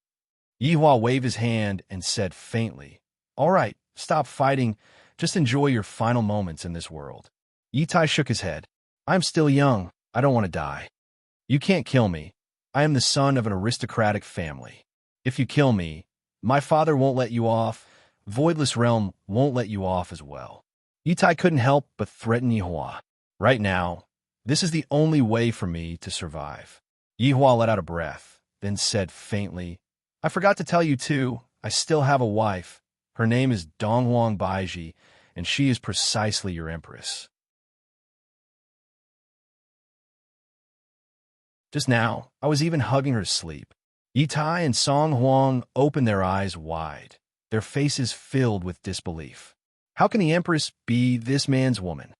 S1: Yihua waved his hand and said faintly, "All right, stop fighting. Just enjoy your final moments in this world. Yitai shook his head. I'm still young. I don't want to die. You can't kill me. I am the son of an aristocratic family. If you kill me, my father won't let you off. Voidless Realm won't let you off as well. Yitai couldn't help but threaten Yihua. Right now, this is the only way for me to survive. Yihua let out a breath, then said faintly, I forgot to tell you too, I still have a wife. Her name is Donghuang Baiji, and she is precisely your empress. Just now, I was even hugging her to sleep. Yitai and Song Huang opened their eyes wide, their faces filled with disbelief. How can the empress be this man's woman?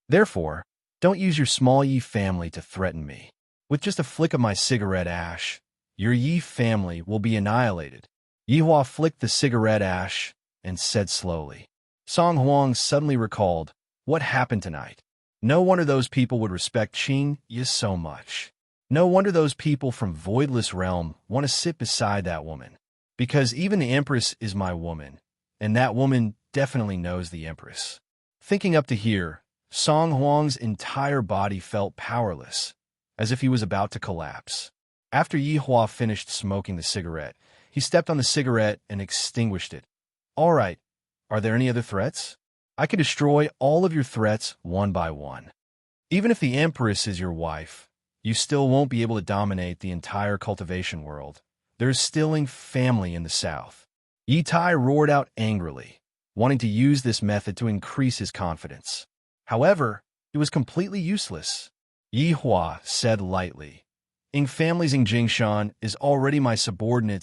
S1: Therefore, don't use your small Yi family to threaten me. With just a flick of my cigarette ash, your Yi family will be annihilated. Yihua flicked the cigarette ash and said slowly. Song Huang suddenly recalled what happened tonight. No wonder those people would respect Qing Yi so much. No wonder those people from Voidless Realm want to sit beside that woman. Because even the Empress is my woman, and that woman definitely knows the Empress. Thinking up to here, Song Huang's entire body felt powerless, as if he was about to collapse. After Yihua finished smoking the cigarette, he stepped on the cigarette and extinguished it. All right, are there any other threats? I can destroy all of your threats one by one. Even if the Empress is your wife, you still won't be able to dominate the entire cultivation world. There is still family in the south. Yitai roared out angrily, wanting to use this method to increase his confidence. However, it was completely useless. Yihua said lightly, Ing families in Jingshan is already my subordinate.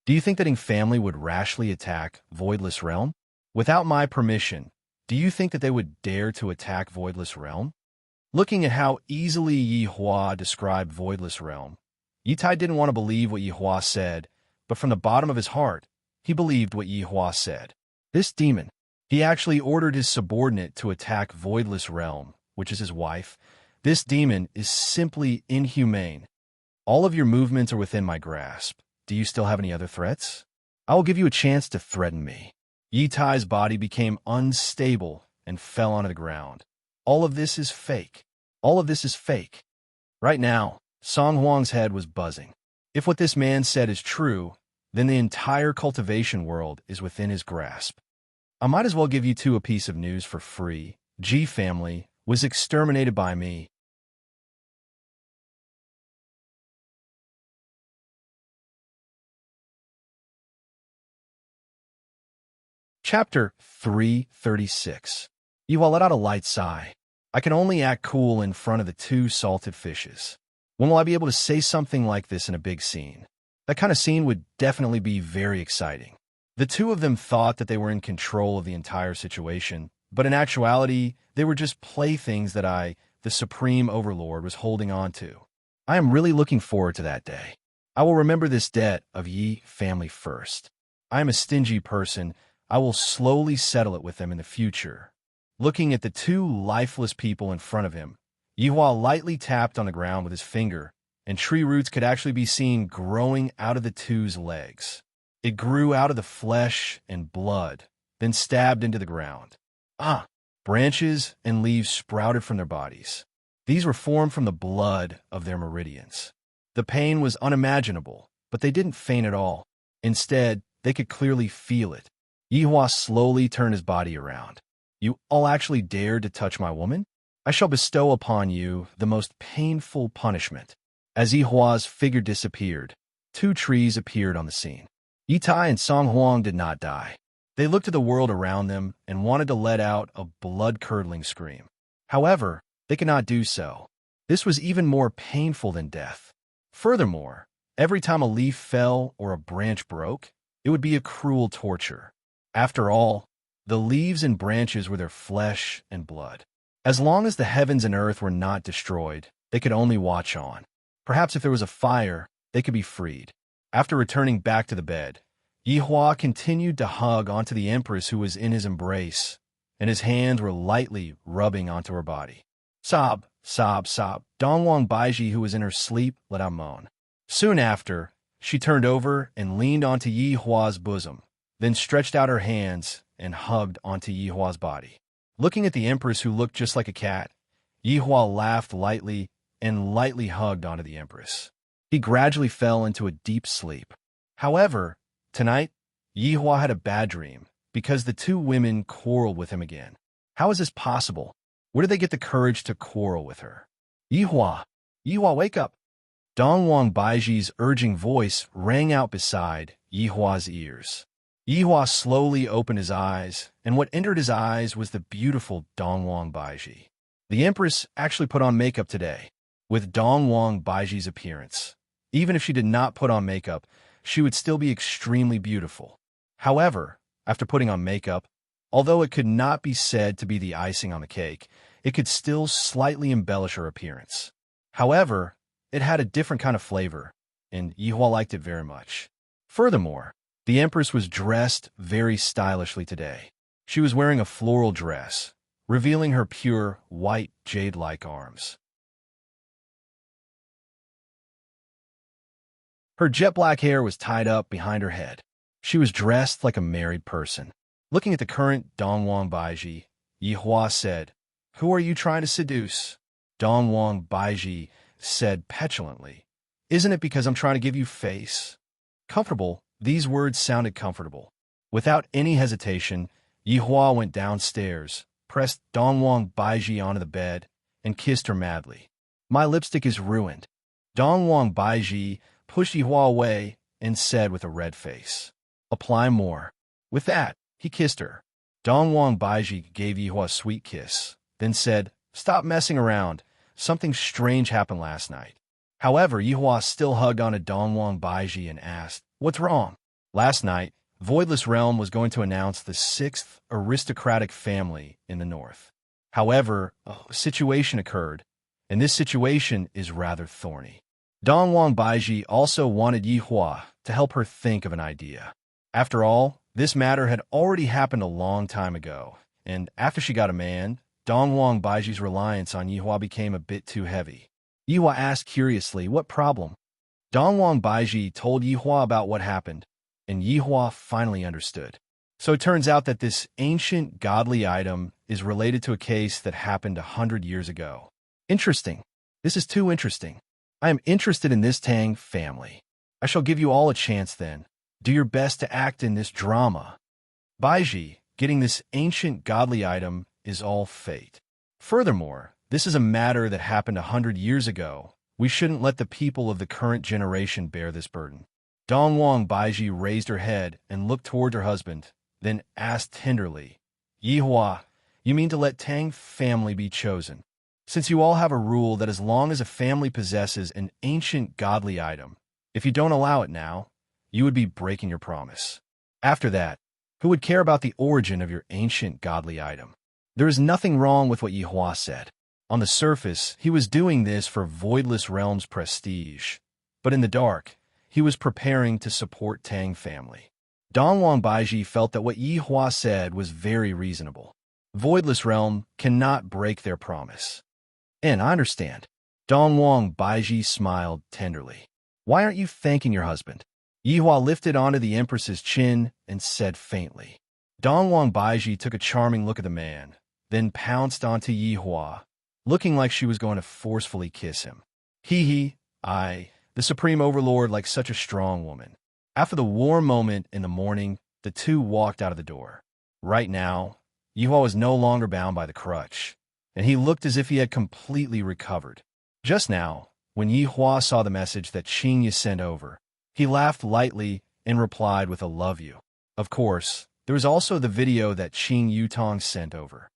S1: Do you think that Ing family would rashly attack Voidless Realm? Without my permission, do you think that they would dare to attack Voidless Realm? Looking at how easily Yihua described Voidless Realm, Yitai didn't want to believe what Yihua said, but from the bottom of his heart, he believed what Yihua said. This demon, he actually ordered his subordinate to attack Voidless Realm, which is his wife. This demon is simply inhumane. All of your movements are within my grasp. Do you still have any other threats? I will give you a chance to threaten me. Yitai's body became unstable and fell onto the ground. All of this is fake. All of this is fake. Right now, Song Huang's head was buzzing. If what this man said is true, then the entire cultivation world is within his grasp. I might as well give you two a piece of news for free. G family was exterminated by me. Chapter 336. Yihua let out a light sigh. I can only act cool in front of the two salted fishes. When will I be able to say something like this in a big scene? That kind of scene would definitely be very exciting. The two of them thought that they were in control of the entire situation, but in actuality, they were just playthings that I, the Supreme Overlord, was holding on to. I am really looking forward to that day. I will remember this debt of Yi family first. I am a stingy person. I will slowly settle it with them in the future. Looking at the two lifeless people in front of him, Yihua lightly tapped on the ground with his finger, and tree roots could actually be seen growing out of the two's legs. It grew out of the flesh and blood, then stabbed into the ground. Branches and leaves sprouted from their bodies. These were formed from the blood of their meridians. The pain was unimaginable, but they didn't faint at all. Instead, they could clearly feel it. Yihua slowly turned his body around. You all actually dared to touch my woman? I shall bestow upon you the most painful punishment. As Yihua's figure disappeared, two trees appeared on the scene. Yitai and Song Huang did not die. They looked at the world around them and wanted to let out a blood-curdling scream. However, they could not do so. This was even more painful than death. Furthermore, every time a leaf fell or a branch broke, it would be a cruel torture. After all, the leaves and branches were their flesh and blood. As long as the heavens and earth were not destroyed, they could only watch on. Perhaps if there was a fire, they could be freed. After returning back to the bed, Yihua continued to hug onto the Empress who was in his embrace, and his hands were lightly rubbing onto her body. Sob, sob, sob. Donghuang Baiji, who was in her sleep, let out a moan. Soon after, She turned over and leaned onto Yi Hua's bosom, then stretched out her hands and hugged onto Yi Hua's body. Looking at the Empress, who looked just like a cat, Yi Hua laughed lightly and lightly hugged onto the Empress. He gradually fell into a deep sleep. However, tonight, Yi Hua had a bad dream because the two women quarreled with him again. How is this possible? Where did they get the courage to quarrel with her? Yi Hua, wake up! Dongwang Baiji's urging voice rang out beside Yi Hua's ears. Yi Hua slowly opened his eyes, and what entered his eyes was the beautiful Dongwang Baiji. The Empress actually put on makeup today, with Dongwang Baiji's appearance. Even if she did not put on makeup, she would still be extremely beautiful. However, after putting on makeup, although it could not be said to be the icing on the cake, it could still slightly embellish her appearance. However, it had a different kind of flavor, and Yi Hua liked it very much. Furthermore, the Empress was dressed very stylishly today. She was wearing a floral dress, revealing her pure, white, jade-like arms. Her jet-black hair was tied up behind her head. She was dressed like a married person. Looking at the current Dongwang Baiji, Yi Hua said, "Who are you trying to seduce?" Dongwang Baiji said petulantly, "Isn't it because I'm trying to give you face?" Comfortable, these words sounded comfortable. Without any hesitation, Yi Hua went downstairs, pressed Dongwang Baiji onto the bed, and kissed her madly. "My lipstick is ruined." Dongwang Baiji pushed Yi Hua away and said with a red face, "Apply more." With that, he kissed her. Dongwang Baiji gave Yi Hua a sweet kiss, then said, "Stop messing around. Something strange happened last night." However, Yi Hua still hugged onto Dongwang Baiji and asked, "What's wrong?" Last night, Voidless Realm was going to announce the 6th aristocratic family in the north. However, a situation occurred, and this situation is rather thorny. Dongwang Baiji also wanted Yi Hua to help her think of an idea. After all, this matter had already happened a long time ago, and after she got a man, Dongwang Baiji's reliance on Yi Hua became a bit too heavy. Yi Hua asked curiously, "What problem?" Dongwang Baiji told Yi Hua about what happened, and Yi Hua finally understood. So it turns out that this ancient godly item is related to a case that happened 100 years ago. Interesting. This is too interesting. I am interested in this Tang family. I shall give you all a chance then. Do your best to act in this drama. Baiji, getting this ancient godly item is all fate. Furthermore, this is a matter that happened 100 years ago. We shouldn't let the people of the current generation bear this burden. Dongwang Baiji raised her head and looked toward her husband, then asked tenderly, "Yi Hua, you mean to let Tang family be chosen? Since you all have a rule that as long as a family possesses an ancient godly item, if you don't allow it now, you would be breaking your promise. After that, who would care about the origin of your ancient godly item?" There is nothing wrong with what Yi Hua said. On the surface, he was doing this for Voidless Realm's prestige, but in the dark, he was preparing to support Tang family. Dongwang Baiji felt that what Yi Hua said was very reasonable. Voidless Realm cannot break their promise. And I understand. Dongwang Baiji smiled tenderly. "Why aren't you thanking your husband?" Yi Hua lifted onto the Empress's chin and said faintly. Dongwang Baiji took a charming look at the man, then pounced onto Yi Hua, looking like she was going to forcefully kiss him. I, the Supreme Overlord, like such a strong woman. After the warm moment in the morning, the two walked out of the door. Right now, Yi Hua was no longer bound by the crutch, and he looked as if he had completely recovered. Just now, when Yi Hua saw the message that Qing Yi sent over, he laughed lightly and replied with a "love you." Of course, there was also the video that Qing Yutong sent over.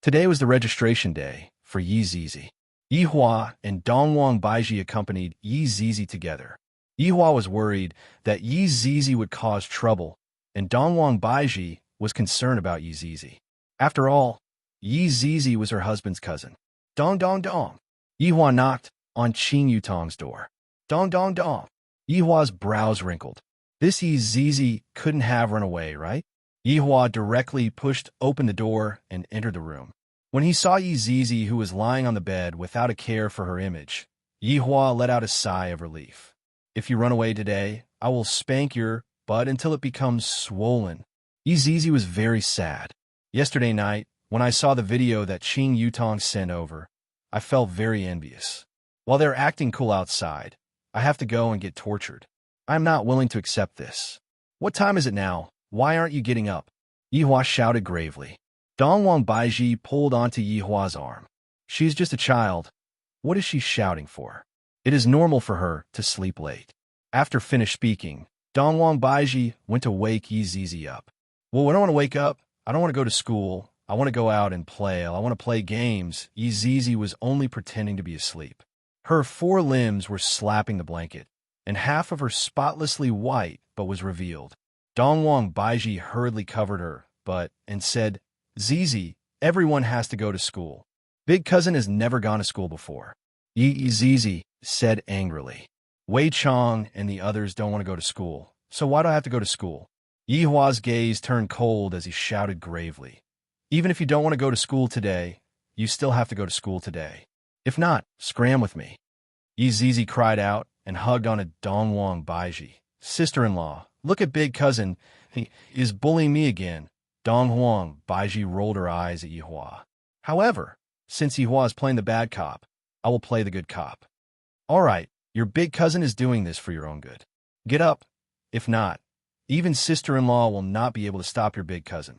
S1: Today was the registration day for Yi Zizi. Yi Hua and Dongwang Baiji accompanied Yi Zizi together. Yi Hua was worried that Yi Zizi would cause trouble, and Dongwang Baiji was concerned about Yi Zizi. After all, Yi Zizi was her husband's cousin. Dong dong dong. Yi Hua knocked on Qing Yutong's door. Dong dong dong. Yi Hua's brows wrinkled. This Yi Zizi couldn't have run away, right? Yi Hua directly pushed open the door and entered the room. When he saw Yi Zizi, who was lying on the bed without a care for her image, Yi Hua let out a sigh of relief. If you run away today, I will spank your butt until it becomes swollen. Yi Zizi was very sad. Yesterday night, when I saw the video that Qing Yutong sent over, I felt very envious. While they're acting cool outside, I have to go and get tortured. I am not willing to accept this. What time is it now? Why aren't you getting up? Yi Hua shouted gravely. Dongwang Baiji pulled onto Yi Hua's arm. She's just a child. What is she shouting for? It is normal for her to sleep late. After finished speaking, Dongwang Baiji went to wake Yi Zizi up. Well, I don't want to wake up. I don't want to go to school. I want to go out and play. I want to play games. Yi Zizi was only pretending to be asleep. Her 4 limbs were slapping the blanket, and half of her spotlessly white but was revealed. Dongwang Baiji hurriedly covered her, and said, Zizi, everyone has to go to school. Big cousin has never gone to school before. Yi Zizi said angrily. Wei Chong and the others don't want to go to school, so why do I have to go to school? Yi Hua's gaze turned cold as he shouted gravely. Even if you don't want to go to school today, you still have to go to school today. If not, scram with me. Yi Zizi cried out and hugged on a Dongwang Baiji. Sister-in-law, look at big cousin. He is bullying me again. Dongwang Baiji rolled her eyes at Yi Hua. However, since Yi Hua is playing the bad cop, I will play the good cop. All right, your big cousin is doing this for your own good. Get up. If not, even sister-in-law will not be able to stop your big cousin.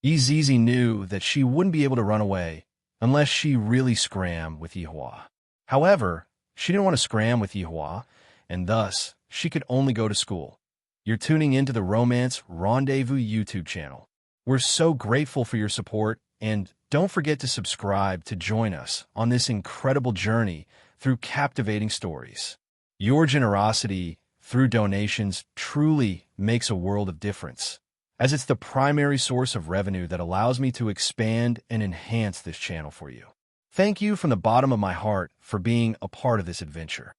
S1: Yi Zizi knew that she wouldn't be able to run away unless she really scram with Yi Hua. However, she didn't want to scram with Yi Hua, and thus, she could only go to school. You're tuning into the Romance Rendezvous YouTube channel. We're so grateful for your support, and don't forget to subscribe to join us on this incredible journey through captivating stories. Your generosity through donations truly makes a world of difference, as it's the primary source of revenue that allows me to expand and enhance this channel for you. Thank you from the bottom of my heart for being a part of this adventure.